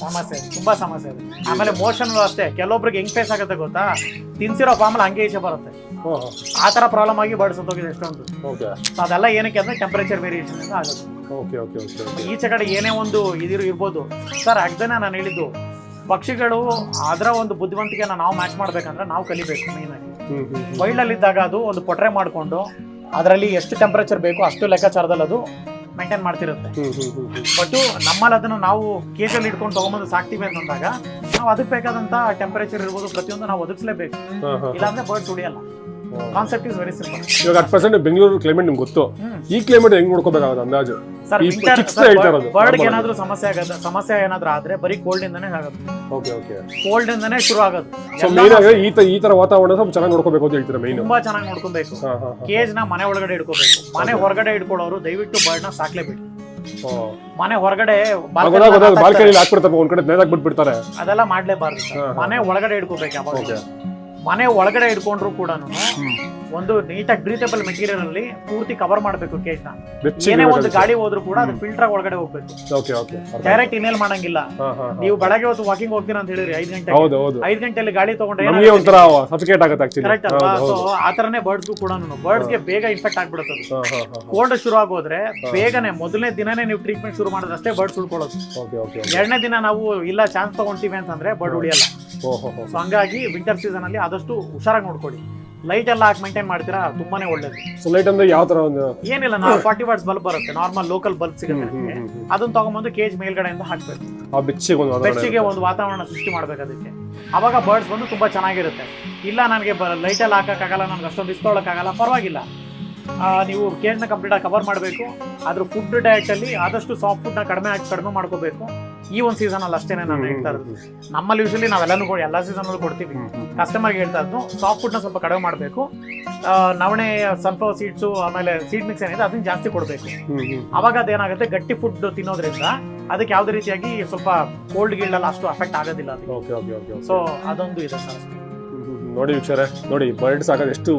ಸಮಸ್ಯೆ, ತುಂಬಾ ಸಮಸ್ಯೆ ಇದೆ. ಆಮೇಲೆ ಮೋಷನ್ ಅಷ್ಟೇ, ಕೆಲವೊಬ್ರಿಗೆ ಹೆಂಗ್ ಫೇಸ್ ಆಗುತ್ತೆ ಗೊತ್ತಾ, ತಿನ್ಸಿರೋ ಫಾರ್ಮುಲಾ ಹಂಗೆ ಈಚೆ ಬರುತ್ತೆ, ಆ ತರ ಪ್ರಾಬ್ಲಮ್ ಆಗಿ ಬರ್ಡ್ ಸತ್ತೋಗಿದೆ ಎಷ್ಟೊಂದು. ಅದೆಲ್ಲ ಏನಕ್ಕೆ ಅಂದ್ರೆ ಟೆಂಪರೇಚರ್ ವೇರಿಯೇಷನ್ ಇಂದ ಆಗುತ್ತೆ. ಈಚೆ ಕಡೆ ಏನೇ ಒಂದು ಇರ್ಬೋದು ಸರ್. ಅದನ್ನ ನಾನು ಹೇಳಿದ್ದು, ಪಕ್ಷಿಗಳು ಅದರ ಒಂದು ಬುದ್ಧಿವಂತಿಕೆನ ನಾವು ಮ್ಯಾಚ್ ಮಾಡ್ಬೇಕಂದ್ರೆ ನಾವು ಕಲಿಬೇಕು. ಮೈನ್ ಆಗಿ ವೈಲ್ಡ್ ಅಲ್ಲಿ ಇದ್ದಾಗ ಅದು ಒಂದು ಪೊಟ್ರೆ ಮಾಡ್ಕೊಂಡು ಅದರಲ್ಲಿ ಎಷ್ಟು ಟೆಂಪರೇಚರ್ ಬೇಕು ಅಷ್ಟು ಲೆಕ್ಕಾಚಾರದಲ್ಲಿ ಅದು ಮೇಂಟೈನ್ ಮಾಡ್ತಿರುತ್ತೆ. ಬಟ್ ನಮ್ಮಲ್ಲಿ ಅದನ್ನು ನಾವು ಕೇಸಲ್ಲಿ ಇಟ್ಕೊಂಡು ತಗೊಂಬಂದು ಸಾಕ್ತಿವಿ ಅಂತಂದಾಗ ನಾವು ಅದಕ್ಕೆ ಬೇಕಾದಂತ ಟೆಂಪರೇಚರ್ ಇರ್ಬೋದು, ಪ್ರತಿಯೊಂದು ನಾವು ಒದಗಿಸಲೇಬೇಕು, ಇಲ್ಲಾಂದ್ರೆ ಬರ್ಡ್ಸ್ ಉಳಿಯಲ್ಲ. Concept is very simple. ಇವಾಗ 10% ಬೆಂಗಳೂರು ಕ್ಲೈಮೇಟ್ ನಿಮ್ಗೆ ಗೊತ್ತು, ಈ ಕ್ಲೈಮೇಟ್ ಹೆಂಗ್ ನೋಡ್ಕೋಬೇಕಾಗುತ್ತೆ ಅಂದಾಜು? ಬರ್ಡ್ ಏನಾದ್ರೂ ಸಮಸ್ಯೆ ಏನಾದ್ರೂ ಆದ್ರೆ ಬರೀ ಕೋಲ್ಡ್ ಇಂದಾನೇ ಆಗೋದು. ಕೋಲ್ಡ್ ಇಂದಾನೇ ಶುರು ಆಗೋದು. ಈ ತರ ವಾತಾವರಣ ಸ್ವಲ್ಪ ಚೆನ್ನಾಗಿ ನೋಡ್ಕೋಬೇಕು ಅಂತ ಹೇಳ್ತೀರಾ? ಮೈನ್ ತುಂಬಾ ಚೆನ್ನಾಗಿ ನೋಡ್ಕೊಬೇಕು. ಕೇಜ್ ನ ಮನೆ ಒಳಗಡೆ ಇಟ್ಕೋಬೇಕು. ಮನೆ ಹೊರಗಡೆ ಇಟ್ಕೊಳ್ಳೋರು ದಯವಿಟ್ಟು ಬರ್ಡ್ ನ ಸಾಕ್ಲೇಬೇಕು. ಮನೆ ಹೊರಗಡೆ ಬಾಲ್ಕನಿ ಹಾಕ್ಬಿಡ್ತಾರೆ, ಒಂದ್ ಕಡೆ ನೇದಾಕ್ ಬಿಟ್ಬಿಡ್ತಾರೆ, ಅದೆಲ್ಲ ಮಾಡ್ಲೇಬಾರ್ದು. ಮನೆ ಒಳಗಡೆ ಇಟ್ಕೋಬೇಕು. ಯಾವಾಗ ಮನೆ ಒಳಗಡೆ ಇಟ್ಕೊಂಡ್ರು ಕೂಡ ಒಂದು ನೀಟಾಗಿ ಬ್ರೀತೇಬಲ್ ಮೆಟೀರಿಯಲ್ ಅಲ್ಲಿ ಪೂರ್ತಿ ಕವರ್ ಮಾಡಬೇಕು ಕೇಜ್ ನ. ಏನೇ ಒಂದು ಗಾಳಿ ಹೋದ್ರು ಕೂಡ ಅದು ಫಿಲ್ಟರ್ ಒಳಗಡೆ ಹೋಗ್ಬೇಕು, ಡೈರೆಕ್ಟ್ ಇಮೇಲ್ ಮಾಡಂಗಿಲ್ಲ. ನೀವು ಬೆಳಗ್ಗೆ ಹೊತ್ತು ವಾಕಿಂಗ್ ಹೋಗ್ತೀರಾ ಅಂತ ಹೇಳಿದ್ರಿ 5 ಗಂಟೆಯಲ್ಲಿ ಗಾಳಿ ತಗೊಂಡ್ರೆ ಕರೆಕ್ಟ್ ಅಲ್ವಾ? ಸೊ ಆ ತರನೇ ಬರ್ಡ್ಸ್ ಕೂಡ ಬರ್ಡ್ಸ್ ಗೆ ಬೇಗ ಇನ್ಫೆಕ್ಟ್ ಆಗ್ಬಿಡುತ್ತೆ. ಕೋಲ್ಡ್ ಶುರು ಆಗೋದ್ರೆ ಬೇಗನೆ ಮೊದಲನೇ ದಿನನೇ ನೀವು ಟ್ರೀಟ್ಮೆಂಟ್ ಶುರು ಮಾಡಿದ್ರೆ ಅಷ್ಟೇ ಬರ್ಡ್ಸ್ ಉಳ್ಕೊಳ್ಳೋದು. ಎರಡನೇ ದಿನ ನಾವು ಇಲ್ಲ ಚಾನ್ಸ್ ತಗೊಂತೀವಿ ಅಂತಂದ್ರೆ ಬರ್ಡ್ ಉಳಿಯಲ್ಲ. ಸೊ ಹಂಗಾಗಿ ವಿಂಟರ್ ಸೀಸನ್ ಅಲ್ಲಿ ಆದಷ್ಟು ಹುಷಾರಾಗಿ ನೋಡ್ಕೊಳ್ಳಿ. ಲೈಟ್ ಎಲ್ಲ ಹಾಕಿ ಮೇಂಟೈನ್ ಮಾಡ್ತೀರಾ, ತುಂಬಾನೇ ಒಳ್ಳೇದು. ಸೊ ಲೈಟ್ ಅಂದ್ರೆ ಯಾವ ತರ? ಏನಿಲ್ಲ, ನಾವು 40 ವಾಟ್ಸ್ ಬಲ್ಬ್ ಬರುತ್ತೆ, ನಾರ್ಮಲ್ ಲೋಕಲ್ ಬಲ್ಬ್ ಸಿಗುತ್ತೆ. ಅದನ್ನ ತಗೊಂಡ್ಬಂದು ಕೇಜ್ ಮೇಲ್ಗಡೆಯಿಂದ ಹಾಕ್ಬೇಕು. ಬೆಚ್ಚಿಗೆ ಒಂದು ವಾತಾವರಣ ಸೃಷ್ಟಿ ಮಾಡ್ಬೇಕು ಅದಕ್ಕೆ. ಅವಾಗ ಬರ್ಡ್ಸ್ ಬಂದು ತುಂಬಾ ಚೆನ್ನಾಗಿರುತ್ತೆ. ಇಲ್ಲ ನನಗೆ ಲೈಟ್ ಎಲ್ಲ ಹಾಕಕ್ಕಾಗಲ್ಲ, ನನ್ಗೆ ಅಷ್ಟೊಂದು ಇಸ್ಕೊಳ್ಳೋಕ್ಕಾಗಲ್ಲ, ಪರವಾಗಿಲ್ಲ. ನೀವು ಕೇಜ್ ನ ಕಂಪ್ಲೀಟ್ ಆಗಿ ಕವರ್ ಮಾಡಬೇಕು. ಅದ್ರ ಫುಡ್ ಡಯಟ್ ಅಲ್ಲಿ ಆದಷ್ಟು ಸಾಫ್ಟ್ ಫುಡ್ ನ ಕಡಿಮೆ ಮಾಡ್ಕೋಬೇಕು. ಈ ಒಂದು ಸೀಸನ್ ಅಲ್ಲಿ ಅಷ್ಟೇನೆ ನಾನು ಹೇಳ್ತಾ ಇರೋದು. ನಮ್ಮಲ್ಲಿ ಯೂಶಲಿ ನಾವೆಲ್ಲನೂ ಎಲ್ಲಾ ಸೀಸನ್ ಅಲ್ಲಿ ಕೊಡ್ತೀವಿ. ಕಸ್ಟಮರ್ಗೆ ಹೇಳ್ತಾ ಇದ್ದು ಸಾಫ್ಟ್ ಫುಡ್ ನ ಸ್ವಲ್ಪ ಕಡಿಮೆ ಮಾಡಬೇಕು. ನವಣೆ, ಸನ್ಫ್ಲವರ್ ಸೀಡ್ಸು, ಆಮೇಲೆ ಸೀಡ್ ಮಿಕ್ಸ್ ಏನಿದೆ ಅದನ್ನ ಜಾಸ್ತಿ ಕೊಡಬೇಕು. ಅವಾಗ ಅದೇನಾಗುತ್ತೆ, ಗಟ್ಟಿ ಫುಡ್ ತಿನ್ನೋದ್ರಿಂದ ಅದಕ್ಕೆ ಯಾವುದೇ ರೀತಿಯಾಗಿ ಸ್ವಲ್ಪ ಕೋಲ್ಡ್ ಗಿಲ್ಡ್ ಎಲ್ಲ ಅಷ್ಟು ಅಫೆಕ್ಟ್ ಆಗೋದಿಲ್ಲ. ಸೊ ಅದೊಂದು ಇದೆ ಸರ್. ನೋಡಿ ವೀಕ್ಷಕರೇ, ನೋಡಿ ಬರ್ಡ್ಸ್ ಆಗೋದು ಎಷ್ಟು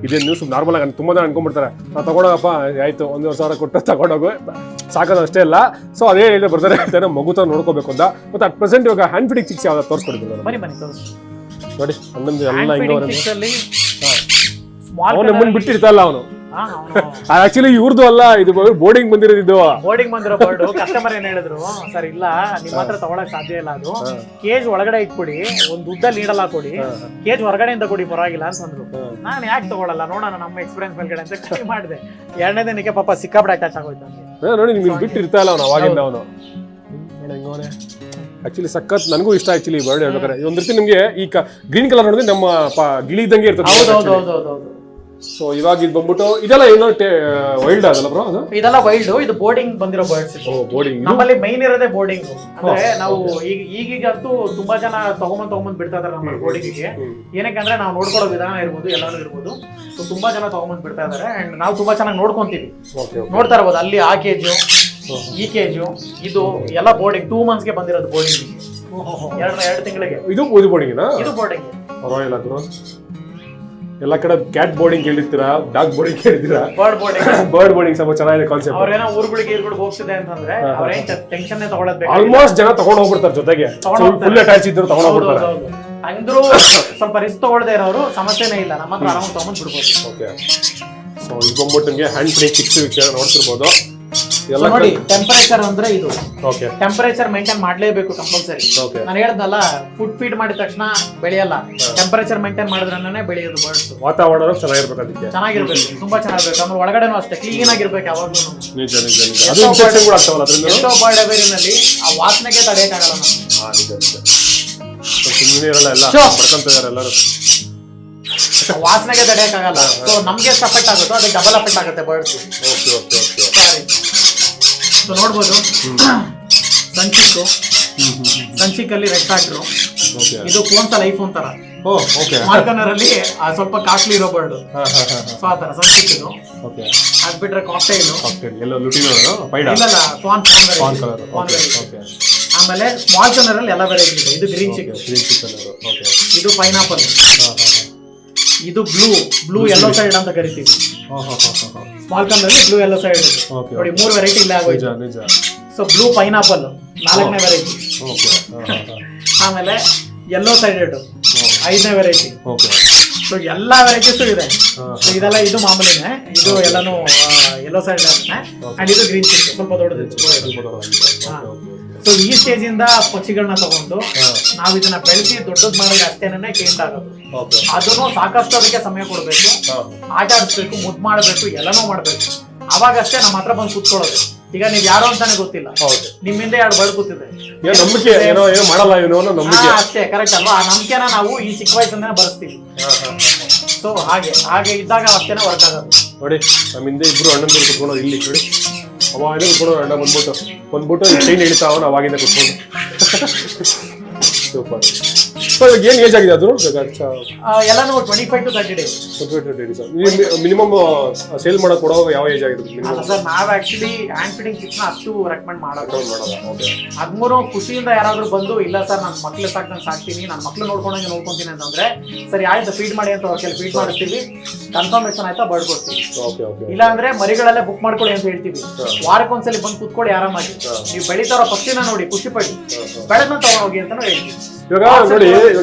ಇದೇ ನ್ಯೂಸ್ ನಾರ್ಮಲ್ ಆಗಿ ತುಂಬಾ ಜನ ಅನ್ಕೊಂಡ್ಬಿಡ್ತಾರೆ, ನಾವು ತಗೊಂಡೋಗಪ್ಪ ಆಯ್ತು 1,500 ಕೊಟ್ಟು ತಗೊಂಡೋಗು ಸಾಕೋದು ಅಷ್ಟೇ ಇಲ್ಲ. ಸೊ ಅದೇ ಹೇಳಿ ಬರ್ತಾರೆ ಹೇಳ್ತಾರೆ, ಮಗು ತರ ನೋಡ್ಕೋಬೇಕು ಅಂತ. ಮತ್ತೆ ಅಟ್ ಪ್ರೆಸೆಂಟ್ ಇವಾಗ ಹ್ಯಾಂಡ್ ಫೀಡಿಂಗ್ ಚಿಕ್ಸ್ ಯಾವ್ದು ತೋರಿಸ್ಕೊಡಿದ್ರು ನೋಡಿ. ಹನ್ನೊಂದು ಎಲ್ಲ ಹಿಂಗೆ ಬಿಟ್ಟಿರ್ತಾರಲ್ಲ ಅವನು ಆಕ್ಚುಲಿ ಇವ್ರದ್ದು ಅಲ್ಲ, ಇದು ಬೋರ್ಡಿಂಗ್ ಬಂದಿರೋದು. ಇದು ಬೋರ್ಡಿಂಗ್ ಬಂದಿರೋ ಬರ್ಡ್. ಕಸ್ಟಮರ್ ಏನ್ ಹೇಳಿದ್ರು, ಸರ್ ಇಲ್ಲ ನಿಮ್ಮ ಹತ್ರ ತಗೊಳಕ್ ಸಾಧ್ಯ ಇಲ್ಲ, ಅದು ಕೇಜ್ ಒಳಗಡೆ ಇಟ್ಕೊಡಿ, ಒಂದು ಉದ್ದಲ್ಲಿ ನೀಡಲ್ಲ ಕೊಡಿ, ಕೇಜ್ ಹೊರಗಡೆಯಿಂದ ಕೊಡಿ ಪರವಾಗಿಲ್ಲ ಅಂತಂದ್ರು. ನಾನು ಯಾಕೆ ತಗೊಳಲ್ಲ, ನೋಡೋಣ ನಮ್ಮ ಎಕ್ಸ್ಪೀರಿಯನ್ಸ್ ಮೇಲ್ಗಡೆ ಅಂತ ಟ್ರೈ ಮಾಡಿದೆ. ಎರಡನೇ ದಿನಕ್ಕೆ ಪಾಪ ಸಿಕ್ಕಾಪಟ್ಟೆ ಅಟ್ಯಾಚ್ ಆಗೋಯ್ತು ನನಗೆ. ನೋಡಿ ನಿಮ್ಗೆ ಬಿಟ್ಟು ಇರ್ತಾ ಇಲ್ಲ ಅವ್ನು ಅವಾಗಿಂದ. ಅವನು ಆಕ್ಚುಲಿ ಸಖತ್ ನನಗೂ ಇಷ್ಟ ಆಕ್ಚುಲಿ ಬರ್ಡ್ ಹೇಳ್ಬೇಕಾರೆ. ಒಂದ್ ರೀತಿ ನಿಮ್ಗೆ ಈ ಗ್ರೀನ್ ಕಲರ್ ನೋಡಿದ್ರೆ ನಮ್ಮ ಗಿಳಿ ಇದ್ದಂಗೆ ಇರ್ತದೆ. ಸೊ ಇವಾಗ ಇದು ಬಂದ್ಬಿಟ್ಟು ಇದೆಲ್ಲ ಏನೋ ವೈಲ್ಡ್ ಅದಲ್ಲ ಬ್ರೋ? ಅದು ಇದೆಲ್ಲ ವೈಲ್ಡ್, ಇದು ಬೋರ್ಡಿಂಗ್ ಬಂದಿರೋ ಬರ್ಡ್ಸ್. ಬೋರ್ಡಿಂಗ್ ನಮ್ಮಲ್ಲಿ ಮೈನ್ ಇರೋದೇ ಬೋರ್ಡಿಂಗ್. ಅಂದ್ರೆ ನಾವು ಈಗೀಗಂತೂ ತುಂಬಾ ಜನ ತಗೊಂಬಂದ್ ಬಿಡ್ತಾ ಇದಾರೆ ನಮ್ಮ ಬೋರ್ಡಿಂಗಿಗೆ. ಏನಕ್ಕೆ ಅಂದ್ರೆ ನಾವು ನೋಡ್ಕೊಳ್ಳೋ ವಿಧಾನ ಇರ್ಬೋದು, ಎಲ್ಲಾನು ಇರ್ಬೋದು. ಸೊ ತುಂಬಾ ಜನ ತಗೊಂಬಂದ್ ಬಿಡ್ತಾ ಇದಾರೆ. ಅಂಡ್ ನಾವು ತುಂಬಾ ಚೆನ್ನಾಗಿ ನೋಡ್ಕೊಂತೀವಿ. ನೋಡ್ತಾ ಇರ್ಬೋದು ಅಲ್ಲಿ ಆ ಕೇಜು, ಈ ಕೇಜು, ಇದು ಎಲ್ಲ ಬೋರ್ಡಿಂಗ್ 2 months ಗೆ ಬಂದಿರೋದು ಬೋರ್ಡಿಂಗ್. 2 ತಿಂಗಳಿಗೆ ಇದು ಬೋರ್ಡಿಂಗ್. ಇದು ಬೋರ್ಡಿಂಗ್. ಪರವಾಗಿಲ್ಲ ಗುರು. ಎಲ್ಲ ಕಡೆ ಕ್ಯಾಟ್ ಬೋರ್ಡಿಂಗ್ ಕೇಳಿರ್ತೀರಾ, ಡಾಗ್ ಬೋರ್ಡಿಂಗ್ ಕೇಳಿರ್ತೀರಾ, ಬರ್ಡ್ ಬೋರ್ಡಿಂಗ್ ಸ್ವಲ್ಪ ಚೆನ್ನಾಗಿದೆ ಕಾನ್ಸೆಪ್ಟ್. ಅವ್ರೇನೋ ಊರುಗಳಿಗೆ ಹೋಗ್ತಿದೆ ಅಂತಂದ್ರೆ ಅವ್ರೇನ್ ಟೆನ್ಷನ್ ತಗೊಳ್ಳೋದು. ಆಲ್ಮೋಸ್ಟ್ ಜನ ತಗೊಂಡ್ ಹೋಗ್ಬಿಡ್ತಾರೆ, ಜೊತೆಗೆ ಫುಲ್ ಅಟ್ಯಾಚ್ ಇದ್ರು ತಗೊಂಡ್ ಹೋಗ್ಬಿಡ್ತಾರೆ. ಅಂದ್ರೂ ಸ್ವಲ್ಪ ರಿಸ್ಕ್ ತಗೊಳ್ಳದೆ ಇರೋರು ಸಮಸ್ಯೆನೇ ಇಲ್ಲ, ನಮ್ಮ ಹತ್ರ ಆರಾಮಾಗಿ ತಗೊಂಡ್ ಬಿಡ್ಬೋದು. ಓಕೆ. ಸೊ ಇದು ಬಂದ್ಬಿಟ್ಟು ನಿಮಗೆ ಹ್ಯಾಂಡ್ ಫ್ರೀ ಚಿಕ್ಸ್ ನೋಡ್ತಿರ್ಬೋದು. ನೋಡಿ ಟೆಂಪರೇಚರ್ ಅಂದ್ರೆ ಇದು. ಓಕೆ. ಟೆಂಪರೇಚರ್ ಮೇಂಟೈನ್ ಮಾಡ್ಲೇಬೇಕು ಕಂಪಲ್ಸರಿ. ನಾನು ಹೇಳ್ದಲ್ಲ, ಫುಡ್ ಫೀಡ್ ಮಾಡಿದ ತಕ್ಷಣ ಬೆಳೆಯಲ್ಲ, ಟೆಂಪರೇಚರ್ ಮೇಂಟೈನ್ ಮಾಡಿದ್ರೆ ಬೆಳೆಯೋದು ಬರ್ಡ್ಸ್. ವಾತಾವರಣ ಚೆನ್ನಾಗಿರ್ಬೇಕು, ಅದಕ್ಕೆ ಚೆನ್ನಾಗಿರ್ಬೇಕು, ತುಂಬಾ ಚೆನ್ನಾಗಿರ್ಬೇಕು. ಆಮೇಲೆ ಒಳಗಡೆನೂ ಅಷ್ಟೇ ಕ್ಲೀನ್ ಆಗಿರ್ಬೇಕು ಯಾವಾಗ್ಲೂ. ನಿಜ ನಿಜ ನಿಜ. ಅದು ಇನ್ಫೆಕ್ಷನ್ ಕೂಡ ಆಗ್ತಾವಲ್ಲ ಅದರಿಂದ. ಎಷ್ಟೋ ಬರ್ಡ್ ಅವೇರಿನಲ್ಲಿ ಆ ವಾಸನೆಗೆ ತಡೆಯಕ್ಕಾಗಲ್ಲ ನಾವು. ನಿಜ ನಿಜ. ಸುಮ್ಮನೆ ಇರಲ್ಲ, ಎಲ್ಲ ಮಾಡ್ಕೊಂತಿದ್ದಾರೆ ಎಲ್ಲರೂ. ವಾಸನೆಗೆ ತಡೆಯಕ್ಕಾಗಲ್ಲ. ಸೊ ನಮ್ಗೆ ಎಷ್ಟು ಅಫೆಕ್ಟ್ ಆಗುತ್ತೋ ಅದಕ್ಕೆ ಡಬಲ್ ಅಫೆಕ್ಟ್ ಆಗುತ್ತೆ birds. Okay okay okay. So ನೋಡ್ಬೋದು ಸಂಚಿಕಲ್ಲಿ ರೆಡ್ ಫ್ಯಾಕ್ಟ್ರು. ಇದು ಫೋನ್ಸ ಲೈಫ್ ಅಂತಾರ. ಮಾರ್ಕನರ್ ಅಲ್ಲಿ ಸ್ವಲ್ಪ ಕಾಸ್ಟ್ಲಿ ಇರೋ ಬರ್ಡ್. ಸೊ ಆತರ ಸಂಚಿಕ್ ಇದು. ಅದ್ ಬಿಟ್ರೆ ಕಾಕ್ಟೈಲ್. ಇಲ್ಲಲ್ಲ ಫಾನ್ ಕಲರ್. ಆಮೇಲೆ ಸ್ಮಾಲ್ ಕಲರ್ ಅಲ್ಲಿ ಎಲ್ಲ ವೆರೈಟಿ ಇದೆ. ಇದು ಗ್ರೀನ್ ಚಿಕ್, ಇದು ಪೈನಾಪಲ್, ಇದು ಬ್ಲೂ ಯೆಲ್ಲೋ ಸೈಡ್ ಅಂತ ಕರಿತೀವಿ. Small colour blue yellow side ನೋಡಿ, 3 ವೆರೈಟಿ ಇಲ್ಲೇ ಆಗೋಯ್ತು. ಸೊ ಬ್ಲೂ ಪೈನಾಪಲ್ 4ನೇ ವೆರೈಟಿ. ಆಮೇಲೆ ಯೆಲ್ಲೋ ಸೈಡೆಡ್ 5ನೇ ವೆರೈಟಿ. ಸೊ ಎಲ್ಲಾ ವೆರೈಟೀಸ್ ಇದೆ. ಇದೆಲ್ಲ ಇದು ಮಾಮೂಲಿನೇ, ಇದು ಎಲ್ಲಾನು ಯೆಲ್ಲೋ ಸೈಡ್ ಅಂಡ್ ಇದು ಗ್ರೀನ್ ಚಿಕ್ ಸ್ವಲ್ಪ ದೊಡ್ಡದಿತ್ತು. ಸೊ ಈ ಸ್ಟೇಜ್ ಇಂದ ಪಕ್ಷಿಗಳನ್ನ ತಗೊಂಡು ನಾವ್ ಇದನ್ನ ಬೆಳೆಸಿ ದೊಡ್ಡದ್ ಮಾಡಿದ್ರೆ ಅಷ್ಟೇನೆ ಕೇಂದ್ರ ಆಗೋದು. ಅದನ್ನು ಸಾಕಷ್ಟು ಅದಕ್ಕೆ ಸಮಯ ಕೊಡ್ಬೇಕು, ಆಟ ಆಡಿಸ್ಬೇಕು, ಮುದ್ ಮಾಡ್ಬೇಕು, ಎಲ್ಲನೂ ಮಾಡ್ಬೇಕು. ಅವಾಗಷ್ಟೇ ನಮ್ಮ ಹತ್ರ ಬಂದು ಕೂತ್ಕೊಳ್ಳೋದು. ಈಗ ನೀವ್ ಯಾರೋ ಅಂತಾನೆ ಗೊತ್ತಿಲ್ಲ, ನಿಮ್ಮಿಂದ 2 ಬರ್ಡ್ ಕೂತಿದೆ, ಅಷ್ಟೇ. ಕರೆಕ್ಟ್ ಅಲ್ವಾ? ಆ ನಂಬಿಕೆನ ನಾವು ಈ ಚಿಕ್ಕ ವಯಸ್ಸಿಂದ ಬರ್ಸ್ತೀವಿ. ಸೊ ಹಾಗೆ ಇದ್ದಾಗ ಅಷ್ಟೇನೆ ವರ್ಕ್ ಆಗೋದು. ನೋಡಿ ನಮ್ಮ ಹಿಂದೆ ಇಬ್ರು ಅಣ್ಣಂದಿರು ಕುತ್ಕೊಳ್ಳೋದು ಇಲ್ಲಿ ನೋಡಿ. ಅವಾಗ ಕುತ್ಕೊಳ್ಳೋ ಅಣ್ಣ ಬಂದ್ಬಿಟ್ಟು ಚೈನ್ ಹಿಡಿತಾ ಅವನು ಅವಾಗಿಂದ ಕುತ್ಕೊಂಡು. ಸೂಪರ್. ಸೊ ಏನ್ ಏಜ್ ಆಗಿದೆ ಅದು? ಎಲ್ಲಾನು 25 to 30 days. ಮಿನಿಮಮ್ ಸೇಲ್ ಮಾಡಕ್ ಕೊಡುವಾಗ ಯಾವ ಏಜ್ ಆಗಿದೆ? ಸರ್ ನಾವ್ ಆಕ್ಚುಲಿ ಹ್ಯಾಂಡ್ ಫೀಡಿಂಗ್ ಚಿಕ್ಸ್ ಅಷ್ಟು ರೆಕಮೆಂಡ್ ಮಾಡೋದು. 13 ಖುಷಿಯಿಂದ ಯಾರಾದ್ರೂ ಬಂದು ಇಲ್ಲ ಸರ್ ನನ್ನ ಮಕ್ಳು ಸಾಕ್ತೀನಿ, ನನ್ನ ಮಕ್ಳು ನೋಡ್ಕೊಂಡಂಗೆ ನೋಡ್ಕೊಂತೀನಿ ಅಂತಂದ್ರೆ ಸರಿ ಆಯ್ತು ಫೀಡ್ ಮಾಡಿ ಅಂತ ಅವ್ರ ಫೀಡ್ ಮಾಡಿಸ್ತೀವಿ. ಕನ್ಫರ್ಮೇಶನ್ ಆಯ್ತಾ ಬರ್ಡ್ ಕೊಡ್ತೀವಿ. ಇಲ್ಲ ಅಂದ್ರೆ ಮರಿಗಳಲ್ಲೇ ಬುಕ್ ಮಾಡ್ಕೊಳ್ಳಿ ಅಂತ ಹೇಳ್ತೀವಿ. ವಾರಕ್ಕೊಂದ್ಸಲಿ ಬಂದು ಕೂತ್ಕೊಳ್ಳಿ ಆರಾಮಾಗಿ. ನೀವು ಬೆಳಿತಾರೋ ಪಕ್ಷಿನ ನೋಡಿ ಖುಷಿ ಪಡಿ, ಬೆಳೆದ್ನ ತಗೊಂಡೋಗಿ ಅಂತ ಹೇಳ್ತೀವಿ. ಇವಾಗ ನೋಡಿ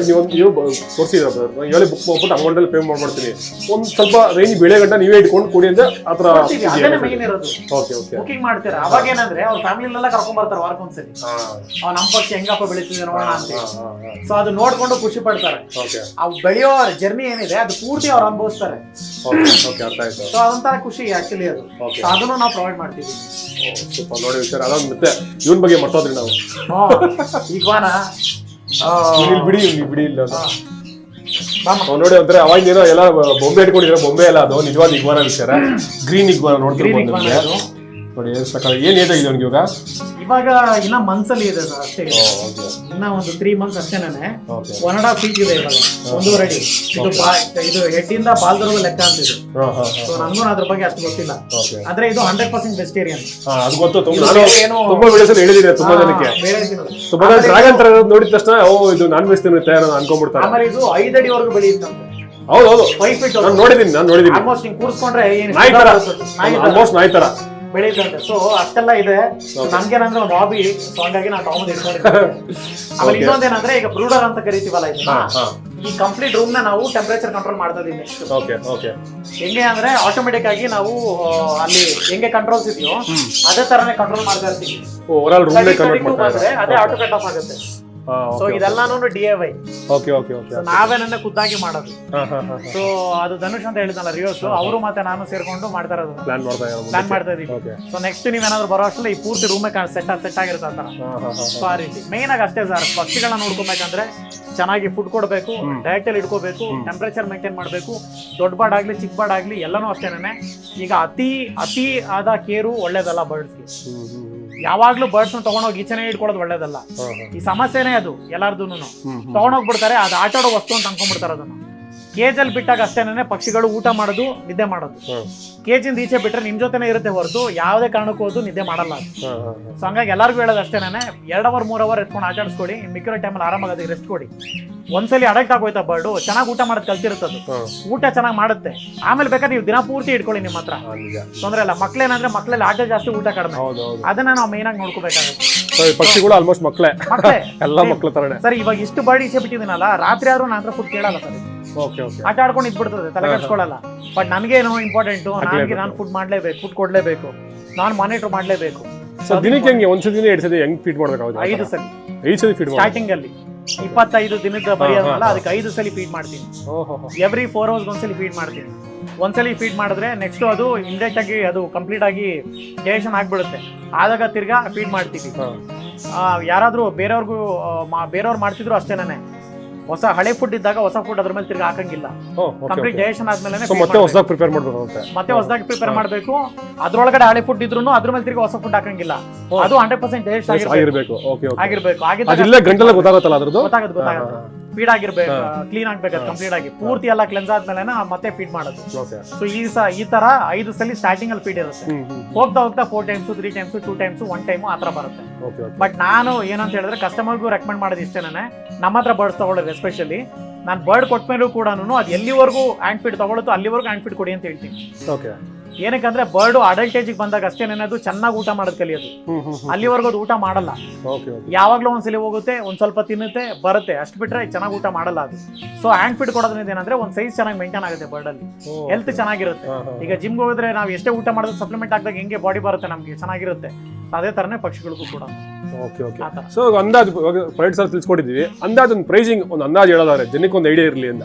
ನೀವು ತೋರಿಸಿದ್ರ ಹೇಳಿ ಬುಕ್ ಮಾಡ್ಬಿಟ್ಟು ಅಮೌಂಟಲ್ಲಿ ಪೇ ಮಾಡ್ಬಿಡ್ತೀನಿ. ಒಂದ್ ಸ್ವಲ್ಪ ರೇಂಜ್ ಬೆಳೆ ಗಂಟ ನೀವೇ ಇಟ್ಕೊಂಡು ಕೊಡಿ ಅಂತ ಆತರ ಬುಕಿಂಗ್ ಮಾಡ್ತೀರಾ. ಅವಾಗ ಏನಂದ್ರೆ ಅವ್ರ ಫ್ಯಾಮಿಲಿನೆಲ್ಲ ಕರ್ಕೊಂಡ್ ಬರ್ತಾರೆ ವಾರಕ್ಕೊಂದ್ಸಲಿ. ನಮ್ಮ ಪಕ್ಷಿ ಹೆಂಗಪ್ಪ ಬೆಳಿತಿದೆ ನೋಡೋಣ ಅಂತ. ಸೊ ಅದು ನೋಡ್ಕೊಂಡು ಖುಷಿ ಪಡ್ತಾರೆ. ಅವ್ ಬೆಳೆಯೋ ಜರ್ನಿ ಏನಿದೆ ಅದು ಪೂರ್ತಿ ಅವ್ರು ಅನುಭವಿಸ್ತಾರೆ. ಸೊ ಅದೊಂಥರ ಖುಷಿ ಆಕ್ಚುಲಿ ಅದು. ಅದನ್ನು ನಾವು ಪ್ರೊವೈಡ್ ಮಾಡ್ತೀವಿ. ನೋಡಿ ವಿಚಾರ ಅದೊಂದು ಮತ್ತೆ ಇವನ್ ಬಗ್ಗೆ ಮರ್ತೋದ್ರಿ ನಾವು. ಈಗ್ವಾನ ಬಿಡಿ ಇಲ್ಲ ನೋಡಿ ಒಂಥರ ಅವಾಗ ಏನೋ ಎಲ್ಲ ಬೊಂಬೆ ಇಟ್ಕೊಂಡಿದ್ರೆ ಬೊಂಬೆ ಎಲ್ಲ ಅದು ನಿಜವಾದ ಇಗ್ವಾನ ವಿಚಾರ. ಗ್ರೀನ್ ಇಗ್ವಾನ ನೋಡ್ತಿರ್ಬೋದು ನೋಡಿ. ಏನ್ ಏಜ್ ಆಗಿದೆ ಅವ್ನಿಗೆ ಇವಾಗ ಇನ್ನ ಮನ್ಸಲ್ಲಿ ಇದೆ ಸರ್ ಅಷ್ಟೇ. ಇನ್ನ ಒಂದು 3 months ಅಷ್ಟೇನೆ. 1.5 feet ಇದೆ ಇವಾಗ, 1.5 ಅಡಿ. ಇದು ಹೆಡ್ಡಿಂದ ಬಾಲ್ದವರೆಗೂ ಲೆಕ್ಕ ಅಂತಿದೆ. ಸೊ ನನ್ಗೂ ಅದ್ರ ಬಗ್ಗೆ ಅಷ್ಟು ಗೊತ್ತಿಲ್ಲ. ಆದ್ರೆ ಇದು 100% ವೆಜಿಟೇರಿಯನ್. ಅದು ಗೊತ್ತು. ತುಂಬಾ ವಿಡಿಯೋಸ್ ಹೇಳಿದೀನಿ ತುಂಬಾ ಜನಕ್ಕೆ. ತುಂಬಾ ಜನ ಡ್ರ್ಯಾಗನ್ ತರ ನೋಡಿದ ತಕ್ಷಣ ಇದು ನಾನ್ ವೆಜ್ ತಿನ್ನುತ್ತೆ ಅನ್ಕೊಂಡ್ಬಿಡ್ತಾರೆ. ಆಮೇಲೆ ಇದು 5 ಅಡಿವರೆಗೂ ಬೆಳೆಯುತ್ತಂತೆ. ಹೌದು 5 feet. ನಾನು ನೋಡಿದೀನಿ. ಆಲ್ಮೋಸ್ಟ್ ಹಿಂಗ್ ಕೂರ್ಸ್ಕೊಂಡ್ರೆ ಆಲ್ಮೋಸ್ಟ್ ನಾಯಿ ತರ ಬೆಳೆಯುತ್ತಂತೆ. ಸೊ ಅಷ್ಟೆಲ್ಲ ಇದೆ. ನಮ್ಗೇನಂದ್ರೆ ಒಂದು ಹಾಬಿ, ಸೊ ಹಂಗಾಗಿ ನಾವು ತಗೊಂಡ್ ಇಟ್ಕೊಂಡಿದ್ದೀವಿ. ಆಮೇಲೆ ಇನ್ನೊಂದೇನಂದ್ರೆ ಈಗ ಬ್ರೂಡರ್ ಅಂತ ಕರಿತೀವಲ್ಲ ಇದನ್ನ, ಈ ಕಂಪ್ಲೀಟ್ ರೂಮ್ ನ ನಾವು ಟೆಂಪರೇಚರ್ ಕಂಟ್ರೋಲ್ ಮಾಡ್ತಾ ಇದೀವಿ ನೆಕ್ಸ್ಟ್. Okay okay. ಹೆಂಗೆ ಅಂದ್ರೆ ಆಟೋಮೆಟಿಕ್ ಆಗಿ ನಾವು ಅಲ್ಲಿ ಹೆಂಗೆ ಕಂಟ್ರೋಲ್ಸ್ ಇದೆಯೋ ಅದೇ ತರನೇ ಕಂಟ್ರೋಲ್ ಮಾಡ್ತಾ ಇರ್ತೀವಿ. ಓವರಾಲ್ ರೂಮ್ ನೇ ಕನ್ವರ್ಟ್ ಮಾಡ್ತಾರೆ. ಅದೇ ಆಟೋ ಕಟ್ ಆಫ್ ಆಗುತ್ತೆ. ಸೊ ಇದೆಲ್ಲಾನು DIY. Okay okay okay. ನಾವೇ ನನ್ನ ಖುದ್ದಾಗಿ ಮಾಡೋದು. ಸೊ ಅದು ಧನುಷ್ ಅಂತ ಹೇಳಿದ್ನಲ್ಲ ರಿಯೋಸ್, ಅವರು ಮತ್ತೆ ನಾನು ಸೇರ್ಕೊಂಡು ಮಾಡ್ತಾ ಇರೋದು, ಪ್ಲಾನ್ ಮಾಡ್ತಾ ಇದೀವಿ. ಸೊ ನೆಕ್ಸ್ಟ್ ನೀವೇನಾದ್ರು ಬರೋ ಅಷ್ಟರಲ್ಲಿ ಈ ಪೂರ್ತಿ ರೂಮೇ ಸೆಟ್ ಆಗಿರುತ್ತೆ ಅಂತ. ಸೊ ಆ ರೀತಿ ಮೇನ್ ಆಗಿ ಅಷ್ಟೇ ಸರ್, ಪಕ್ಷಿಗಳನ್ನ ನೋಡ್ಕೊಬೇಕಂದ್ರೆ ಚೆನ್ನಾಗಿ ಫುಡ್ ಕೊಡಬೇಕು, ಡಯಟ್ ಅಲ್ಲಿ ಇಟ್ಕೋಬೇಕು, ಟೆಂಪರೇಚರ್ ಮೇಂಟೈನ್ ಮಾಡಬೇಕು. ದೊಡ್ಡ ಬಾಡ್ ಆಗ್ಲಿ ಚಿಕ್ಕ ಬಾಡ್ ಆಗ್ಲಿ ಎಲ್ಲಾನು ಅಷ್ಟೇನೆ. ಈಗ ಅತಿ ಆದ ಕೇರು ಒಳ್ಳೇದಲ್ಲ ಬರ್ಡ್ಸ್ಗೆ. ಯಾವಾಗ್ಲೂ ಬರ್ಡ್ಸ್ ತಗೊಂಡೋಗಿ ಈಚೆನೆ ಇಟ್ಕೊಳ್ಳೋದು ಒಳ್ಳೇದಲ್ಲ. ಈ ಸಮಸ್ಯೆನೇ ಅದು ಎಲ್ಲಾರ್ದುನು. ತಗೊಂಡೋಗ್ಬಿಡ್ತಾರೆ, ಅದು ಆಟಾಡೋ ವಸ್ತು ಅಂತ ಅನ್ಕೊಂಡ್ಬಿಡ್ತಾರೆ. ಅದನ್ನ ಕೇಜಲ್ಲಿ ಬಿಟ್ಟಾಗ ಅಷ್ಟೇನೆ ಪಕ್ಷಿಗಳು ಊಟ ಮಾಡೋದು, ನಿದ್ದೆ ಮಾಡೋದು. ಕೇಜಿಂದ ಈಚೆ ಬಿಟ್ರೆ ನಿಮ್ ಜೊತೆನೆ ಇರುತ್ತೆ ಹೊರತು ಯಾವುದೇ ಕಾರಣಕ್ಕೂ ಅದು ನಿದ್ದೆ ಮಾಡಲ್ಲ. ಸೊ ಹಂಗಾಗಿ ಎಲ್ಲರಿಗೂ ಹೇಳೋದು ಅಷ್ಟೇನೆ, 2 ಅವರ್ 3 ಅವರ್ ಎತ್ಕೊಂಡು ಆಟಾಡಿಸ್ಕೊಡಿ, ಮಿಕ್ಕಿರೋ ಟೈಮಲ್ಲಿ ಆರಾಮಾಗಿ ಅದಕ್ಕೆ ರೆಸ್ಟ್ ಕೊಡಿ. ಒಂದ್ಸಲಿ ಅಡಕ್ಟ್ ಆಗೋಯ್ತಾ ಬರ್ಡು, ಚೆನ್ನಾಗಿ ಊಟ ಮಾಡೋದು ಕಲ್ತಿರುತ್ತದು, ಊಟ ಚೆನ್ನಾಗಿ ಮಾಡುತ್ತೆ. ಆಮೇಲೆ ಬೇಕಾದ್ರೆ ನೀವು ದಿನ ಪೂರ್ತಿ ಇಟ್ಕೊಳ್ಳಿ ನಿಮ್ಮ ಹತ್ರ, ತೊಂದ್ರೆ ಇಲ್ಲ. ಮಕ್ಳೇನಂದ್ರೆ ಮಕ್ಳಲ್ಲಿ ಆಟ ಜಾಸ್ತಿ, ಊಟ ಕಡಿಮೆ. ಅದನ್ನ ನಾವು ಮೇನ್ ಆಗಿ ನೋಡ್ಕೋಬೇಕಾಗುತ್ತೆ. ಪಕ್ಷಿಗಳು ಆಲ್ಮೋಸ್ಟ್ ಮಕ್ಕಳೇ ಎಲ್ಲ ಮಕ್ಕಳ ತರನೇ ಸರ್. ಇವಾಗ ಇಷ್ಟು ಬರ್ಡ್ ಈಚೆ ಬಿಟ್ಟಿದ್ದೀನಲ್ಲ, ರಾತ್ರಿ ಆದ್ರೂ ನನ್ನ ಹತ್ರ ಫುಡ್ ಕೇಳಲ್ಲ ಸರ್. ಆಟ ಆಡ್ಕೊಂಡು ಇದ್ಬಿಡ್ತದೆ, ತಲೆ ಕೆಡ್ಸ್ಕೊಳ್ಳಲ್ಲ. ಬಟ್ ನನ್ಗೇನು ಇಂಪಾರ್ಟೆಂಟ್, ನಾನು ಫುಡ್ ಮಾಡ್ಲೇಬೇಕು, ಫುಡ್ ಕೊಡ್ಲೇಬೇಕು, ನಾನು ಮಾನಿಟರ್ ಮಾಡ್ಲೇಬೇಕು. ದಿನಕ್ಕೆ ಹೆಂಗೆ ಒಂದ್ಸತಿ 2 ಸತಿ ಹೆಂಗ್ ಫೀಡ್ ಮಾಡ್ಬೇಕಾಗುತ್ತೆ? 5 ಸಲ. 5 ಸತಿ ಫೀಡ್ ಸ್ಟಾರ್ಟಿಂಗ್ ಅಲ್ಲಿ 25 ದಿನದ ಬರೆಯೋದಲ್ಲ, ಅದಕ್ಕೆ 5 ಸಲ ಫೀಡ್ ಮಾಡ್ತೀನಿ. ಎವ್ರಿ 4 ಅವರ್ಸ್ ಒಂದ್ಸಲಿ ಫೀಡ್ ಮಾಡ್ತೀನಿ. ಒಂದ್ಸಲಿ ಫೀಡ್ ಮಾಡಿದ್ರೆ ನೆಕ್ಸ್ಟ್ ಅದು ಇಮಿಡಿಯೇಟ್ ಆಗಿ ಅದು ಕಂಪ್ಲೀಟ್ ಆಗಿ ಡೈಜೆಷನ್ ಆಗ್ಬಿಡುತ್ತೆ. ಆದಾಗ ತಿರ್ಗಾ ಫೀಡ್ ಮಾಡ್ತೀವಿ. ಯಾರಾದ್ರೂ ಬೇರೆಯವ್ರು ಮಾಡ್ತಿದ್ರು ಅಷ್ಟೇನೆ. ಹೊಸ ಹಳೆ ಫುಡ್ ಇದ್ದಾಗ ಹೊಸ ಫುಡ್ ಅದ್ರ ಮೇಲೆ ತಿರ್ಗಿ ಹಾಕಂಗಿಲ್ಲ. ಕಂಪ್ಲೀಟ್ ಡೈಜೆಷನ್ ಆದ್ಮೇಲೆ ಮತ್ತೆ ಹೊಸದಾಗಿ ಪ್ರಿಪೇರ್ ಮಾಡಬೇಕು. ಮತ್ತೆ ಹೊಸದಾಗಿ ಪ್ರಿಪೇರ್ ಮಾಡಬೇಕು. ಅದ್ರೊಳಗಡೆ ಹಳೆ ಫುಡ್ ಇದ್ರೂ ಅದ್ರ ಮೇಲೆ ತಿರ್ಗಿ ಹೊಸ ಫುಡ್ ಹಾಕಂಗಿಲ್ಲ. ಅದು 100% ಡೈಜೆಸ್ಟ್ ಆಗಿರ್ಬೇಕು. ಗೊತ್ತಾಗುತ್ತೆ. ಫೀಡ್ ಆಗಿರ್ಬೇಕು, ಕ್ಲೀನ್ ಆಗ್ಬೇಕು ಕಂಪ್ಲೀಟ್ ಆಗಿ, ಪೂರ್ತಿ ಎಲ್ಲ ಕ್ಲೆನ್ಸ್ ಆದ್ಮೇಲೆ ಮತ್ತೆ ಫೀಡ್ ಮಾಡೋದು. ಸೊ ಈ ತರ 5 ಸಲ ಸ್ಟಾರ್ಟಿಂಗ್ ಅಲ್ಲಿ ಫೀಡ್ ಇರುತ್ತೆ. ಹೋಗ್ತಾ 4 ಟೈಮ್ಸ್ 3 ಟೈಮ್ಸ್ 2 ಟೈಮ್ಸ್ 1 ಟೈಮ್ ಆತರ ಬರುತ್ತೆ. ಬಟ್ ನಾನು ಏನಂತ ಹೇಳಿದ್ರೆ ಕಸ್ಟಮರ್ಗೂ ರೆಕಮೆಂಡ್ ಮಾಡೋದು ಇಷ್ಟೇನೆ, ನಮ್ಮ ಹತ್ರ ಬರ್ಡ್ಸ್ ತಗೊಳ್ಳೋದು ಎಸ್ಪೆಷಲಿ. ನಾನು ಬರ್ಡ್ ಕೊಟ್ಮೇಲೂ ಕೂಡ ಅದು ಎಲ್ಲಿವರೆಗೂ ಹ್ಯಾಂಡ್ ಫೀಡ್ ತಗೊಳುತ್ತೋ ಅಲ್ಲಿವರೆಗೂ ಹ್ಯಾಂಡ್ ಫೀಡ್ ಕೊಡಿ ಅಂತ ಹೇಳ್ತೀನಿ. ಏನಕ್ಕಂದ್ರೆ ಬರ್ಡ್ ಅಡಲ್ಟೇಜ್ ಬಂದಾಗ ಅಷ್ಟೇನೇನದು ಚೆನ್ನಾಗಿ ಊಟ ಮಾಡೋದು ಕಲಿಯೋದು. ಅಲ್ಲಿವರೆಗೂ ಅದು ಊಟ ಮಾಡಲ್ಲ. ಯಾವಾಗ್ಲೂ ಒಂದ್ಸಲಿ ಹೋಗುತ್ತೆ, ಒಂದ್ ಸ್ವಲ್ಪ ತಿನ್ನುತ್ತೆ, ಬರುತ್ತೆ, ಅಷ್ಟು ಬಿಟ್ರೆ ಚೆನ್ನಾಗಿ ಊಟ ಮಾಡಲ್ಲ ಅದು. ಸೊ ಹ್ಯಾಂಡ್ ಫೀಡ್ ಕೊಡೋದ್ರಿಂದ ಏನಂದ್ರೆ ಒಂದ್ ಸೈಜ್ ಚೆನ್ನಾಗಿ ಮೇಂಟೈನ್ ಆಗುತ್ತೆ, ಬರ್ಡ್ ಅಲ್ಲಿ ಹೆಲ್ತ್ ಚೆನ್ನಾಗಿರುತ್ತೆ. ಈಗ ಜಿಮ್ ಹೋಗಿದ್ರೆ ನಾವು ಎಷ್ಟೇ ಊಟ ಮಾಡೋದು ಸಪ್ಲಿಮೆಂಟ್ ಹಾಕಿದಾಗ ಹೆಂಗೆ ಬಾಡಿ ಬರುತ್ತೆ ನಮ್ಗೆ, ಚೆನ್ನಾಗಿರುತ್ತೆ. ಅದೇ ತರನೇ ಪಕ್ಷಿಗಳಿಗೂ ಕೂಡ. ಸೊ ಅಂದಾಜು ಪ್ರೈಡ್ ಸರ್ ತಿಳ್ಸ್ಕೊಟ್ಟಿದ್ದೀವಿ. ಅಂದಾಜು ಒಂದು ಪ್ರೈಸಿಂಗ್ ಒಂದು ಅಂದಾಜು ಹೇಳೋದಾದ್ರೆ ಜನಕ್ಕೆ ಒಂದು ಐಡಿಯಾ ಇರಲಿ ಅಂತ.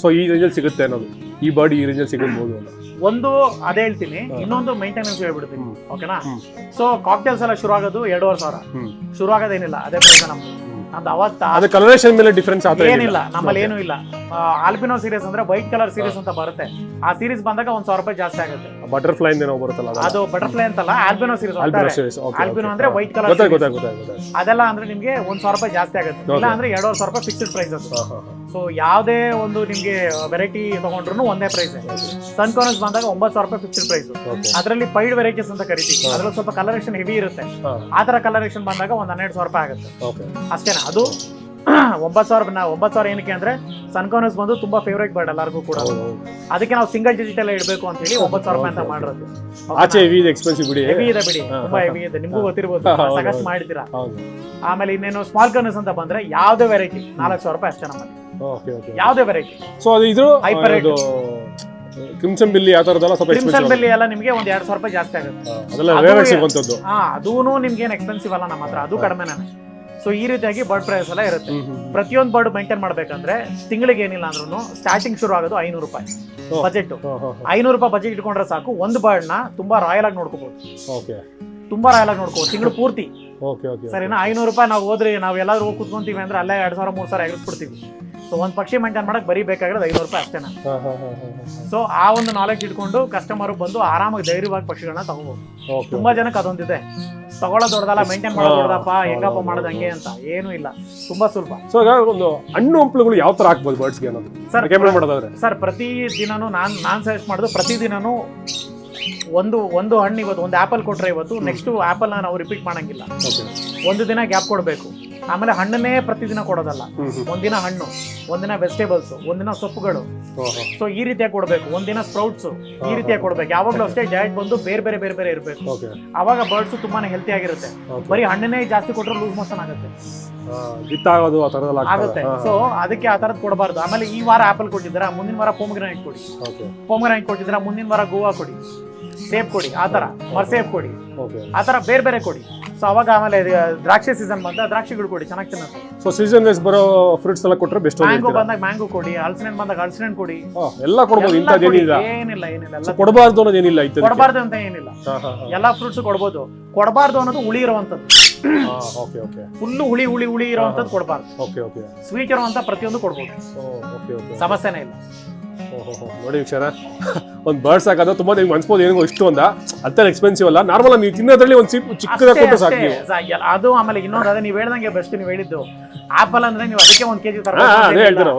ಸೊ ಈ ರೇಂಜಲ್ಲಿ ಸಿಗುತ್ತೆ ಅನ್ನೋದು, ಈ ಬರ್ಡ್ ಈ ರೇಂಜಲ್ಲಿ ಸಿಗಬಹುದು ಅಂತ ಒಂದು ಅದೇ ಹೇಳ್ತೀನಿ. ಇನ್ನೊಂದು ಮೇಂಟೆನೆನ್ಸ್ ಹೇಳ್ಬಿಡ್ತೀನಿ, ಓಕೆನಾ? ಸೊ ಕಾಕ್ಟೇಲ್ಸ್ ಎಲ್ಲ ಶುರು ಆಗೋದು 2,500. ಶುರು ಆಗೋದೇನಿಲ್ಲ, ಅದೇ ನಮ್ದು. ಅದು ಕಲರೇಷನ್ ಮೇಲೆ ಡಿಫರೆನ್ಸ್ ಏನಿಲ್ಲ, ನಮ್ಮಲ್ಲಿ ಏನೂ ಇಲ್ಲ. ಆಲ್ಬಿನೋ ಸೀರೀಸ್ ಅಂದ್ರೆ ವೈಟ್ ಕಲರ್ ಸೀರೀಸ್ ಅಂತ ಬರುತ್ತೆ. ಆ ಸೀರೀಸ್ ಬಂದಾಗ 1,000 ರೂಪಾಯಿ ಜಾಸ್ತಿ ಆಗುತ್ತೆ. ಬಟರ್ಫ್ಲೈ ಏನೋ ಬರುತ್ತಲ್ಲ, ಅದು ಬಟರ್ಫ್ಲೈ ಅಂತಲ್ಲ, ಆಲ್ಬಿನೋ ಸೀರೀಸ್. ಆಲ್ಬಿನೋ ಅಂದ್ರೆ ವೈಟ್ ಕಲರ್. ಅದೆಲ್ಲ ಅಂದ್ರೆ ನಿಮ್ಗೆ 1,000 ರೂಪಾಯಿ ಜಾಸ್ತಿ ಆಗುತ್ತೆ. ಇಲ್ಲ ಅಂದ್ರೆ 2,500 ರೂಪಾಯಿ ಫಿಕ್ಸ್ಡ್ ಪ್ರೈಸ್ ಅದು. ಸೊ ಯಾವುದೇ ಒಂದು ನಿಮ್ಗೆ ವೆರೈಟಿ ತಗೊಂಡ್ರು ಒಂದೇ ಪ್ರೈಸ್. ಸನ್ಕಾರ್ನಸ್ ಬಂದಾಗ 9,000 ರೂಪಾಯಿ ಫಿಕ್ಸ್ಡ್ ಪ್ರೈಸ್. ಅದರಲ್ಲಿ ಪೈಡ್ ವೆರೈಟೀಸ್ ಅಂತ ಕರಿತೀವಿ. ಅದ್ರಲ್ಲಿ ಸ್ವಲ್ಪ ಕಲರೇಷನ್ ಹೆವಿ ಇರುತ್ತೆ. ಆ ತರ ಕಲರೇಷನ್ ಬಂದಾಗ 1,12,000 ರೂಪಾಯಿ ಆಗುತ್ತೆ ಅಷ್ಟೇನಾ. ಅದು 9,000 ಏನಕ್ಕೆ ಅಂದ್ರೆ ಸನ್ಕಾರ್ನಸ್ ಬಂದು ತುಂಬಾ ಫೇವರೇಟ್ ಬರ್ಡ್ ಎಲ್ಲರಿಗೂ ಕೂಡ. ಅದಕ್ಕೆ ನಾವು ಸಿಂಗಲ್ ಡಿಜಿಟಲ್ ಇಡಬೇಕು ಅಂತ ಹೇಳಿ 9,000 ರೂಪಾಯಿ ಅಂತ ಮಾಡಿರೋದು. ಹೆವಿ ಇದೆ ಬಿಡಿ, ತುಂಬಾ ಹೆವಿ ಇದೆ, ನಿಮ್ಗೂ ಗೊತ್ತಿರ್ಬೋದು, ಸಾಕಷ್ಟು ಮಾಡಿದ್ದೀರಾ. ಆಮೇಲೆ ಇನ್ನೇನು ಸ್ಮಾಲ್ ಕಾರ್ನಸ್ ಅಂತ ಬಂದ್ರೆ ಯಾವ್ದೇ ವೆರೈಟಿ 4,000 ರೂಪಾಯಿ ಅಷ್ಟೇ ನಮ್ಮಲ್ಲಿ, ಯಾವ್ದೇ ವೆರೈಟಿ. ಸೊ ಅದು ಇದು ಕ್ರಿಮ್ಸನ್ ಬಿಲ್ಲಿ ಆ ತರದೆಲ್ಲ ಸ್ವಲ್ಪ ಕ್ರಿಮ್ಸನ್ ಬಿಲ್ಲಿ ಎಲ್ಲ ನಿಮಗೆ 1,200 ರೂಪಾಯಿ ಜಾಸ್ತಿ ಆಗುತ್ತೆ. ಅದೂನು ನಿಮ್ಗೆ ಏನು ಎಕ್ಸ್ಪೆನ್ಸಿವ್ ಅಲ್ಲ ನಮ್ಮ ಹತ್ರ, ಅದು ಕಡಿಮೆನೇ. ಸೊ ಈ ರೀತಿಯಾಗಿ ಬರ್ಡ್ ಪ್ರೈಸ್ ಎಲ್ಲ ಇರುತ್ತೆ. ಪ್ರತಿಯೊಂದು ಬರ್ಡ್ ಮೇಂಟೈನ್ ಮಾಡ್ಬೇಕಂದ್ರೆ ತಿಂಗಳಿಗೆ ಏನಿಲ್ಲ ಅಂದ್ರೂ ಸ್ಟಾರ್ಟಿಂಗ್ ಶುರು ಆಗೋದು 500 ರೂಪಾಯಿ ಬಜೆಟ್. 500 ರೂಪಾಯಿ ಬಜೆಟ್ ಇಟ್ಕೊಂಡ್ರೆ ಸಾಕು, ಒಂದು ಬರ್ಡ್ ನ ತುಂಬಾ ರಾಯಲ್ ಆಗಿ ನೋಡ್ಕೋಬಹುದು. ತುಂಬಾ ರಾಯಲ್ ಆಗಿ ನೋಡ್ಕೋಬಹುದು ತಿಂಗಳು ಪೂರ್ತಿ. ಸರಿನಾ? 500 ರೂಪಾಯಿ ನಾವು ಹೋದ್ರೆ ನಾವು ಎಲ್ಲಾದ್ರೂ ಹೋಗಿ ಕುತ್ಕೊಂತೀವಿ ಅಂದ್ರೆ ಅಲ್ಲೇ 2,000 3,000 ಎಗರಿಸ್ಬಿಡ್ತೀವಿ. ಸೊ ಒಂದ್ ಪಕ್ಷಿ ಮೇಂಟೈನ್ ಮಾಡಕ್ ಬರೀ ಬೇಕಾಗಿರೋದು 500 ರೂಪಾಯಿ ಅಷ್ಟೇನಾ. ಸೊ ಆ ಒಂದು ನಾಲೆಜ್ ಇಟ್ಕೊಂಡು ಕಸ್ಟಮರ್ ಬಂದು ಆರಾಮಾಗಿ ಧೈರ್ಯವಾಗಿ ಪಕ್ಷಿಗಳನ್ನ ತಗೋಬಹುದು. ತುಂಬಾ ಜನಕ್ಕೆ ಅದೊಂದಿದೆ, ತಗೊಳ್ಳೋ ದೊಡ್ಡದಲ್ಲ, ಮೇಂಟೈನ್ ಮಾಡೋದು ದೊಡ್ಡದಪ್ಪ, ಹೆಂಗಪ್ಪ ಮಾಡೋದು ಹಂಗೆ ಅಂತ ಏನೂ ಇಲ್ಲ, ತುಂಬಾ ಸುಲಭ. ಸೊ ಒಂದು ಹಣ್ಣು ಹಂಪಲುಗಳು ಯಾವ ತರ ಹಾಕ್ಬೋದು ಬರ್ಡ್ಸ್ಗೆ ಅನ್ನೋದು ಸರ್ ಪ್ರತಿ ದಿನಾನು ನಾನ್ ಸಜೆಸ್ಟ್ ಮಾಡೋದು, ಪ್ರತಿ ದಿನಾನು ಒಂದು ಹಣ್ಣು ಇವತ್ತು ಒಂದು ಆಪಲ್ ಕೊಟ್ರೆ ಇವತ್ತು ನೆಕ್ಸ್ಟ್ ಆಪಲ್ ನಾವು ರಿಪೀಟ್ ಮಾಡಂಗಿಲ್ಲ. ಒಂದು ದಿನ ಗ್ಯಾಪ್ ಕೊಡಬೇಕು. ಆಮೇಲೆ ಹಣ್ಣನ್ನೇ ಪ್ರತಿದಿನ ಕೊಡೋದಲ್ಲ. ಒಂದಿನ ಹಣ್ಣು, ಒಂದಿನ ವೆಜಿಟೇಬಲ್ಸ್, ಒಂದಿನ ಸೊಪ್ಪುಗಳು. ಸೊ ಈ ರೀತಿಯಾಗಿ ಕೊಡ್ಬೇಕು. ಒಂದಿನ ಸ್ಪ್ರೌಟ್ಸ್, ಈ ರೀತಿಯಾಗಿ ಕೊಡ್ಬೇಕು. ಯಾವಾಗ್ಲೂ ಅಷ್ಟೇ ಡಯಟ್ ಬಂದು ಬೇರೆ ಬೇರೆ ಬೇರೆ ಬೇರೆ ಇರಬೇಕು. ಅವಾಗ ಬರ್ಡ್ಸ್ ತುಂಬಾನೇ ಹೆಲ್ತಿ ಆಗಿರುತ್ತೆ. ಬರೀ ಹಣ್ಣನ್ನೇ ಜಾಸ್ತಿ ಕೊಟ್ಟರೆ ಲೂಸ್ ಮೋಷನ್ ಆಗುತ್ತೆ. ಆಗುತ್ತೆ. ಸೊ ಅದಕ್ಕೆ ಆ ತರದ್ ಕೊಡಬಾರ್ದು. ಆಮೇಲೆ ಈ ವಾರ ಆಪಲ್ ಕೊಟ್ಟಿದ್ದೀರಾ, ಮುಂದಿನ ವಾರ ಪೊಮಗ್ರಾನೇಟ್ ಕೊಡಿ. ಪೊಮಗ್ರಾನೇಟ್ ಕೊಟ್ಟಿದ್ದೀರಾ, ಮುಂದಿನ ವಾರ ಗೋವಾ ಕೊಡಿ. ಸೇಬ್ ಕೊಡಿ, ಆತರ ಮರ್ಸೇಬ್ ಕೊಡಿ, ಆತರ ಬೇರೆ ಬೇರೆ ಕೊಡಿ. ಸೊ ಅವಾಗ ಆಮೇಲೆ ದ್ರಾಕ್ಷಿ ಸೀಸನ್ ಬಂದ ದ್ರಾಕ್ಷಿಗಳು ಕೊಡಿ, ಚೆನ್ನಾಗಿ ತಿನ್ನುತ್ತೆ. ಸೊ ಸೀಸನ್ ವೈಸ್ ಬರೋ ಫ್ರೂಟ್ಸ್ ಎಲ್ಲ ಕೊಟ್ರೆ ಬೆಸ್ಟ್. ಮ್ಯಾಂಗೋ ಬಂದಾಗ ಮ್ಯಾಂಗೋ ಕೊಡಿ, ಹಲಸಿನ ಬಂದಾಗ ಹಲಸಿನ ಕೊಡಿ. ಎಲ್ಲ ಕೊಡಬಹುದು. ಏನಿಲ್ಲ ಕೊಡಬಾರ್ದು ಅನ್ನೋದು ಏನಿಲ್ಲ, ಕೊಡಬಾರ್ದು ಅಂತ ಏನಿಲ್ಲ. ಎಲ್ಲಾ ಫ್ರೂಟ್ಸ್ ಕೊಡ್ಬೋದು. ಕೊಡಬಾರ್ದು ಅನ್ನೋದು ಹುಳಿ ಇರುವಂತದ್ದು. ಫುಲ್ ಹುಳಿ ಹುಳಿ ಹುಳಿ ಇರುವಂತದ್ದು ಕೊಡಬಾರ್ದು. ಸ್ವೀಟ್ ಇರುವಂತ ಪ್ರತಿಯೊಂದು ಕೊಡ್ಬೋದು, ಸಮಸ್ಯೆನೇ ಇಲ್ಲ. ನೋಡಿ ವೀಕ್ಷರ, ಒಂದು ಬರ್ಡ್ಸ್ ಹಾಕೋದು ತುಂಬಾ ನಿಮ್ಗೆ ಅನ್ಸ್ಬೋದು ಏನೋ ಇಷ್ಟು ಒಂದ ಅಂತ ಎಕ್ಸ್ಪೆನ್ಸಿವ್ ಅಲ್ಲ. ನಾರ್ಮಲ್ ನೀವು ತಿನ್ನೋದ್ರಲ್ಲಿ ಒಂದು ಚಿಕ್ಕದಾಗಿ ಕೊಟ್ಟು ಸಾಕು ನೀವು. ಅದು ಆಮೇಲೆ ಇನ್ನೊಂದು ಅದೇ ನೀವು ಹೇಳ್ದಂಗೆ ಬೆಸ್ಟ್. ನೀವು ಹೇಳಿದ್ದು ಆಪಲ್ ಅಂದ್ರೆ ನೀವು ಅದಕ್ಕೆ 1 kg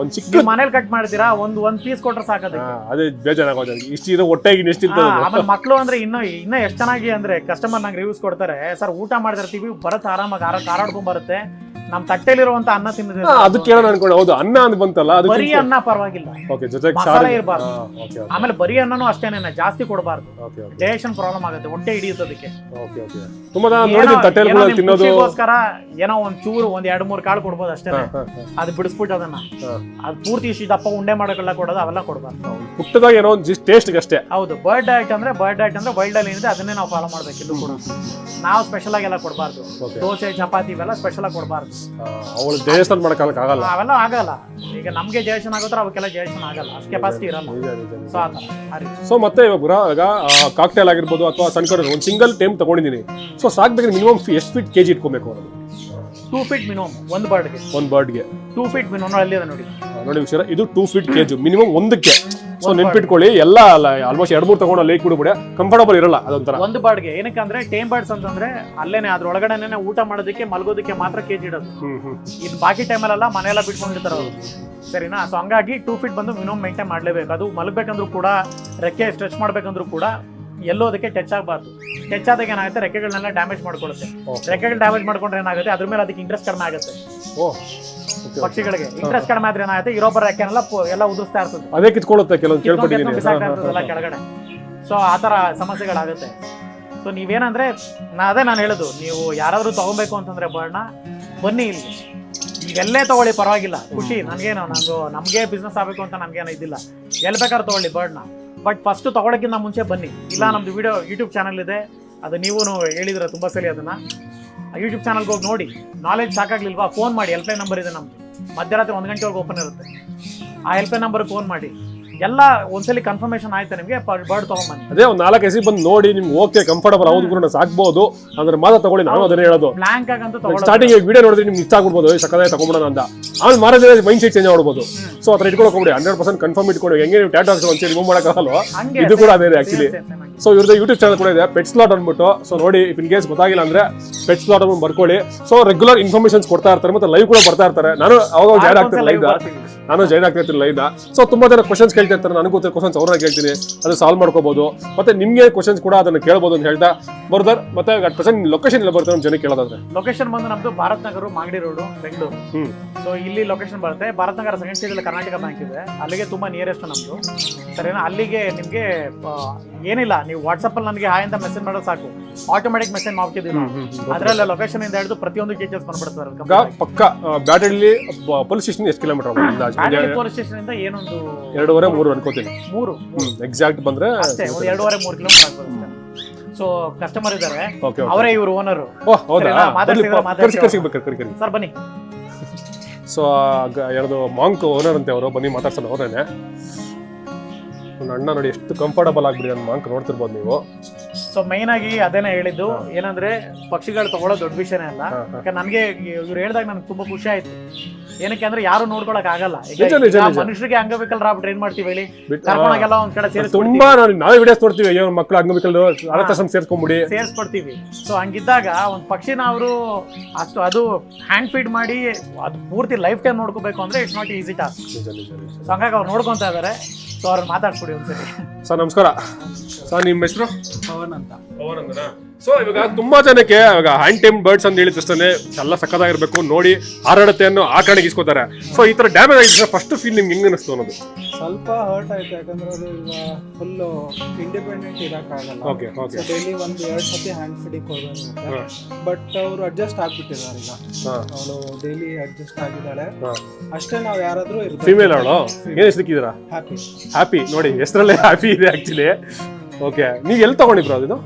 ಒಂದು ಚಿಕ್ಕ ಮನೇಲಿ ಕಟ್ ಮಾಡ್ತೀರಾ, ಒಂದ್ ಪೀಸ್ ಕೊಟ್ರೆ ಸಾಕದ. ಅದೇ ಬೇಜಾರಾಗೋದು. ಇಷ್ಟು ಇರೋ ಹೊಟ್ಟೆಗೆ ಎಷ್ಟು ಇರ್ತದೆ. ಆಮೇಲೆ ಮಕ್ಳು ಅಂದ್ರೆ ಇನ್ನೂ ಎಷ್ಟು ಚೆನ್ನಾಗಿ ಅಂದ್ರೆ ಕಸ್ಟಮರ್ ನಂಗೆ ರಿವ್ಯೂಸ್ ಕೊಡ್ತಾರೆ. ಸರ್ ಊಟ ಮಾಡ್ತಿರ್ತೀವಿ, ಬರುತ್ತೆ ಆರಾಮಾಗಿ ಕಾರಾಡ್ಕೊಂಡ್ ಬರುತ್ತೆ, ನಮ್ ತಟ್ಟೆಲಿರುವಂತ ಅನ್ನ ತಿನ್ನೋದು. ಅದು ಕೇಳೋಣ ಅನ್ಕೊಂಡು. ಹೌದು, ಅನ್ನ ಅಂತ ಬಂತಲ್ಲ, ಬರೀ ಅನ್ನ ಪರವಾಗಿಲ್ಲ, ಮಸಾಲೆ ಇರಬಾರ್ದು. ಆಮೇಲೆ ಬರೀ ಅನ್ನನೂ ಅಷ್ಟೇನೆ, ಜಾಸ್ತಿ ಕೊಡಬಾರ್ದು. ಡೈಜೆಷನ್ ಪ್ರಾಬ್ಲಮ್ ಆಗುತ್ತೆ, ಹೊಟ್ಟೆ ಹಿಡಿಯೋದಕ್ಕೆ. ಖುಷಿಗೋಸ್ಕರ ಏನೋ ಒಂದ್ ಚೂರು 1-2-3 ಕಾಳು ಕೊಡ್ಬೋದು ಅಷ್ಟೇ. ಅದು ಬಿಡಿಸ್ಬಿಟ್ಟು ಅದನ್ನ ಅದು ಪೂರ್ತಿ ಇಷ್ಟು ದಪ್ಪ ಉಂಡೆ ಮಾಡೋಕೆಲ್ಲ ಕೊಡೋದು, ಅವೆಲ್ಲ ಕೊಡಬಾರ್ದು. ಪುಟ್ಟದಾಗ ಏನೋ ಟೇಸ್ಟ್ ಅಷ್ಟೇ. ಹೌದು, ಬರ್ಡ್ ಡಯಟ್ ಅಂದ್ರೆ ವೈಲ್ಡ್ ಅಲ್ಲಿ ಏನಿದೆ ಅದನ್ನೇ ನಾವು ಫಾಲೋ ಮಾಡ್ಬೇಕು. ಇದು ಕೂಡ ನಾವು ಸ್ಪೆಷಲ್ ಆಗಿ ಎಲ್ಲ ಕೊಡಬಾರ್ದು. ದೋಸೆ ಚಪಾತಿ ಇವೆಲ್ಲ ಸ್ಪೆಷಲ್ ಆಗಿ ಕೊಡಬಾರ್ದು. ಅವೆಲ್ಲ ಆಗಲ್ಲ. ಈಗ ನಮ್ಗೆ ಡೈಜೆಷನ್ ಆಗೋತ್ರ ಅವಕ್ಕೆಲ್ಲ ಡೈಜೆಷನ್ ಆಗಲ್ಲ, ಅಷ್ಟು ಕೆಪಾಸಿಟಿ ಇರಲ್ಲ. ಸೊ ಮತ್ತೆ ಇವಾಗ ಕಾಕ್ಟೇಲ್ ಆಗಿರ್ಬೋದು ಅಥವಾ ಸಣ್ಣ ಒಂದು ಸಿಂಗಲ್ ಟೈಮ್ ತಗೊಂಡಿದ್ದೀನಿ. ಸೊ ಸಾಕ್ಬೇಕು ಮಿನಿಮಮ್ ಎಷ್ಟು ಫೀಟ್ ಕೆಜಿ ಇಟ್ಕೊಬೇಕು ಅನ್ನೋದು? 2 feet ಮಿನಿಮಮ್ ಒಂದು ಬರ್ಡ್ಗೆ. 2 feet ಮಿನಿಮಮ್ ಅಲ್ಲಿ ಇದೆ ನೋಡಿ. ನೋಡಿ ವಿಷಯ, ಇದು 2 feet ಕೆಜಿ ಮಿನಿಮಮ್ ಒಂದಕ್ಕೆ. ಸೊ ನೆನ್ಪಿಟ್ಕೊಳ್ಳಿ, ಎಲ್ಲ ಆಲ್ಮೋಸ್ಟ್ 2-3 ತಗೊಂಡು ಲೇಕ್ ಬಿಡ್ಬಿಡ, ಕಂಫರ್ಟಬಲ್ ಇರಲ್ಲ ಅದೊಂಥರ ಒಂದು ಬರ್ಡ್ಗೆ. ಏನಕ್ಕೆ ಅಂದ್ರೆ ಟೇಮ್ ಬರ್ಡ್ಸ್ ಅಂತಂದ್ರೆ ಅಲ್ಲೇನೆ ಅದ್ರೊಳಗಡೆನೆ ಊಟ ಮಾಡೋದಕ್ಕೆ ಮಲ್ಗೋದಕ್ಕೆ ಮಾತ್ರ ಕೆಜಿ ಇಡೋದು. ಇದು ಬಾಕಿ ಟೈಮಲ್ಲೆಲ್ಲ ಮನೆಯೆಲ್ಲ ಬಿಟ್ಕೊಂಡಿರ್ತಾರೆ ಅವರು, ಸರಿನಾ? ಸೊ ಹಂಗಾಗಿ 2 feet ಬಂದು ಮಿನಿಮಮ್ ಮೇಂಟೈನ್ ಮಾಡ್ಲೇಬೇಕು. ಅದು ಮಲಗಬೇಕಂದ್ರೂ ಕೂಡ, ರೆಕ್ಕೆ ಸ್ಟ್ರೆಚ್ ಮಾಡ್ಬೇಕಂದ್ರೂ ಕೂಡ ಎಲ್ಲೋದಕ್ಕೆ ಟಚ್ ಆಗಬಾರ್ದು. ಟಚ್ ಆದಾಗ ಏನಾಗುತ್ತೆ, ರೆಕ್ಕೆಗಳನ್ನೆಲ್ಲ ಡ್ಯಾಮೇಜ್ ಮಾಡ್ಕೊಳುತ್ತೆ. ರೆಕ್ಕೆಗಳು ಡ್ಯಾಮೇಜ್ ಮಾಡ್ಕೊಂಡ್ರೆ ಏನಾಗುತ್ತೆ, ಅದ್ರ ಮೇಲೆ ಅದಕ್ಕೆ ಇಂಟ್ರೆಸ್ಟ್ ಕಡಿಮೆ ಆಗುತ್ತೆ. ಪಕ್ಷಿಗಳಿಗೆ ಇಂಟ್ರೆಸ್ಟ್ ಕಡಿಮೆ ಆದ್ರೆ ಏನಾಗುತ್ತೆ, ಇರೋಬ್ಬರ ರೆಕ್ಕೆನೆಲ್ಲ ಎಲ್ಲ ಉದುರಿಸ್ತಾ ಇರ್ತದೆ, ಅದೇ ಕಿತ್ಕೊಳ್ಳುತ್ತೆ, ಕೆಲವೊಂದು ಬಿಸಾಕ್ತಾ ಕೆಳಗಡೆ. ಸೊ ಆ ತರ ಸಮಸ್ಯೆಗಳಾಗುತ್ತೆ. ಸೊ ನೀವೇನಂದ್ರೆ ನಾನು ಹೇಳುದು, ನೀವು ಯಾರಾದ್ರೂ ತಗೊಬೇಕು ಅಂತಂದ್ರೆ ಬರ್ಡ್ನ ಬನ್ನಿ ಇಲ್ಲಿ, ಇವೆಲ್ಲೇ ತಗೊಳ್ಳಿ, ಪರವಾಗಿಲ್ಲ. ಖುಷಿ ನನ್ಗೇನು, ನಮ್ಗೆ ಬಿಸ್ನೆಸ್ ಆಗ್ಬೇಕು ಅಂತ ನಮ್ಗೇನು ಇದಿಲ್ಲ, ಎಲ್ಲಿ ಬೇಕಾದ್ರೂ ತಗೊಳ್ಳಿ ಬರ್ಡ್ನ. ಬಟ್ ಫಸ್ಟ್ ತಗೊಳಕ್ಕಿಂತ ಮುಂಚೆ ಬನ್ನಿ. ಇಲ್ಲ, ನಮ್ದು ಯೂಟ್ಯೂಬ್ ಚಾನಲ್ ಇದೆ, ಅದು ನೀವು ಹೇಳಿದ್ರೆ ತುಂಬಾ ಸಲ ಅದನ್ನ ಯೂಟ್ಯೂಬ್ ಚಾನಲ್ಗೆ ಹೋಗಿ ನೋಡಿ. ನಾಲೆಜ್ ಸಾಕಾಗ್ಲಿಲ್ವಾ, ಫೋನ್ ಮಾಡಿ, ಹೆಲ್ಪ್ಲೈನ್ ನಂಬರ್ ಇದೆ ನಮ್ದು. ಮಧ್ಯರಾತ್ರಿ 1 ಗಂಟೆವರೆಗೆ ಓಪನ್ ಇರುತ್ತೆ. ಆ ಹೆಲ್ಪ್ಲೈನ್ ನಂಬರ್ಗೆ ಫೋನ್ ಮಾಡಿ. ಎಲ್ಲ ಒಂದ್ಸಲಿ ಕನ್ಫರ್ಮೇಶನ್ ಆಯ್ತಾ ನಿಮಗೆ, ಬರ್ಡ್ ತಗೊಂಬನ್ನಿ. ಅದೇ ಒಂದು 4 ಎಸಿ ಬಂದು ನೋಡಿ, ನಿಮ್ಗೆ ಓಕೆ ಕಂಫರ್ಟಬಲ್ ಹೌದು ಗುರು ಸಾಕ್ಬಹುದು ಅಂದ್ರೆ ಮಾತ್ರ ತಗೊಳ್ಳಿ. ನಾನು ಅದನ್ನೇ ಹೇಳೋದು, ಬ್ಲಾಂಕ್ ಆಗಂತೂ ಸ್ಟಾರ್ಟಿಂಗ್ ವಿಡಿಯೋ ನೋಡಿದ್ರೆ ನಿಮ್ಗೆ ಇಷ್ಟ ಆಗ್ಬಿಡ್ಬೋದು, ಸಕ್ಕದಾಗಿ ತಗೊಂಡ್ಬಿಡೋಣ ಅಂತ. ಆಮೇಲೆ ಮಾರೋದ್ರೆ ಮೈಂಡ್ ಸೆಟ್ ಚೇಂಜ್ ಮಾಡ್ಬೋದು. ಸೊ ಆ ಥರ ಇಟ್ಕೊಳ್ಳೋಕೆ ಹೋಗ್ಬಿಡಿ, 100% ಕನ್ಫರ್ಮ್ ಇಟ್ಕೊಂಡು. ಹೆಂಗೆ ನೀವು ಟ್ಯಾಟೂ ಹಾಕ್ಸೋ ಒಂದ್ಸರಿ ರಿಮೂವ್ ಮಾಡೋಕ್ಕಾಗಲ್ಲ, ಇದು ಕೂಡ ಅದೇ ಆಕ್ಚುಲಿ. ಸೊ ಇವ್ರದ್ದು ಯೂಟ್ಯೂಬ್ ಚಾನಲ್ ಕೂಡ ಇದೆ, ಪೆಟ್ ಸ್ಲಾಟ್ ಅಂದ್ಬಿಟ್ಟು. ಸೊ ನೋಡಿ, ಇನ್ ಕೇಸ್ ಗೊತ್ತಾಗಿಲ್ಲ ಅಂದ್ರೆ ಪೆಟ್ ಸ್ಲಾಟ್ ಅಂತ ಬರ್ಕೊಳ್ಳಿ. ಸೊ ರೆಗ್ಯುಲರ್ ಇನ್ಫಾರ್ಮೇಶನ್ಸ್ ಕೊಡ್ತಾ ಇರ್ತಾರೆ, ಮತ್ತೆ ಲೈವ್ ಕೂಡ ಬರ್ತಾ ಇರ್ತಾರೆ. ನಾನು ಅವಾಗ ಜಾಯ್ನ್ ಆಗ್ತೀನಿ ಲೈವ್, ಜಾಯ್ನ್ ಆಗ್ತಾ ಇರ್ತೀನಿ ಲೈವ್. ಸೊ ತುಂಬಾ ಜನ ಕ್ವಶನ್ಸ್ ಕೇಳ್ತಾ ಇರ್ತಾರೆ, ನನಗೂ ಗೊತ್ತಿರೋ ಕ್ವಶನ್ಸ್ ಅವ್ರನ್ನ ಕೇಳ್ತೀನಿ, ಅದು ಸಾಲ್ವ್ ಮಾಡ್ಕೋಬಹುದು. ಮತ್ತೆ ನಿಮ್ಗೆ ಕ್ವಶನ್ಸ್ ಕೂಡ ಅದನ್ನ ಕೇಳಬಹುದು ಅಂತ ಹೇಳ್ತಾ ಬರ್ದರ್. ಮತ್ತೆ ಅಟ್ ಪ್ರೆಸೆಂಟ್ ಲೊಕೇಶನ್ ಎಲ್ಲ ಬರ್ತಾರೆ ನಮ್ಮ ಜನ ಕೇಳೋದಾದ್ರೆ? ಲೊಕೇಶನ್ ಬಂದು ನಮ್ದು ಭಾರತ್ ನಗರ, ಮಾಗಡಿ ರೋಡ್, ಬೆಂಗಳೂರು. ಸೊ ಇಲ್ಲಿ ಲೊಕೇಶನ್ ಬರುತ್ತೆ. ಭಾರತ್ ನಗರ ಸೆಕೆಂಡ್ ಸ್ಟೇಜ್ ಅಲ್ಲಿ ಕರ್ನಾಟಕ ಬ್ಯಾಂಕ್ ಇದೆ, ಅಲ್ಲಿಗೆ ತುಂಬಾ ನಿಯರೆಸ್ಟ್ ನಮ್ದು, ಸರಿನಾ? ಅಲ್ಲಿಗೆ ನಿಮ್ಗೆ ಏನಿಲ್ಲ, ನೀವು ವಾಟ್ಸಪ್ ಅಲ್ಲಿ ನನಗೆ ಹಾಯ್ ಅಂತ ಮೆಸೇಜ್ ಮಾಡೋದು ಸಾಕು, ಆಟೋಮೆಟಿಕ್ ಮೆಸೇಜ್ ಮಾಡ್ತಿದ್ದೀವಿ ನಾವು. ಅದರಲ್ಲ ಲೊಕೇಶನ್ ಇಂದ ಹಿಡಿದು ಪ್ರತಿಯೊಂದು ಡೀಟೇಲ್ಸ್ ಬಂದ್ಬಿಡ್ತಾರೆ. ಪಕ್ಕ ಬ್ಯಾಟಳ್ಳಿ ಪೊಲೀಸ್ ಸ್ಟೇಷನ್ ಎಷ್ಟು ಕಿಲೋಮೀಟರ್? ಪೊಲೀಸ್ ಸ್ಟೇಷನ್ ಇಂದ ಏನೊಂದು 2.5-3 ಅನ್ಕೋತೀನಿ. 3 ಎಕ್ಸಾಕ್ಟ್ ಬಂದ್ರೆ ಅಷ್ಟೇ, 2.5-3 ಕಿಲೋಮೀಟರ್ ಆಗ್ಬೋದು. ಸೊ ಕಸ್ಟಮರ್ ಇದ್ದಾರೆ, ಅವರೇ ಇವರು ಓನರ್. ಸರ್ ಬನ್ನಿ. ಸೊ ಯಾರ್ದು ಮಾಂಕ್ ಓನರ್ ಅಂತೆ ಅವರು, ಬನ್ನಿ ಮಾತಾಡ್ಸೋಣ ಅವ್ರೇನೆ. ನನ್ನ ಅಣ್ಣ ನೋಡಿ ಎಷ್ಟು ಕಂಫರ್ಟಬಲ್ ಆಗ್ಬಿಡಿ, ನನ್ನ ಮಾಂಕ್ ನೋಡ್ತಿರ್ಬೋದು ನೀವು. ಸೊ ಮೈನ್ ಆಗಿ ಅದೇನೇ ಹೇಳಿದ್ದು, ಏನಂದ್ರೆ ಪಕ್ಷಿಗಳು ತಗೊಳ್ಳೋ ದೊಡ್ಡ ವಿಷಯನೇ ಅಲ್ಲ. ಯಾಕಂದ್ರೆ ನನಗೆ ಇವ್ರು ಹೇಳಿದಾಗ ನನಗೆ ತುಂಬಾ ಖುಷಿ ಆಯ್ತು. ಏನಕ್ಕೆ ಅಂದ್ರೆ ಯಾರು ನೋಡ್ಕೊಳಕ್ ಆಗಲ್ಲ, ಮನುಷ್ಯರಿಗೆ ಅಂಗವಿಕಲರ ಟ್ರೈನ್ ಮಾಡ್ತೀವಿ ಹೇಳಿ, ಕರ್ಕೊಂಡಾಗೆಲ್ಲ ಒಂದ್ ಕಡೆ ತುಂಬಾ ನಾವೇ ವಿಡಿಯೋಸ್ ನೋಡ್ತೀವಿ, ಮಕ್ಕಳು ಅಂಗವಿಕಲರು ಸೇರ್ಸ್ಕೊಡ್ತೀವಿ. ಸೊ ಹಂಗಿದ್ದಾಗ ಒಂದ್ ಪಕ್ಷಿನ ಅವರು ಅಷ್ಟು ಅದು ಹ್ಯಾಂಡ್ ಫೀಡ್ ಮಾಡಿ ಅದು ಪೂರ್ತಿ ಲೈಫ್ ಟೈಮ್ ನೋಡ್ಕೋಬೇಕು ಅಂದ್ರೆ it's not easy task. So ಹಂಗಾಗಿ ಅವ್ರು ನೋಡ್ಕೊಂತ ಇದಾರೆ. ಸೊ ಅವ್ರನ್ನ ಮಾತಾಡ್ಸ್ಬಿಡಿ ಒಂದ್ಸರಿ. ಸರ್ ನಮಸ್ಕಾರ. ಸರ್ ನಿಮ್ಮ ಹೆಸರು? ಪವನ್ ಅಂತ. ಪವನ್ ಅಂದನಾ? ಸೊ ಇವಾಗ ತುಂಬಾ ಜನಕ್ಕೆ ಇವಾಗ ಹ್ಯಾಂಡ್ ಟೈಮ್ ಬರ್ಡ್ಸ್ ಅಂತ ಹೇಳಿದ ತಕ್ಷಣ ಎಲ್ಲ ಸಕ್ಕದಾಗಿರ್ಬೇಕು, ನೋಡಿ ಹಾರಾಡುತ್ತೆ ಅನ್ನೋ ಆ ಕಾರಣಕ್ಕೆ ಇಸ್ಕೋತಾರೆ. ಸೊ ಈ ತರ ಡ್ಯಾಮೇಜ್ ಆಗಿದ್ರೆ ಫಸ್ಟ್ ಫೀಲ್ ನಿಮ್ಗೆ ಹೆಂಗ್ ಅನಿಸ್ತು ಅನ್ನೋದು? ಸ್ವಲ್ಪ ಹರ್ಟ್ ಆಯ್ತು, ಯಾಕಂದ್ರೆ ಅದು ಈಗ ಫುಲ್ ಇಂಡಿಪೆಂಡೆಂಟ್ ಇರಕ್ಕಾಗಲ್ಲ. Okay okay. ಡೈಲಿ 1-2 ಸತಿ ಹ್ಯಾಂಡ್ ಫೀಡಿಂಗ್ ಕೊಡಬೇಕು. ಬಟ್ ಅವರು ಅಡ್ಜಸ್ಟ್ ಆಗ್ಬಿಟ್ಟಿದ್ದಾರೆ ಈಗ. ಅವಳು ಡೈಲಿ ಅಡ್ಜಸ್ಟ್ ಆಗಿದ್ದಾಳೆ ಅಷ್ಟೇ. ನಾವ್ ಯಾರಾದ್ರೂ ಫಿಮೇಲ್ ಅವಳು ಏನ್ ಸಿಕ್ಕಿದ್ರ? ಹ್ಯಾಪಿ. ಹ್ಯಾಪಿ ನೋಡಿ ಹೆಸರಲ್ಲೇ ಹ್ಯಾಪಿ ಇದೆ ಆಕ್ಚುಲಿ. ಓಕೆ, ನೀವು ಎಲ್ಲಿ ತಗೊಂಡಿಬ್ರು ಅದು?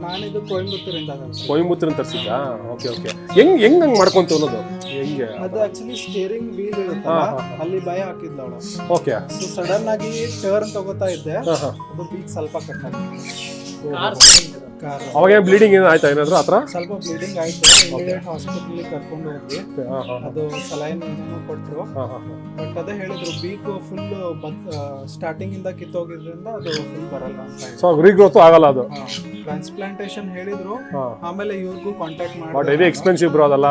ನಾನಿದು ಕೊಯಂಬತ್ತೂರಿಂದ. ಕೊಯಂಬತ್ತೂರಿಂದ ತರಿಸಿದ್ದಾ? Okay okay. ಹೆಂಗ್ ಮಾಡ್ಕೊಂತ ಅನ್ನೋದು ಹೆಂಗೆ? ಅದು ಆಕ್ಚುಲಿ ಸ್ಟೇರಿಂಗ್ ವೀಲ್ ಇರುತ್ತಲ್ಲ, ಅಲ್ಲಿ ಭಯ ಹಾಕಿದ್ಲ ಅವಳು. ಓಕೆ. ಸೊ ಸಡನ್ ಆಗಿ ಟರ್ನ್ ತಗೋತಾ ಇದ್ದೆ, ಅದು ಬೀಕ್ ಸ್ವಲ್ಪ ಕಟ್ ಆಗಿದೆ. ಅವಾಗ ಬ್ಲೀಡಿಂಗ್ ಏನು ಆಯ್ತಾ ಏನಾದ್ರು ಆತರ? ಸ್ವಲ್ಪ ಬ್ಲೀಡಿಂಗ್ ಆಯ್ತು. ಹಾಸ್ಪಿಟಲ್ ಕರ್ಕೊಂಡು ಹೋದ್ವಿ. ಅದು ಸಲೈನ್ ಏನೇನೋ ಕೊಟ್ರು. ಬಟ್ ಅದೇ ಹೇಳಿದ್ರು ಬೀಕ್ ಫುಲ್ ಸ್ಟಾರ್ಟಿಂಗ್ ಇಂದ ಕಿತ್ತೋಗಿದ್ರಿಂದ ಅದು ಫುಲ್ ಬರಲ್ಲ ಅಂತ. ಸೊ ರೀಗ್ರೋತ್ ಆಗಲ್ಲ ಅದು. ಟ್ರಾನ್ಸ್ಪ್ಲಾಂಟೇಶನ್ ಹೇಳಿದ್ರು. ಆಮೇಲೆ ಇವ್ರಿಗೂ ಕಾಂಟ್ಯಾಕ್ಟ್ ಮಾಡಿ. ಬಟ್ ಹೆವಿ ಎಕ್ಸ್ಪೆನ್ಸಿವ್ ಬ್ರೋ ಅದೆಲ್ಲ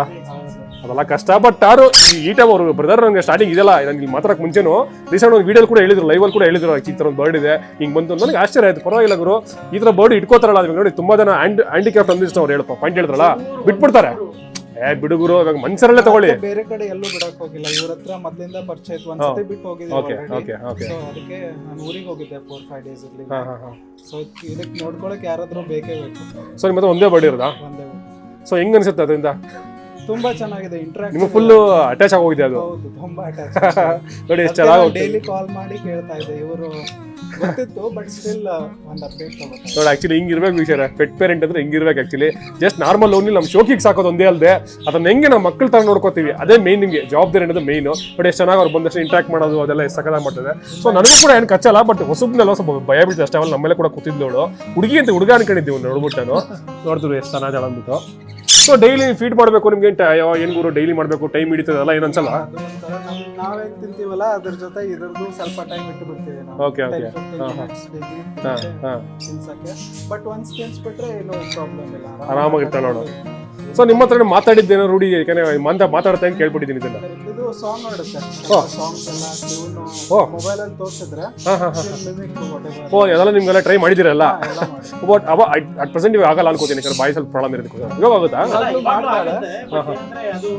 ಕಷ್ಟ. ಬಟ್ ಯಾರು ಈ ಟೈಮ್ ಅವರು ಬ್ರದರ್ ನಂಗೆ ಸ್ಟಾರ್ಟಿಂಗ್ ಇದೆಲ್ಲ ನನಗೆ ಇಲ್ಲಿ ಮಾತಾಡಕ್ಕೆ ಮುಂಚೆನು ರೀಸೆಂಟ್ ಒಂದು ವಿಡಿಯೋ ಕೂಡ ಹೇಳಿದ್ರು, ಲೈವ್ ಅಲ್ಲಿ ಕೂಡ ಹೇಳಿದ್ರು ಈ ತರ ಒಂದು ಬರ್ಡ್ ಇದೆ ಹಿಂಗ್ ಬಂತು. ನನಗೆ ಆಶ್ಚರ್ಯ ಆಯ್ತು, ಪರವಾಗಿಲ್ಲ ಗುರು ಈ ತರ ಬರ್ಡ್ ಇಟ್ಕೋತಾರಲ್ಲ. ಇವಾಗ ನೋಡಿ ತುಂಬಾ ಜನ ಹ್ಯಾಂಡಿಕ್ರಾಫ್ಟ್ ಅಂದಿಷ್ಟು ಅವ್ರು ಹೇಳಪ್ಪ ಪಾಯಿಂಟ್ ಹೇಳಿದ್ರಲ್ಲ, ಬಿಟ್ಬಿಡ್ತಾರೆ. ಬಿಡುಗರು ಇವಾಗ ಮನ್ಸರಲ್ಲೇ ತಗೊಳ್ಳಿ. ಬೇರೆ ಕಡೆ ಎಲ್ಲೂ ಬಿಡಕ್ ಹೋಗಿಲ್ಲ, ಇವ್ರ ಹತ್ರ ಮೊದಲಿಂದ ಪರಿಚಯ ಇತ್ತು. ಒಂದ್ಸತಿ ಬಿಟ್ಟು ಹೋಗಿದ್ದೆ. ಸೊ ಅದಕ್ಕೆ ನಾನು ಊರಿಗೆ ಹೋಗಿದ್ದೆ 4-5 ಡೇಸ್ ಇರ್ಲಿ. ಸೊ ಇದಕ್ಕೆ ನೋಡ್ಕೊಳಕ್ ಯಾರಾದ್ರೂ ಬೇಕೇ ಬೇಕು. ಸೊ ನಿಮ್ಮ ಹತ್ರ ಒಂದೇ ಬರ್ಡ್ ಇರೋದಾ? ಒಂದೇ. ಸೊ ಹೆಂಗ್ ಅನ್ಸುತ್ತೆ ಅದರಿಂದ? ತುಂಬಾ ಚೆನ್ನಾಗಿದೆ ಇಂಟರಾಕ್ಷನ್. ನಿಮಗೆ ಫುಲ್ ಅಟ್ಯಾಚ್ ಆಗೋಗಿದೆ ಅದು? ಹೌದು, ತುಂಬಾ ಅಟ್ಯಾಚ್. ನೋಡಿ ಎಷ್ಟು ಚೆನ್ನಾಗಿ ಡೈಲಿ ಕಾಲ್ ಮಾಡಿ ಕೇಳ್ತಾ ಇದ್ದೆ. ಇವರು ಗೊತ್ತಿತ್ತು ಬಟ್ ಸ್ಟಿಲ್ ಒಂದು ಅಪ್ಡೇಟ್ ತಗೋತಾರೆ. ನೋಡಿ ಆಕ್ಚುಲಿ ಹಿಂಗಿರ್ಬೇಕು ವಿಷಯ. ಪೆಟ್ ಪೇರೆಂಟ್ ಅಂದ್ರೆ ಹಿಂಗಿರ್ಬೇಕು ಆಕ್ಚುಲಿ. ಜಸ್ಟ್ ನಾರ್ಮಲ್ ಓನ್ಲಿ ನಮ್ಮ ಶೋಕಿಗೆ ಸಾಕೋದು ಒಂದೇ ಅಲ್ಲದೆ ಅದನ್ನ ಹೆಂಗೆ ನಾವು ಮಕ್ಕಳ ತರ ನೋಡ್ಕೋತೀವಿ ಅದೇ ಮೇನ್. ನಿಮಗೆ ಜವಾಬ್ದಾರಿ ಅನ್ನೋದು ಮೇಯ್ನು. ಬಟ್ ಎಷ್ಟು ಚೆನ್ನಾಗಿ ಅವ್ರು ಬಂದಷ್ಟು ಇಂಟ್ರಾಕ್ಟ್ ಮಾಡೋದು ಅದೆಲ್ಲ ಎಷ್ಟು ಸಕದಾಗ ಮಾಡ್ತದೆ. ಸೊ ನನಗೂ ಕೂಡ ಏನು ಕಚ್ಚಲ್ಲ, ಬಟ್ ಹೊಸಬ್ನೆಲ್ಲ ಸ್ವಲ್ಪ ಭಯ ಬೀಳ್ತದೆ ಅಷ್ಟೇ. ಅವಳು ನಮ್ಮೆಲ್ಲ ಕೂಡ ಕೂತಿದ್ಲವಳು ಹುಡುಗಿ ಅಂತ ಹುಡುಗ ಅನ್ಕೊಂಡಿದ್ದೀವಿ ನೋಡ್ಬಿಟ್ಟು ನಾನು ನೋಡಿದ್ರು ಎಷ್ಟು ಚೆನ್ನಾಗಿ ಅಂದ್ಬಿಟ್ಟು. ಸೊ ಡೈಲಿ ಫೀಡ್ ಮಾಡಬೇಕು ನಿಮ್ಗೆ ಏನ್ ಗುರು ಡೈಲಿ ಮಾಡಬೇಕು ಟೈಮ್ ಹಿಡಿತದೆ ಅಲ್ಲ, ಏನನ್ಸಲ್ಲ? ನಾವೇ ತಿಂತೀವಲ್ಲ ಅದ್ರ ಜೊತೆ ಇದ್ರದ್ದು ಸ್ವಲ್ಪ ಟೈಮ್ ಇಟ್ಟು ಬಿಡ್ತೀವಿ ನಾವು. Okay okay. ಬಟ್ ಒನ್ಸ್ ತಿನ್ಸ್ಬಿಟ್ರೆ ಏನೋ ಪ್ರಾಬ್ಲಮ್ ಇಲ್ಲ, ಆರಾಮಾಗಿರ್ತಾಳೆ ನೋಡು. ಸೊ ನಿಮ್ಮ ಹತ್ರ ಮಾತಾಡಿದ್ದೇನೋ ರೂಢಿ ಯಾಕಂದ್ರೆ ಮಾತಾಡ್ತಾ ಅಂತ ಕೇಳ್ಬಿಟ್ಟಿದ್ದೀನಿ ಇದನ್ನ. ಇದು ಸಾಂಗ್ ಆಡುತ್ತೆ, ಸಾಂಗ್ಸ್ ಎಲ್ಲ ಟ್ಯೂನು ಮೊಬೈಲ್ ಅಲ್ಲಿ ತೋರಿಸಿದ್ರೆ. ಅದೆಲ್ಲ ನಿಮ್ಗೆಲ್ಲ ಟ್ರೈ ಮಾಡಿದಿರಲ್ಲ? ಬಟ್ ಅಟ್ ಪ್ರೆಸೆಂಟ್ ಇವಾಗ ಆಗಲ್ಲ ಅನ್ಕೋತೀನಿ, ಬಾಯಿ ಸ್ವಲ್ಪ ಪ್ರಾಬ್ಲಮ್ ಇರುತ್ತೆ. ಇವಾಗ ಆಗುತ್ತಾ? ಅದು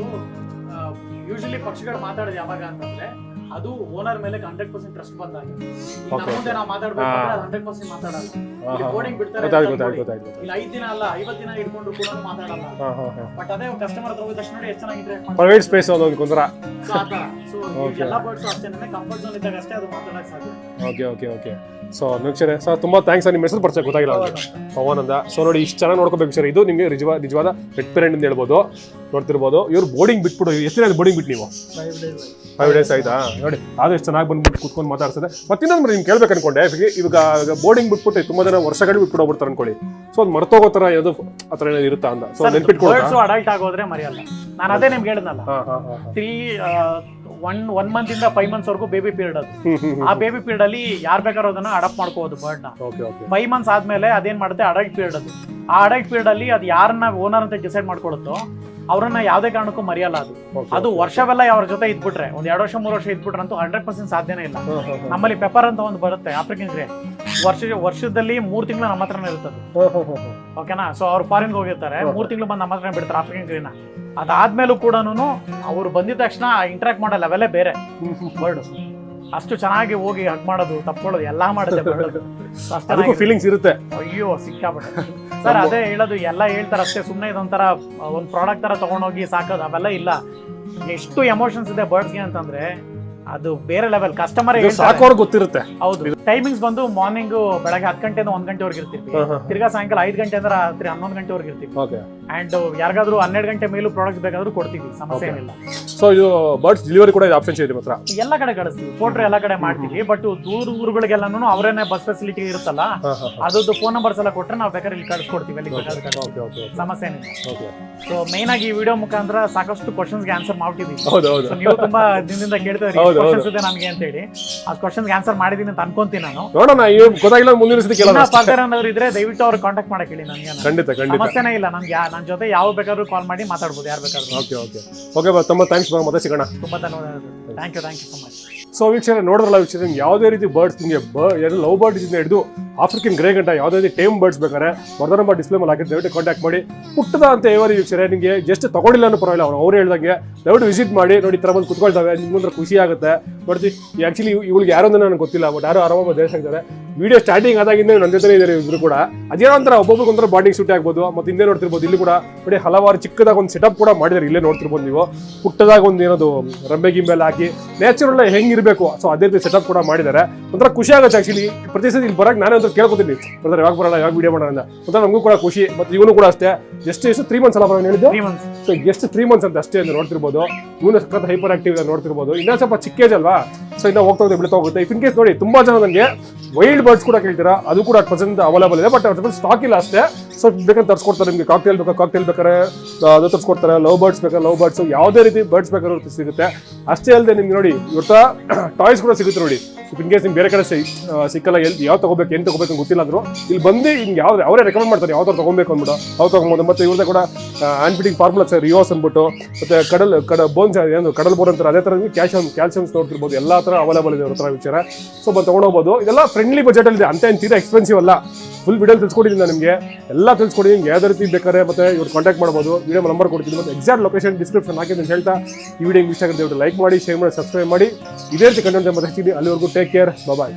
ಯೂಶಲಿ ಪಕ್ಷಿಗಳು ಮಾತಾಡೋದು ಯಾವಾಗ ಅಂತಂದ್ರೆ ಅದು ಓನರ್ ಮೇಲೆ 100% ಟ್ರಸ್ಟ್ ಬಂದಾಗ. ಮುಂದೆ ನಾವು ಮಾತಾಡ್ಬೇಕಾದ್ರೆ 100% ಮಾತಾಡಲ್ಲ. ಬೋರ್ಡಿಂಗ್ ಬಿಡ್ತಾರೆ, ಇಲ್ಲ 5 ದಿನ ಅಲ್ಲ 50 ದಿನ ಇಟ್ಕೊಂಡ್ರು ಕೂಡ ಮಾತಾಡಲ್ಲ. ಬಟ್ ಅದೇ ಕಸ್ಟಮರ್ ಹತ್ರ ಹೋದ ತಕ್ಷಣ ಎಷ್ಟು ಚೆನ್ನಾಗಿ ಇಂಟರಾಕ್ಟ್ ಮಾಡ್ತಾರೆ. ಪ್ರೈವೇಟ್ ಸ್ಪೇಸ್ ಅದು ಒಂದರ. ಸೊ ಎಲ್ಲ ಬರ್ಡ್ಸ್ ಅಷ್ಟೇ ಕಂಫರ್ಟ್ ಝೋನ್ ಇದ್ದಾಗ ಅಷ್ಟೇ ಅದು ಮಾತಾಡಕ್ಕೆ ಸಾಧ್ಯ. Okay okay okay. ಸೊ ನಕ್ಷರೆ ಸರ್ ತುಂಬಾ ಥ್ಯಾಂಕ್ಸ್. ನಿಮ್ಮ ಹೆಸರು ಪರಿಚಯ ಗೊತ್ತಾಗಿಲ್ಲ ಪವನ್ ಅಂತ. ಸೊ ನೋಡಿ ಇಷ್ಟು ಚೆನ್ನಾಗಿ ನೋಡ್ಕೋಬೇಕು ಸರ್. ಇದು ನಿಮಗೆ ನಿಜವಾದ ಪೆಟ್ ಪೇರೆಂಟ್ ಅಂತ ಹೇಳ್ಬೋದು. ನೋಡ್ತಿರ್ಬೋದು ಇವ್ರು ಬೋರ್ಡಿಂಗ್ ಬಿಟ್ಬಿಡು. ಎಷ್ಟು ದಿನ ಬೋರ್ಡಿಂಗ್ ಬಿಟ್ಟು ನೀವು? 5 ಡೇಸ್ ಆಯ್ತಾ? ನೋಡಿ ಅದು ಎಷ್ಟು ಚೆನ್ನಾಗಿ ಬಂದ್ಬಿಟ್ಟು ಕುತ್ಕೊಂಡು ಮಾತಾಡ್ತದೆ. ಮತ್ತಿನ್ನೊಂದು ನಿಮ್ಗೆ ಕೇಳ್ಬೇಕು ಅನ್ಕೊಂಡೆ, ಇವಾಗ ಬೋರ್ಡಿಂಗ್ ಬಿಟ್ಬಿಟ್ಟು ತುಂಬಾ ಜನ ವರ್ಷಗಳು ಬಿಟ್ಬಿಟ್ಟು ಹೋಗ್ಬಿಡ್ತಾರೆ ಅನ್ಕೊಳ್ಳಿ. ಸೊ ಅದು ಮರ್ತೋಗೋ ತರ ಯಾವ್ದು ಆ ಥರ ಏನಾದ್ರು ಇರುತ್ತಾ ಅಂತ. ಸೊ ನೆನ್ಪಿಟ್ಕೊಳ್ಳಿ, ಅಡಲ್ಟ್ ಆಗೋದ್ರೆ ಮರೆಯಲ್ಲ. ನಾನು ಅದೇ ನಿಮ್ಗೆ ಹೇಳಿದ್ನಲ್ಲ, 1 ಮಂತ್ ಇಂದ 5 ಮಂತ್ಸ್ ವರೆಗೂ ಬೇಬಿ ಪೀರಿಯಡ್ ಅದು. ಆ ಬೇಬಿ ಪೀರಿಯಡ್ ಅಲ್ಲಿ ಯಾರು ಬೇಕಾದ್ರೂ ಅದನ್ನ ಅಡಾಪ್ಟ್ ಮಾಡ್ಕೋಬಹುದು ಬರ್ಡ್ ನ. 5 ಮಂತ್ಸ್ ಆದ್ಮೇಲೆ ಅದೇನ್ ಮಾಡುತ್ತೆ, ಅಡಲ್ಟ್ ಪೀರಿಯಡ್ ಅದು. ಆ ಅಡಲ್ಟ್ ಪೀರಿಯಡ್ ಅಲ್ಲಿ ಅದು ಯಾರನ್ನ ಓನರ್ ಅಂತ ಡಿಸೈಡ್ ಮಾಡ್ಕೊಳುತ್ತೋ ಅವ್ರನ್ನ ಯಾವ್ದೇ ಕಾರಣಕ್ಕೂ ಮರೆಯಲ್ಲ ಅದು. ಅದು ವರ್ಷವೆಲ್ಲ ಅವ್ರ ಜೊತೆ ಇದ್ಬಿಟ್ರೆ, ಒಂದ್ 2 ವರ್ಷ 3 ವರ್ಷ ಇದ್ಬಿಟ್ರಂತೂ 100% ಸಾಧ್ಯನೇ ಇಲ್ಲ. ನಮ್ಮಲ್ಲಿ ಪೆಪ್ಪರ್ ಅಂತ ಒಂದು ಬರುತ್ತೆ ಆಫ್ರಿಕನ್ ಗ್ರೇ, ವರ್ಷದಲ್ಲಿ 3 ತಿಂಗಳು ನಮ್ಮ ಹತ್ರನೇ ಇರ್ತದೆ. ಓಕೆನಾ? ಸೊ ಅವ್ರು ಫಾರಿನ್ ಹೋಗಿರ್ತಾರೆ, 3 ತಿಂಗಳು ಬಂದು ನಮ್ಮ ಹತ್ರನೇ ಬಿಡ್ತಾರೆ ಆಫ್ರಿಕನ್ ಗ್ರೇನ. ಅದಾದ್ಮೇಲೂ ಕೂಡ ಅವ್ರು ಬಂದಿದ ತಕ್ಷಣ ಇಂಟ್ರಾಕ್ಟ್ ಮಾಡೋ ಲೆವೆಲೇ ಬೇರೆ ಬರ್ಡ್. ಅಷ್ಟು ಚೆನ್ನಾಗಿ ಹೋಗಿ ಹಗ್ ಮಾಡೋದು, ತಪ್ಕೊಳ್ಳೋದು ಎಲ್ಲಾ ಮಾಡುತ್ತೆ. ಫೀಲಿಂಗ್ಸ್ ಇರುತ್ತೆ. ಅಯ್ಯೋ ಸಿಕ್ಕಾಪಟ್ಟೆ ಸರ್. ಅದೇ ಹೇಳೋದು, ಎಲ್ಲ ಹೇಳ್ತಾರೆ ಅಷ್ಟೇ, ಸುಮ್ಮನೆ ಇದೊಂಥರ ಒಂದು ಪ್ರಾಡಕ್ಟ್ ತರ ತಗೊಂಡೋಗಿ ಸಾಕೋದು ಅವೆಲ್ಲ ಇಲ್ಲ. ಎಷ್ಟು ಎಮೋಷನ್ಸ್ ಇದೆ ಬರ್ಡ್ಸ್ಗೆ ಅಂತಂದ್ರೆ ಅದು ಬೇರೆ ಲೆವೆಲ್. ಕಸ್ಟಮರ್ ಸಾಕೋರ್ ಗೊತ್ತಿರುತ್ತೆ. ಹೌದು. ಟೈಮಿಂಗ್ಸ್ ಬಂದು ಮಾರ್ನಿಂಗ್ ಬೆಳಗ್ಗೆ 10 ಗಂಟೆಯಿಂದ 1 ಗಂಟೆವರೆಗೆ ಇರ್ತೀವಿ. ತಿರ್ಗಾ ಸಾಯಂಕಾಲ 5 ಗಂಟೆಯಿಂದ ರಾತ್ರಿ 11 ಗಂಟೆವರೆಗೆ ಇರ್ತೀವಿ. ಅಂಡ್ ಯಾರಿಗಾದ್ರೂ 12 ಗಂಟೆ ಮೇಲೂ ಪ್ರಾಡಕ್ಟ್ಸ್ ಬೇಕಾದ್ರೂ ಕೊಡ್ತೀವಿ, ಸಮಸ್ಯೆ ಏನಿಲ್ಲ. ಸೊ ಇದು ಬರ್ಡ್ಸ್ ಡೆಲಿವರಿ ಕೂಡ ಆಪ್ಷನ್ಸ್ ಇದೆ ಮಾತ್ರ? ಎಲ್ಲ ಕಡೆ ಕಳಿಸ್ತೀವಿ, ಫೋಟೋ ಎಲ್ಲ ಕಡೆ ಮಾಡ್ತೀವಿ. ಬಟ್ ದೂರ ಊರುಗಳಿಗೆಲ್ಲಾನು ಅವರೇನೆ ಬಸ್ ಫೆಸಿಲಿಟಿ ಇರುತ್ತಲ್ಲ, ಅದ್ರದ್ದು ಫೋನ್ ನಂಬರ್ಸ್ ಎಲ್ಲ ಕೊಟ್ರೆ ನಾವು ಬೇಕಾದ್ರೆ ಇಲ್ಲಿ ಕಳಿಸ್ಕೊಡ್ತೀವಿ, ಅಲ್ಲಿ ಬೇಕಾದ್ರೆ ಸಮಸ್ಯೆ ಏನಿಲ್ಲ. ಸೊ ಮೇನ್ ಆಗಿ ಈ ವಿಡಿಯೋ ಮುಖಾಂತರ ಸಾಕಷ್ಟು ಕ್ವಶನ್ಸ್ಗೆ ಆನ್ಸರ್ ಮಾಡ್ತಿದ್ದೀವಿ. ನೀವು ತುಂಬಾ ದಿನದಿಂದ ಕೇಳ್ತೀವಿ ಕ್ವಶನ್ಸ್ ಇದೆ ನಮಗೆ ಅಂತ ಹೇಳಿ. ಆ ಕ್ವಶನ್ಸ್ಗೆ ಆನ್ಸರ್ ಮಾಡಿದೀನಿ ಅಂತ ಅನ್ಕೊಂತೀನಿ ನಾನು. ನೋಡೋಣ, ಗೊತ್ತಾಗಿಲ್ಲ ಮುಂದಿನ ಸತಿ ಕೇಳೋಣ. ಪಾಲ್ಗಾರನವರು ಇದ್ರೆ ದಯವಿಟ್ಟು ಅವ್ರು ಕಾಂಟ್ಯಾಕ್ಟ್ ಮಾಡಕ್ಕೆ ಹೇಳಿ ನನಗೆ. ಖಂಡಿತ ಖಂಡಿತ ಸಮಸ್ಯೆನೇ ಇಲ್ಲ. ನನ್ಗೆ ನನ್ನ ಜೊತೆ ಯಾವ ಬೇಕಾದ್ರೂ ಕಾಲ್ ಮಾಡಿ ಮಾತಾಡ್ಬೋದು, ಯಾರು ಬೇಕಾದ್ರೂ. ಓಕೆ ಓಕೆ ಓಕೆ ಬಾ, ತುಂಬ ಥ್ಯಾಂಕ್ಸ್ ಬಾ, ಮತ್ತೆ ಸಿಗೋಣ. ತುಂಬಾ ಧನ್ಯವಾದಗಳು. Thank you so much. So ವೀಕ್ಷಕರೇ ನೋಡಿದ್ರಲ್ಲ ವೀಕ್ಷಕರೇ, ಯಾವುದೇ ರೀತಿ ಬರ್ಡ್ಸ್ ನಿಮಗೆ ಲವ್ ಬರ್ಡ್ಸ್ ಇಂದ ಹಿಡಿದು ಆಫ್ರಿಕನ್ ಗ್ರೇ ಗಂಟ ಯಾವುದೇ ಟೈಮ್ ಬರ್ಡ್ಸ್ ಬೇಕಾದ್ರೆ ವರ್ಧನಮ್ಮ ಡಿಸ್ಪ್ಲೇ ಮೇಲೆ ಹಾಕಿ ದಯವಿಟ್ಟು ಕಾಂಟ್ಯಾಕ್ಟ್ ಮಾಡಿ. ಪುಟ್ಟದ ಅಂತ ಏವರಿ ವೀಕ್ಷಕರೇ, ನಿಮಗೆ ಜಸ್ಟ್ ತಗೊಂಡಿಲ್ಲ ಅನ್ನೋ ಪರವಾಗಿಲ್ಲ, ಅವ್ರು ಹೇಳ್ದಂಗೆ ದಯವಿಟ್ಟು ವಿಸಿಟ್ ಮಾಡಿ ನೋಡಿ. ಈ ಥರ ಬಂದು ಕುತ್ಕೊಳ್ತವೆ, ನಿಮ್ಗೊಂದ್ರೆ ಖುಷಿ ಆಗುತ್ತೆ. ನೋಡ್ತೀವಿ ಆ್ಯಕ್ಚುಲಿ ಇವಳಿಗೆ ಯಾರು ಅಂತ ನನಗೆ ಗೊತ್ತಿಲ್ಲ, ಬಟ್ ಯಾರು ಆರಾಮಾಗಿ ದೇಶ ಆಗ್ತಾರೆ. ವಿಡಿಯೋ ಸ್ಟಾರ್ಟಿಂಗ್ ಆದಾಗಿಂದ ನನ್ನ ಜೊತೆ ಇದ್ದಾರೆ ಇವರು ಕೂಡ. ಅದೇನೋ ಒಂಥರ ಒಬ್ಬೊಬ್ಬರಿಗೆ ಒಂಥರ ಬಾಂಡಿಂಗ್ ಸೂಟ್ ಆಗ್ಬೋದು. ಮತ್ತು ಹಿಂದೆ ನೋಡ್ತಿರ್ಬೋದು, ಇಲ್ಲಿ ಕೂಡ ನೋಡಿ ಹಲವಾರು ಚಿಕ್ಕದಾಗ ಒಂದು ಸೆಟಪ್ ಕೂಡ ಮಾಡಿದ್ದಾರೆ. ಇಲ್ಲೇ ನೋಡ್ತಿರ್ಬೋದು ನೀವು, ಪುಟ್ಟದಾಗ ಒಂದು ಏನದು ರಂಬೆ ಗಿಂಬೆಲ್ಲ ಹಾಕಿ ನ್ಯಾಚುರಲ್ ಹೆಂಗಿರಬೇಕು ಸೊ ಅದೇ ರೀತಿ ಸೆಟಪ್ ಕೂಡ ಮಾಡಿದ್ದಾರೆ. ಒಂಥರ ಖುಷಿ ಆಗುತ್ತೆ ಆಕ್ಚುಲಿ. ಪ್ರತಿ ಸತಿ ಇಲ್ಲಿ ಬರೋಕೆ ನಾನೇ ಒಂದು ಕೇಳ್ಕೊತೀನಿ, ಬರ್ತಾರೆ ಯಾವಾಗ ಬರೋಣ, ಯಾವಾಗ ವಿಡಿಯೋ ಮಾಡೋಣ ಅಂತ. ಒಂಥರ ನಮಗೂ ಕೂಡ ಖುಷಿ. ಮತ್ತು ಇವನು ಕೂಡ ಅಷ್ಟೇ, ಎಷ್ಟು 3 ಮಂತ್ಸ್ ಅಲ್ಲ ಬರೋಣ ಹೇಳಿದ್ದು. 3 months. ಸೊ ಎಷ್ಟು 3 ಮಂತ್ಸ್ ಅಂತ ಅಷ್ಟೇ ಅಂತ ನೋಡ್ತಿರ್ಬೋದು. ಇವನು ಸಖತ್ ಹೈಪರ್ ಆಕ್ಟಿವ್ ನೋಡ್ತಿರ್ಬೋದು. ಇನ್ನೂ ಸ್ವಲ್ಪ ಚಿಕ್ಕ ಏಜ್ ಅಲ್ವಾ, ಸೊ ಇನ್ನ ಹೋಗ್ತಾ ಬೆಳೀತಾ ಹೋಗುತ್ತೆ. ಇಫ್ ಇನ್ ಕೇಸ್ ನೋಡಿ ತುಂಬಾ ಜನ ನನಗೆ ವೈಲ್ಡ್ ಬರ್ಡ್ಸ್ ಕೂಡ ಕೇಳ್ತೀರಾ, ಅದು ಕೂಡ ಪ್ರೆಸೆಂಟ್ ಅವೈಲೇಬಲ್ ಇದೆ, ಬಟ್ ಅದ್ರ ಸ್ಟಾಕ್ ಇಲ್ಲ ಅಷ್ಟೇ. ಸೊ ಬೇಕಂತ ತರಿಸ್ಕೊಡ್ತಾರೆ. ನಿಮಗೆ ಕಾಕ್ಟೇಲ್ ಬೇಕಾದ್ರೆ ಅದು ತರಿಸ್ಕೊಡ್ತಾರೆ. ಲವ್ ಬರ್ಡ್ಸ್ ಬೇಕಾದ್ರೆ ಲವ್ ಬರ್ಡ್ಸ್, ಯಾವುದೇ ರೀತಿ ಬರ್ಡ್ಸ್ ಬೇಕಾದ್ರೂ ಸಿಗುತ್ತೆ. ಅಷ್ಟೇ ಅಲ್ಲದೆ ನಿಮ್ಗೆ ನೋಡಿ ಇವತ್ತ ಟಾಯ್ಸ್ ಕೂಡ ಸಿಗುತ್ತೆ ನೋಡಿ. ಇನ್ ಕೇಸ್ ನಿಮ್ಗೆ ಬೇರೆ ಕಡೆ ಸಿಕ್ಕಲ್ಲ, ಎಲ್ಲಿ ಯಾವ ತಗೋಬೇಕು ಏನು ತಗೋಬೇಕು ಅಂತ ಗೊತ್ತಿಲ್ಲ ಅಂದ್ರು ಇಲ್ಲಿ ಬಂದು ಹಿಂಗೆ ಯಾವ್ದು ಅವರೇ ರೆಕಮೆಂಡ್ ಮಾಡ್ತಾರೆ ಯಾವ ಥರ ತಗೊಬೇಕು ಅಂದ್ಬಿಟ್ಟು ಅವ್ರು ತಗೊಂಬೋದು. ಮತ್ತೆ ಇವ್ರದ್ದು ಕೂಡ ಹ್ಯಾಂಡ್ ಫೀಡಿಂಗ್ ಫಾರ್ಮುಲಾಸ್ ರಿಯೋಸ್ ಅಂದ್ಬಿಟ್ಟು, ಮತ್ತೆ ಬೋನ್ಸ್ ಏನು ಕಡಲ್ ಬೋನ್ ಅಂತಾರೆ, ಅದೇ ಥರ ಕ್ಯಾಲ್ಸಿಯಮ್ಸ್ ನೋಡ್ತಿರ್ಬೋದು. ಎಲ್ಲ ಥರ ಅವೈಲೇಬಲ್ ಇದೆ ಅವ್ರ ಥರ ವಿಚಾರ. ಸೊ ಬಂದು ತೊಗೊಂಡೋಗ್ಬೋದು. ಇದೆಲ್ಲ ಫ್ರೆಂಡ್ಲಿ ಬಜೆಟಲ್ಲಿ ಇದೆ, ಅಂತ ಏನು ತೀರಾ ಎಕ್ಸ್ಪೆನ್ಸಿವ್ ಅಲ್ಲ. ಫುಲ್ ವಿಡಿಯೋ ತಿಳ್ಸ್ಕೊಟ್ಟಿದ್ದೀನಿ ನಾನು ನಿಮಗೆ, ಎಲ್ಲ ತಿಳ್ಸ್ಕೊಟ್ಟಿದ್ದೀನಿ. ಯಾವುದೇ ರೀತಿ ಬೇಕಾದ್ರೆ ಮತ್ತೆ ಇವ್ರು ಕಾಂಟ್ಯಾಕ್ಟ್ ಮಾಡ್ಬೋದು. ವಿಡಿಯೋ ನಂಬರ್ ಕೊಡ್ತೀನಿ, ಮತ್ತು ಎಕ್ಸಾಕ್ಟ್ ಲೊಕೇಶನ್ ಡಿಸ್ಕ್ರಿಪ್ಷನ್ ಹಾಕಿದ್ದೀನಿ ಅಂತ ಹೇಳ್ತಾ ಈ ವಿಡಿಯೋ ಇಷ್ಟ ಆಗುತ್ತೆ ಲೈಕ್ ಮಾಡಿ, ಶೇರ್ ಮಾಡಿ, ಸಬ್ಸ್ಕ್ರೈಬ್ ಮಾಡಿ. ಇದೇ ರೀತಿ ಕಂಟೆಂಟ್ ಮತ್ತೆ ಹಚ್ಚಿದ್ದೀನಿ. ಅಲ್ಲಿವರೆಗೂ ಟೇಕ್ ಕೇರ್, ಬಾಯ್.